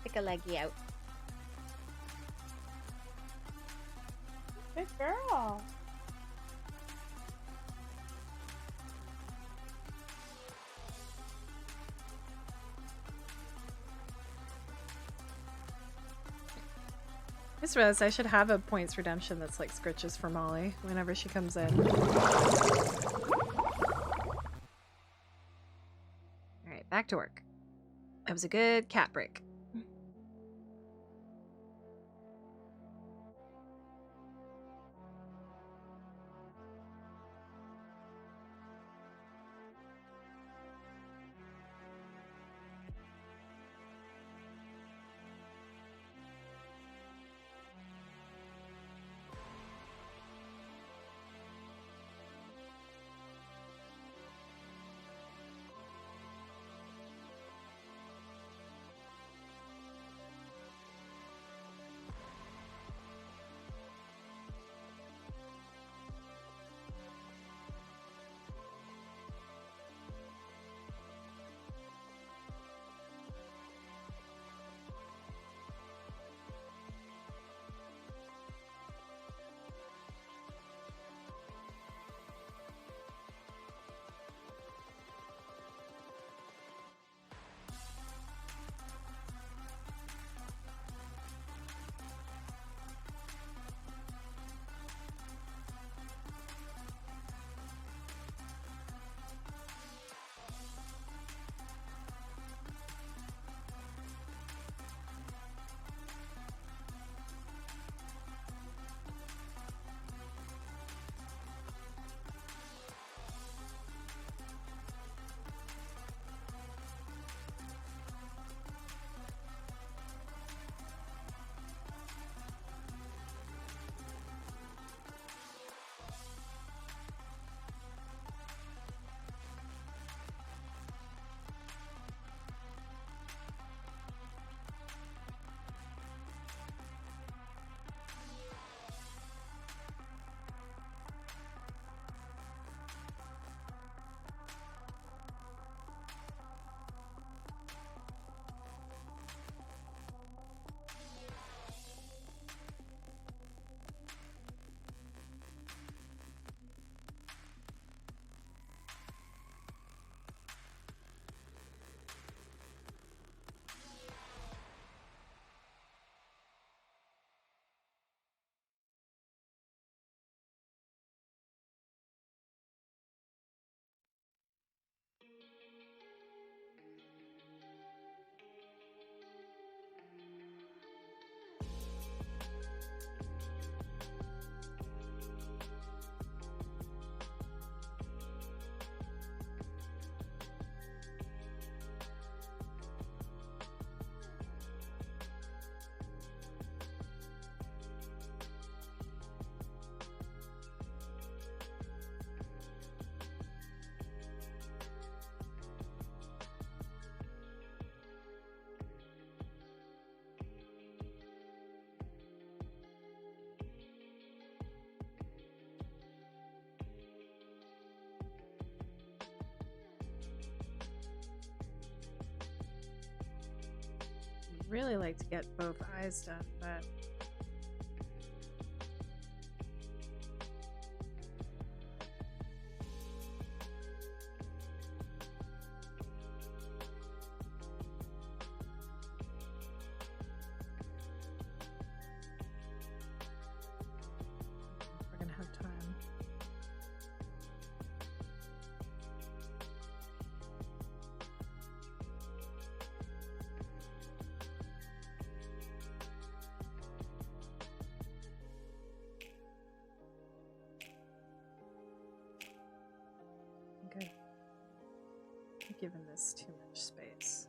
Stick a leggy out. Good girl. I just realized I should have a points redemption that's like scritches for Molly whenever she comes in. Alright, back to work. That was a good cat break. really like to get both eyes done, but we're gonna have time. Okay. I've given this too much space.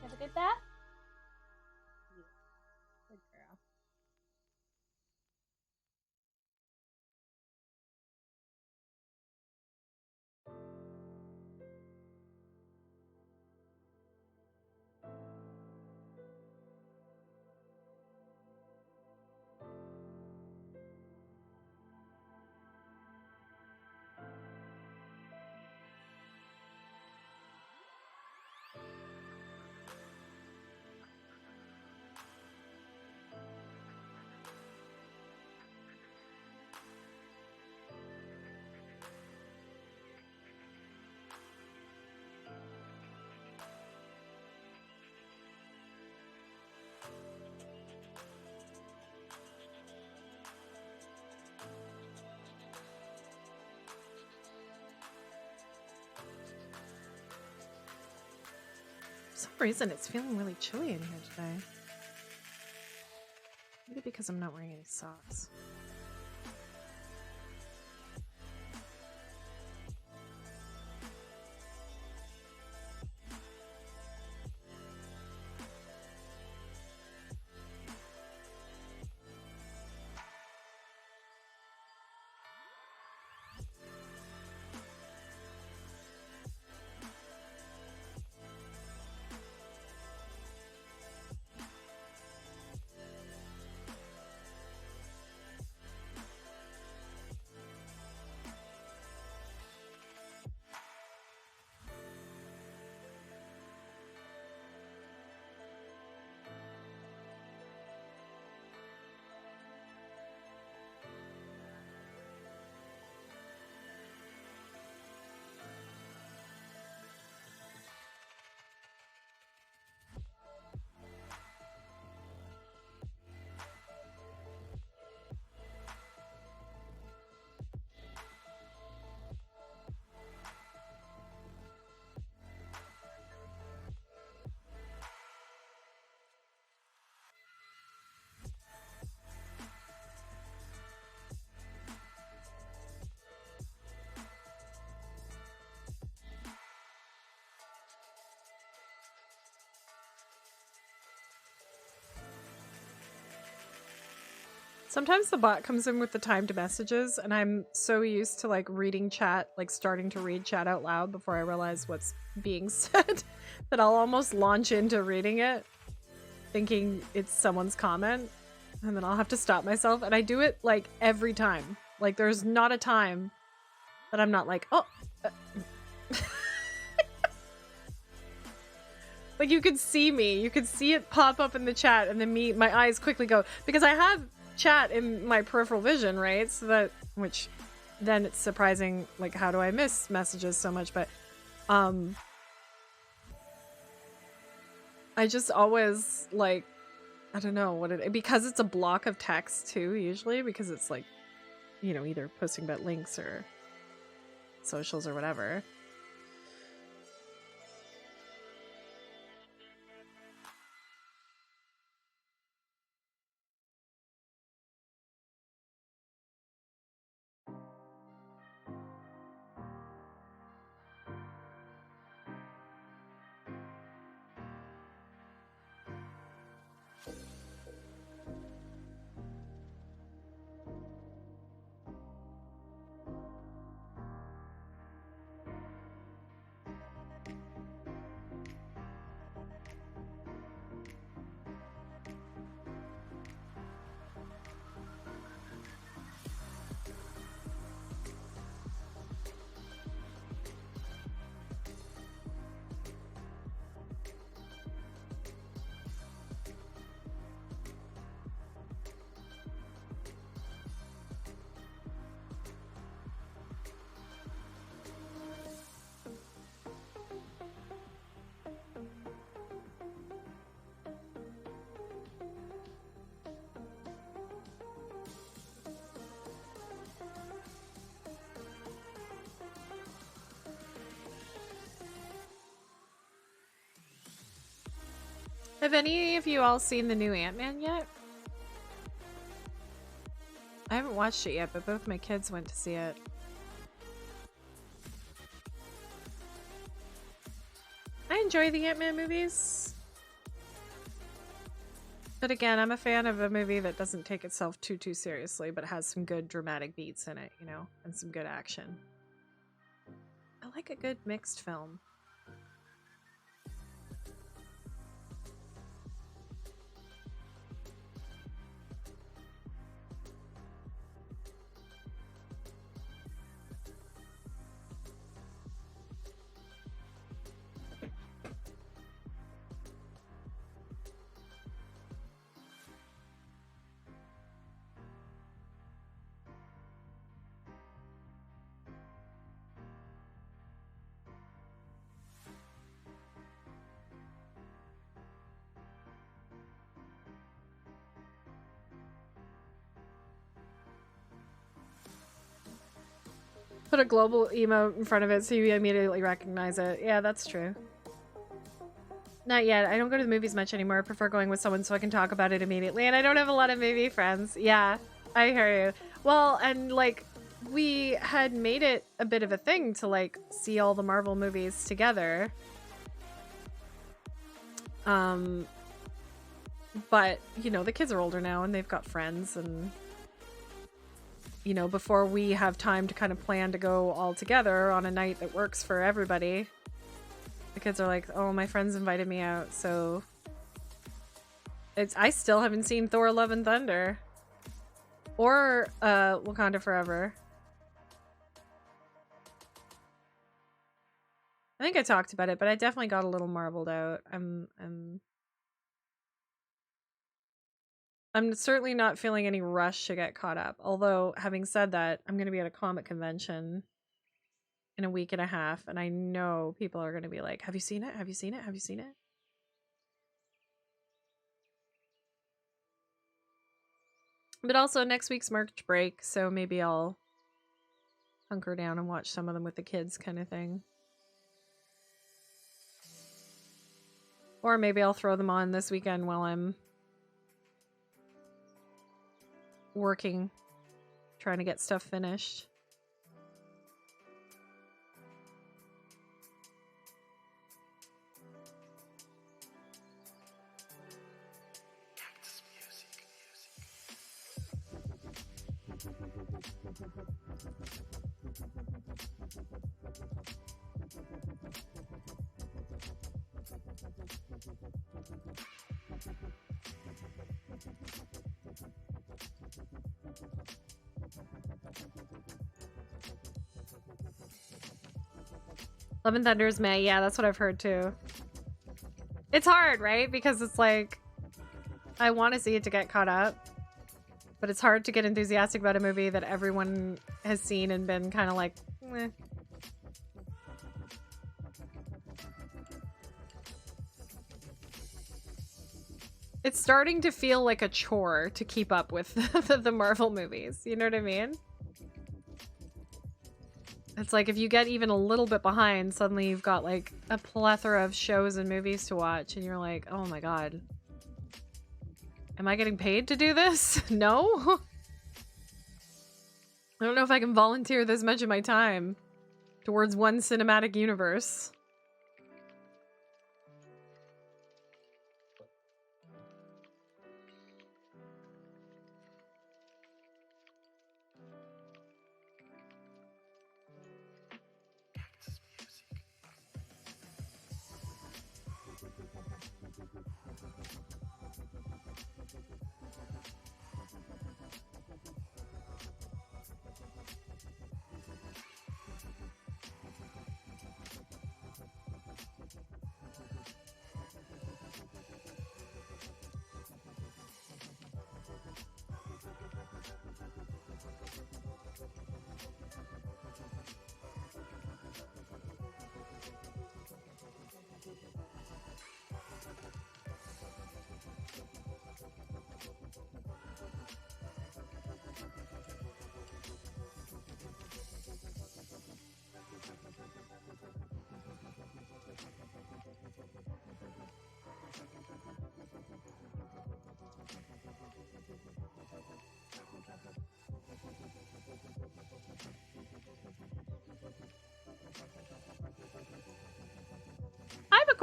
Have a good bath? Good girl. For some reason, it's feeling really chilly in here today. Maybe because I'm not wearing any socks. Sometimes the bot comes in with the timed messages, and I'm so used to like reading chat, like starting to read chat out loud before I realize what's being said, that I'll almost launch into reading it, thinking it's someone's comment, and then I'll have to stop myself. And I do it like every time. Like there's not a time that I'm not like, oh. Like you could see me, you could see it pop up in the chat, and then my eyes quickly go, because I have chat in my peripheral vision, right? So that, which then it's surprising, like how do I miss messages so much? But I just always like, I don't know what because it's a block of text too, usually, because it's like, you know, either posting about links or socials or whatever. Have any of you all seen the new Ant-Man yet? I haven't watched it yet, but both my kids went to see it. I enjoy the Ant-Man movies. But again, I'm a fan of a movie that doesn't take itself too seriously, but has some good dramatic beats in it, you know, and some good action. I like a good mixed film. Put a global emote in front of it so you immediately recognize it. Yeah, that's true. Not yet. I don't go to the movies much anymore. I prefer going with someone so I can talk about it immediately. And I don't have a lot of movie friends. Yeah, I hear you. Well, and like, we had made it a bit of a thing to like see all the Marvel movies together. But, you know, the kids are older now and they've got friends and... You know, before we have time to kind of plan to go all together on a night that works for everybody, the kids are like, oh, my friends invited me out, so I still haven't seen Thor Love and Thunder or Wakanda Forever. I think I talked about it, but I definitely got a little marbled out. I'm certainly not feeling any rush to get caught up. Although, having said that, I'm going to be at a comic convention in a week and a half, and I know people are going to be like, have you seen it? Have you seen it? Have you seen it? But also next week's March break, so maybe I'll hunker down and watch some of them with the kids kind of thing. Or maybe I'll throw them on this weekend while I'm working, trying to get stuff finished. Love and Thunder is May. Yeah, that's what I've heard too. It's hard, right? Because it's like, I want to see it to get caught up, but it's hard to get enthusiastic about a movie that everyone has seen and been kind of like, meh. It's starting to feel like a chore to keep up with the Marvel movies. You know what I mean? It's like if you get even a little bit behind, suddenly you've got like a plethora of shows and movies to watch and you're like, oh my god. Am I getting paid to do this? No? I don't know if I can volunteer this much of my time towards one cinematic universe.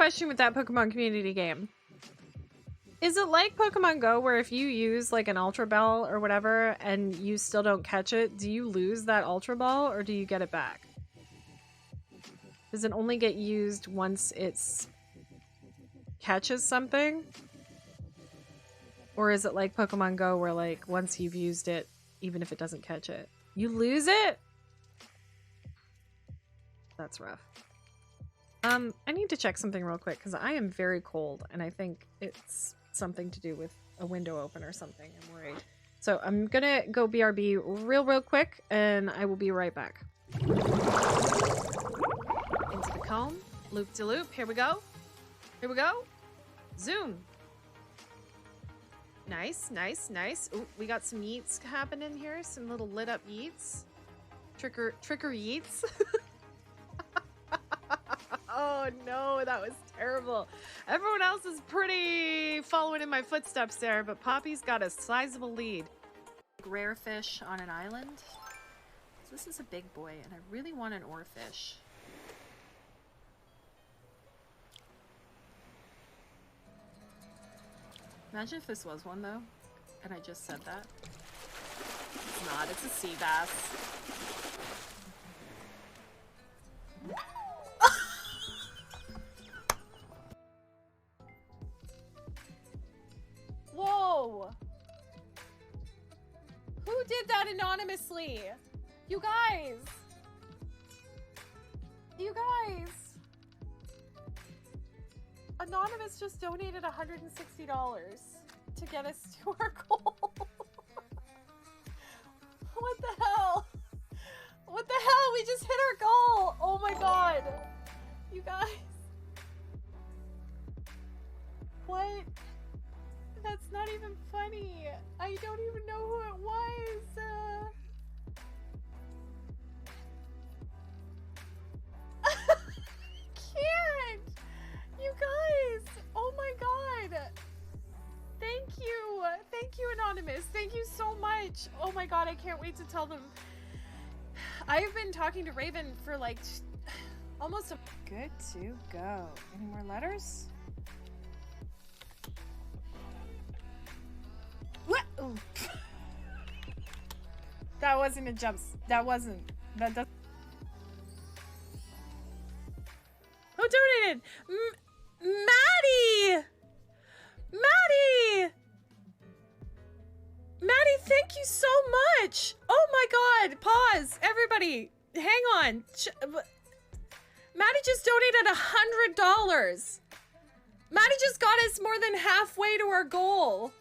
question with that Pokemon community game. Is it like Pokemon Go where if you use like an Ultra Ball or whatever and you still don't catch it, do you lose that Ultra Ball or do you get it back? Does it only get used once it's catches something? Or is it like Pokemon Go where like once you've used it, even if it doesn't catch it, you lose it? That's rough. I need to check something real quick because I am very cold and I think it's something to do with a window open or something. I'm worried. So I'm gonna go BRB real quick and I will be right back. Into the comb. Loop de loop. Here we go. Here we go. Zoom. Nice, nice, nice. Ooh, we got some yeets happening here. Some little lit up yeets. Tricker yeets. Oh no, that was terrible. Everyone else is pretty following in my footsteps there, but Poppy's got a sizable lead. Rare fish on an island. So this is a big boy, and I really want an oarfish. Imagine if this was one though, and I just said that. It's not, it's a sea bass. Whoa! Who did that anonymously? You guys! You guys! Anonymous just donated $160 to get us to our goal. What the hell? What the hell? We just hit our goal! Oh my god! You guys. What? That's not even funny. I don't even know who it was. I can't. You guys. Oh my god. Thank you. Thank you, Anonymous. Thank you so much. Oh my god, I can't wait to tell them. I've been talking to Raven for like almost a... Good to go. Any more letters? What? Ooh. That wasn't a jump. That wasn't. That does. Who donated? Maddie! Maddie! Maddie, thank you so much! Oh my god! Pause! Everybody! Hang on! Maddie just donated $100! Maddie just got us more than halfway to our goal!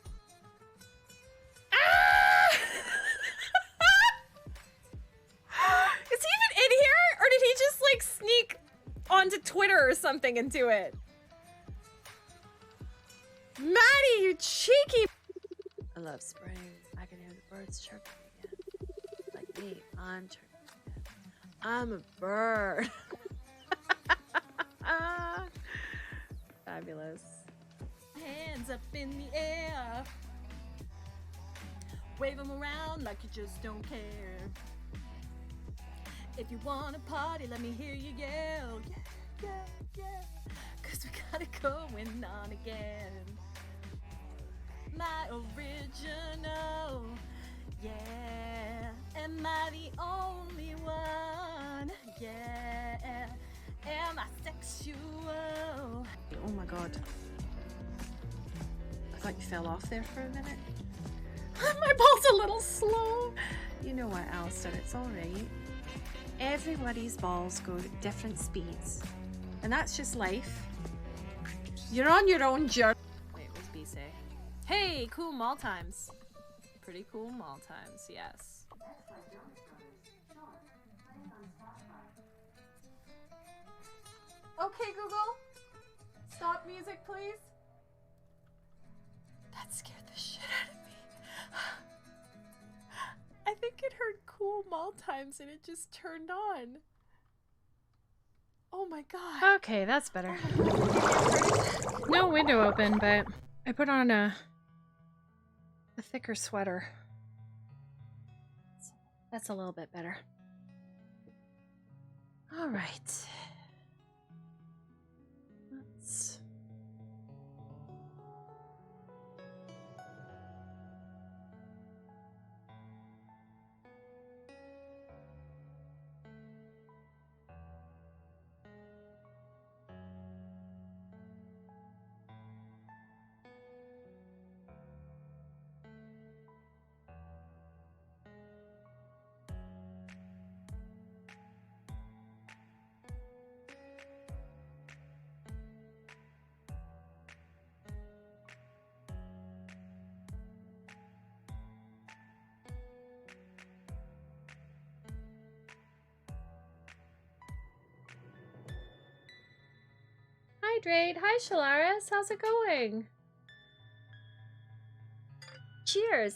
Ah! Is he even in here? Or did he just like sneak onto Twitter or something and do it? Maddie, you cheeky... I love spring. I can hear the birds chirping again. Like me, I'm chirping again. I'm a bird. Fabulous. Hands up in the air. Wave them around like you just don't care. If you want to party, let me hear you yell. Yeah, yeah, yeah. Cause we got it going on again. My original, yeah. Am I the only one? Yeah. Am I sexual? Oh my god. I thought you fell off there for a minute. My ball's a little slow. You know what, Alistair, it's alright. Everybody's balls go at different speeds. And that's just life. You're on your own journey. Wait, what does B say? Hey, cool mall times. Pretty cool mall times, yes. Okay, Google. Stop music, please. That scared the shit out of me. I think it heard cool mall times and it just turned on. Oh my god. Okay, that's better. No window open, but I put on a thicker sweater. That's a little bit better. All right. Let's Hydrate. Hi, Shalaris. How's it going? Cheers.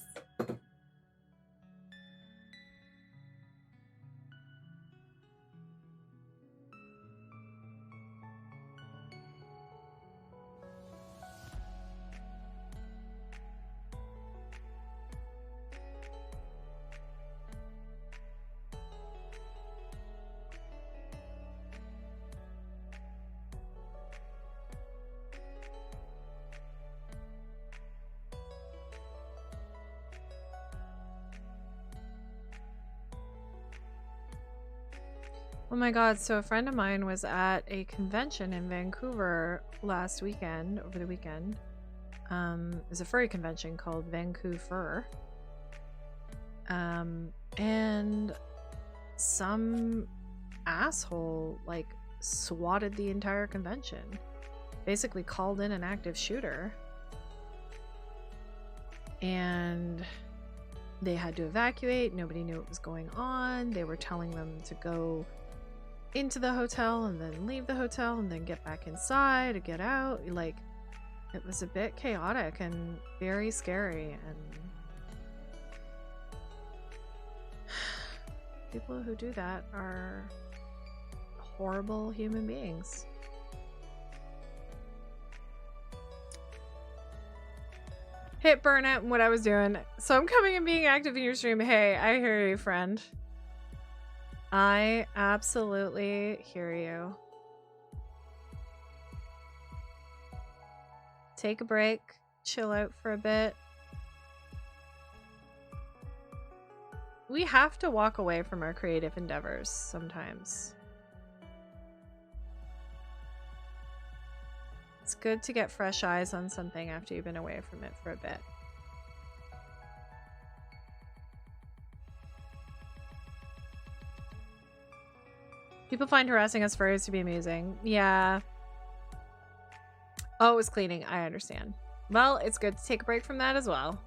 Oh my god, so a friend of mine was at a convention in Vancouver last weekend, over the weekend. It was a furry convention called Vancouver. And some asshole, like, swatted the entire convention. Basically called in an active shooter. And they had to evacuate. Nobody knew what was going on. They were telling them to go into the hotel and then leave the hotel and then get back inside and get out. Like, it was a bit chaotic and very scary, and people who do that are horrible human beings. Hit burnout and what I was doing. So I'm coming and being active in your stream. Hey, I hear you, friend. I absolutely hear you. Take a break, chill out for a bit. We have to walk away from our creative endeavors sometimes. It's good to get fresh eyes on something after you've been away from it for a bit. People find harassing us furries to be amusing. Yeah. Oh, it was cleaning. I understand. Well, it's good to take a break from that as well.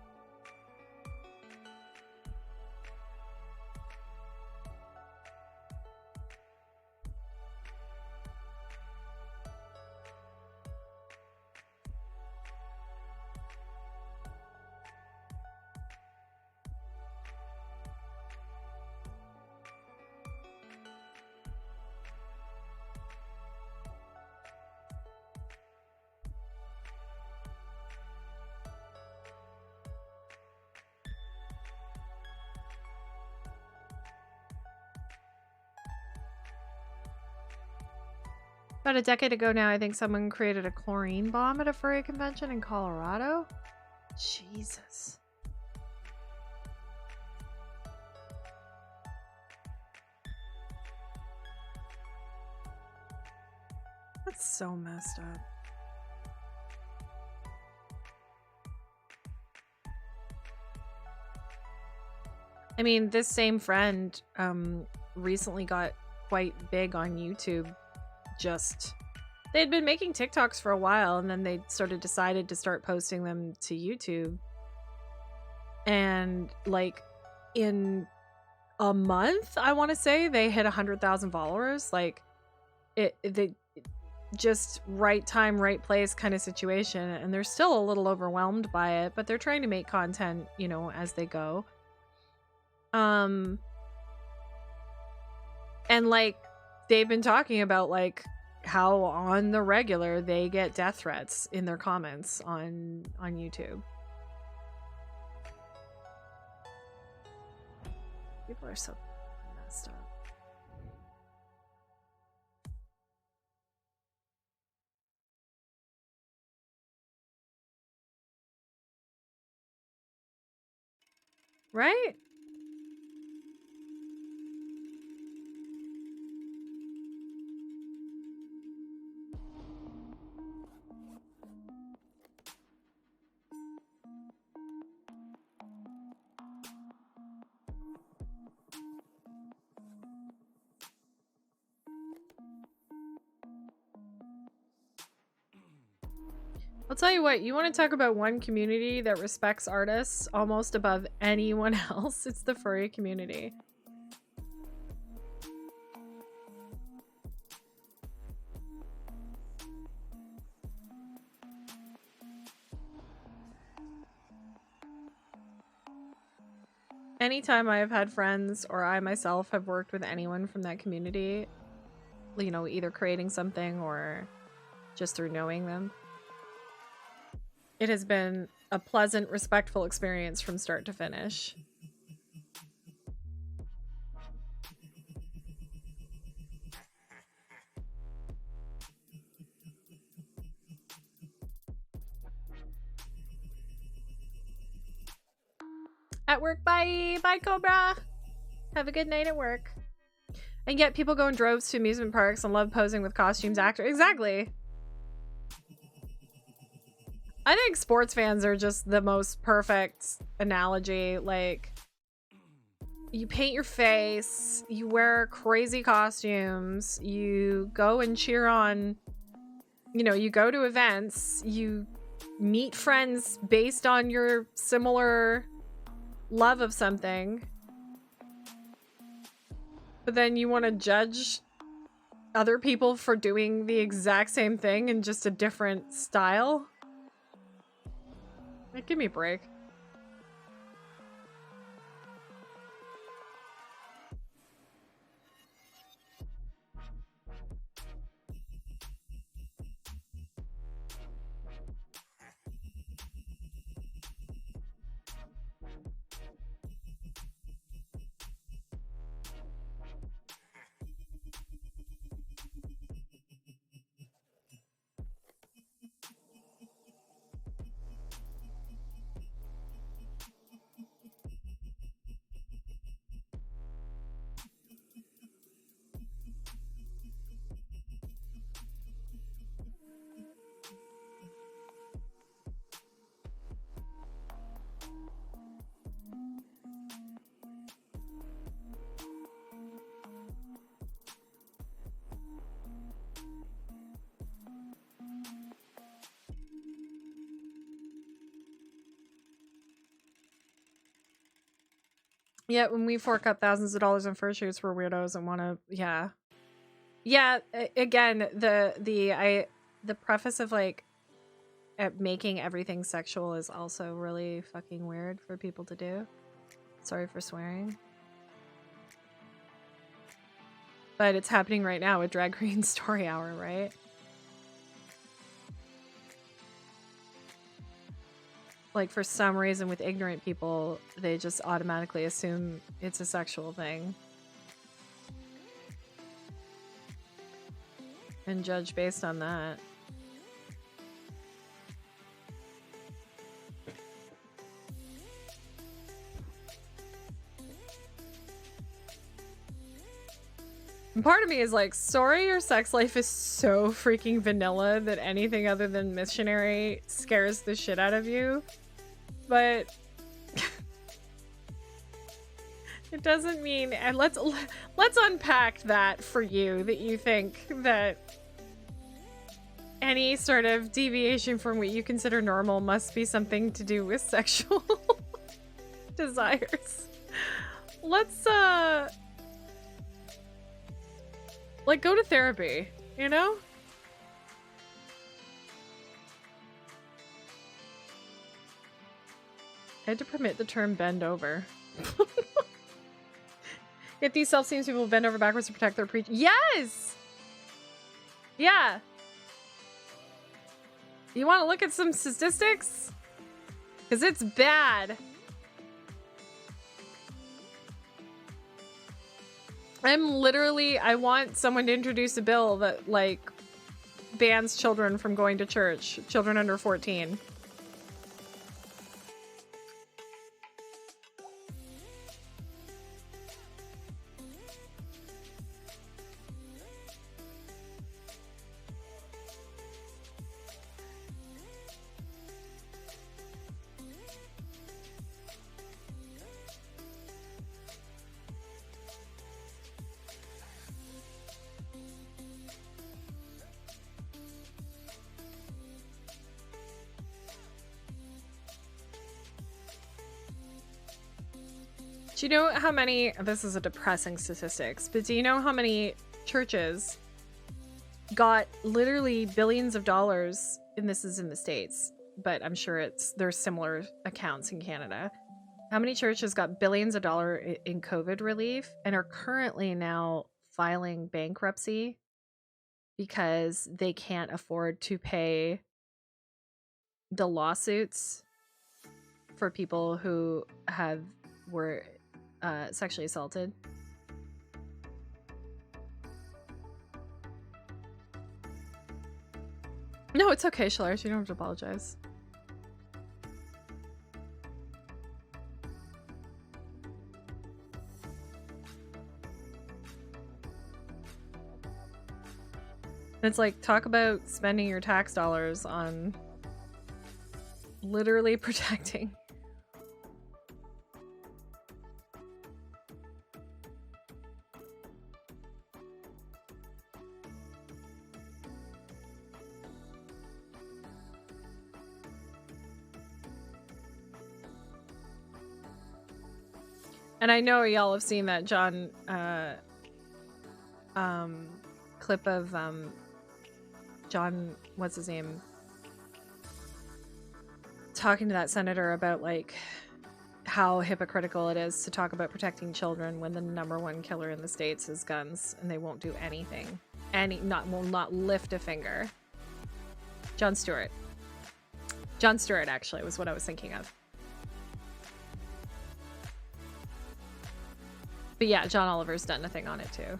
About a decade ago now, I think someone created a chlorine bomb at a furry convention in Colorado. Jesus. That's so messed up. I mean, this same friend recently got quite big on YouTube. They had been making TikToks for a while, and then they sort of decided to start posting them to YouTube. And like in a month, I want to say, they hit 100,000 followers. Like they just right time, right place kind of situation. And they're still a little overwhelmed by it, but they're trying to make content, you know, as they go. And like, they've been talking about like how on the regular they get death threats in their comments on YouTube. People are so messed up. Right? I'll tell you what, you want to talk about one community that respects artists almost above anyone else, it's the furry community. Anytime I have had friends or I myself have worked with anyone from that community, you know, either creating something or just through knowing them, it has been a pleasant, respectful experience from start to finish. At work, bye! Bye, Cobra! Have a good night at work. And yet people go in droves to amusement parks and love posing with costumes actors. Exactly. I think sports fans are just the most perfect analogy. Like, you paint your face, you wear crazy costumes, you go and cheer on, you know, you go to events, you meet friends based on your similar love of something. But then you want to judge other people for doing the exact same thing in just a different style? Like, give me a break. Yeah, when we fork out thousands of dollars in fur shoots for weirdos and want to, yeah. Again, the preface of like making everything sexual is also really fucking weird for people to do. Sorry for swearing, but it's happening right now with Drag Queen Story Hour, right? Like, for some reason with ignorant people, they just automatically assume it's a sexual thing and judge based on that. And part of me is like, sorry, your sex life is so freaking vanilla that anything other than missionary scares the shit out of you. But it doesn't mean, and let's unpack that for you, that you think that any sort of deviation from what you consider normal must be something to do with sexual desires. Let's like, go to therapy, you know? I had to permit the term bend over. Yet these self-esteem people bend over backwards to protect their preach. Yes! Yeah. You want to look at some statistics? Because it's bad. I want someone to introduce a bill that, like, bans children from going to church. Children under 14. Do you know how many, this is a depressing statistics, but do you know how many churches got literally billions of dollars, and this is in the States, but I'm sure there's similar accounts in Canada, How many churches got billions of dollars in COVID relief and are currently now filing bankruptcy because they can't afford to pay the lawsuits for people who were sexually assaulted? No, it's okay, Shalars. You don't have to apologize. It's like, talk about spending your tax dollars on literally protecting. And I know y'all have seen that John clip of John, what's his name, talking to that senator about like how hypocritical it is to talk about protecting children when the #1 killer in the States is guns, and they won't do anything. Will not lift a finger. Jon Stewart. Jon Stewart, actually, was what I was thinking of. But yeah, John Oliver's done a thing on it too.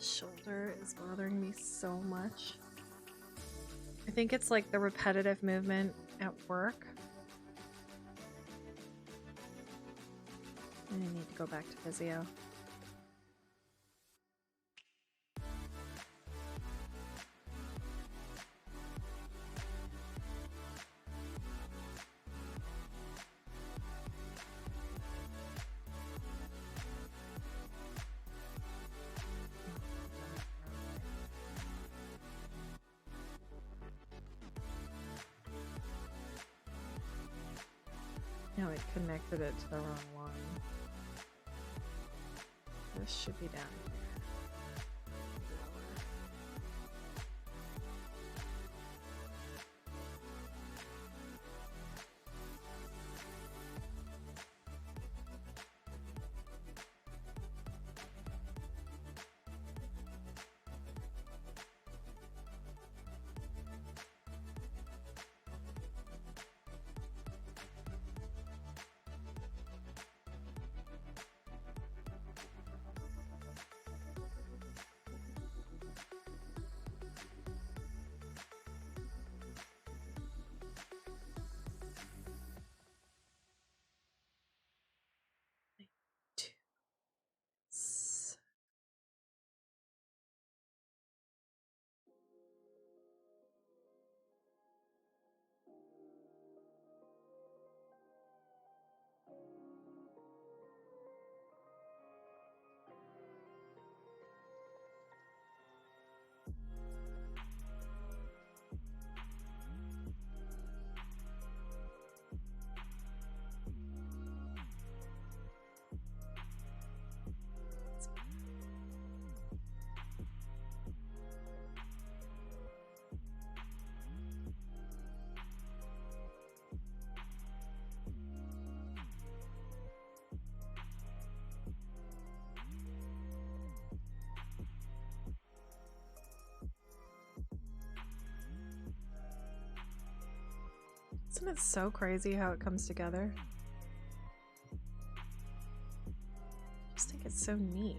Shoulder is bothering me so much. I think it's like the repetitive movement at work. I need to go back to physio. No, it connected it to the wrong one. This should be down here. Isn't it so crazy how it comes together? I just think it's so neat.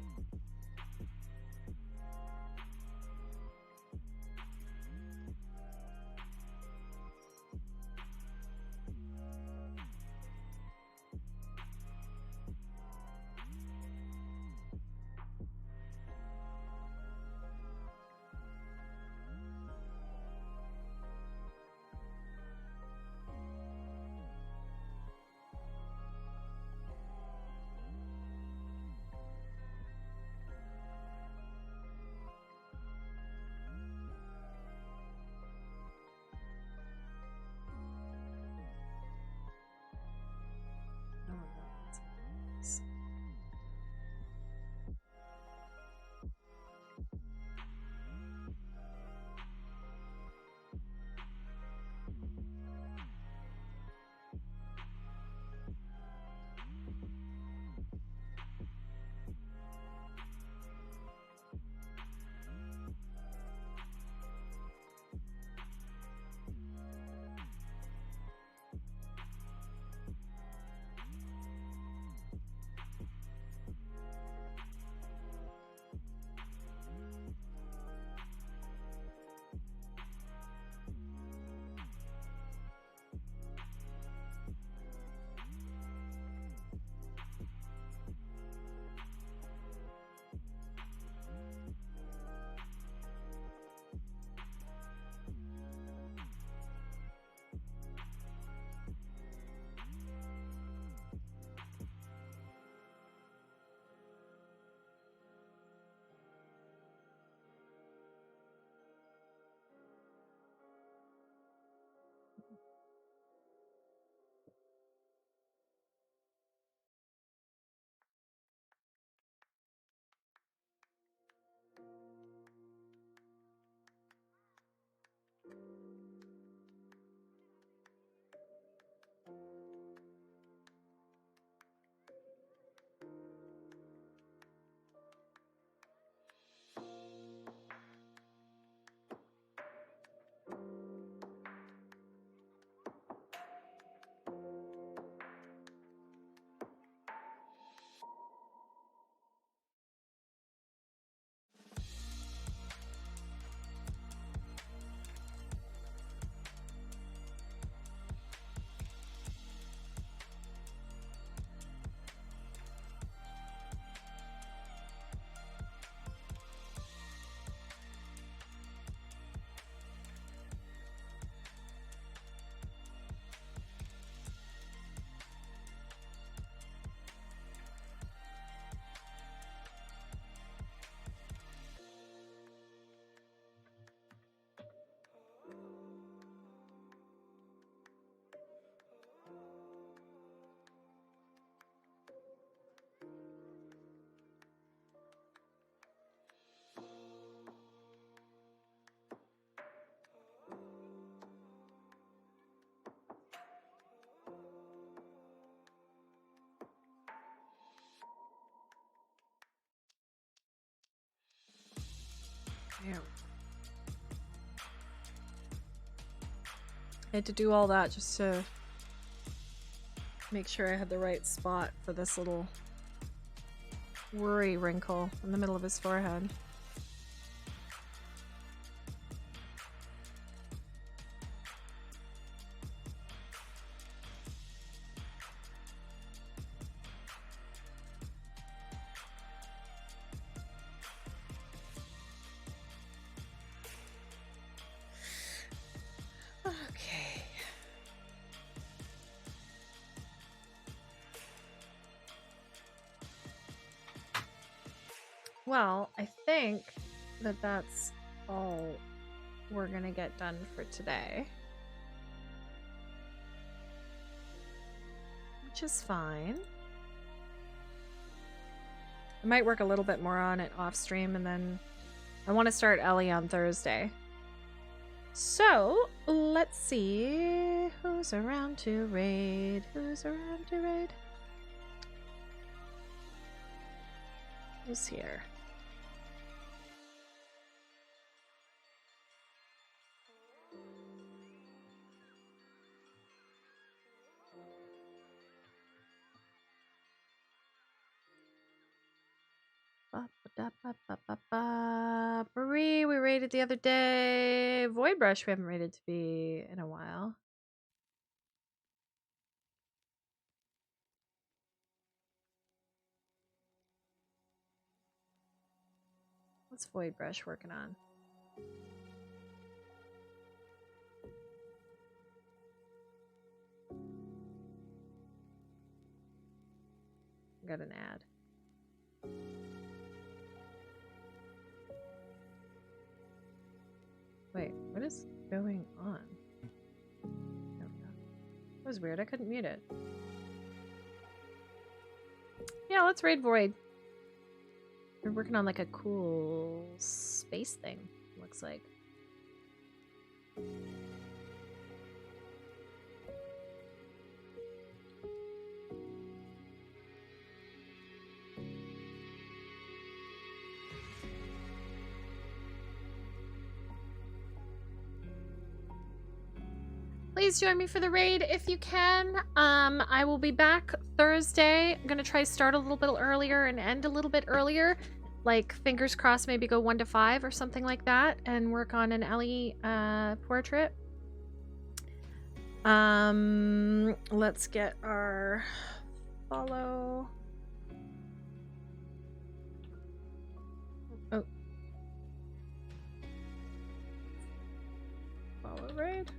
Damn. I had to do all that just to make sure I had the right spot for this little worry wrinkle in the middle of his forehead. Okay. Well, I think that that's all we're gonna get done for today. Which is fine. I might work a little bit more on it off stream, and then I want to start Ellie on Thursday. So, let's see who's around to raid. Who's around to raid? Who's here? Marie, we raided the other day. Void Brush, we haven't raided to be in a while. What's Void Brush working on? Got an ad. Wait, what is going on? There we go. That was weird. I couldn't mute it. Yeah, let's raid Void. We're working on like a cool space thing, looks like. Please join me for the raid if you can. I will be back Thursday. I'm gonna try to start a little bit earlier and end a little bit earlier. Like, fingers crossed, maybe go 1 to 5 or something like that, and work on an Ellie portrait. Let's get our follow. Oh. Follow raid.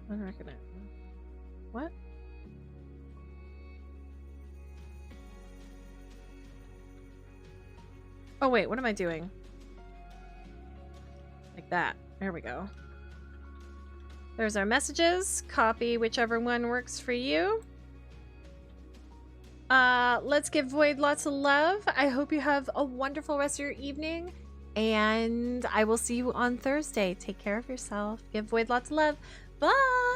I don't reckon it. What? Oh wait, what am I doing? Like that. There we go. There's our messages. Copy whichever one works for you. Let's give Void lots of love. I hope you have a wonderful rest of your evening. And I will see you on Thursday. Take care of yourself. Give Void lots of love. Bye!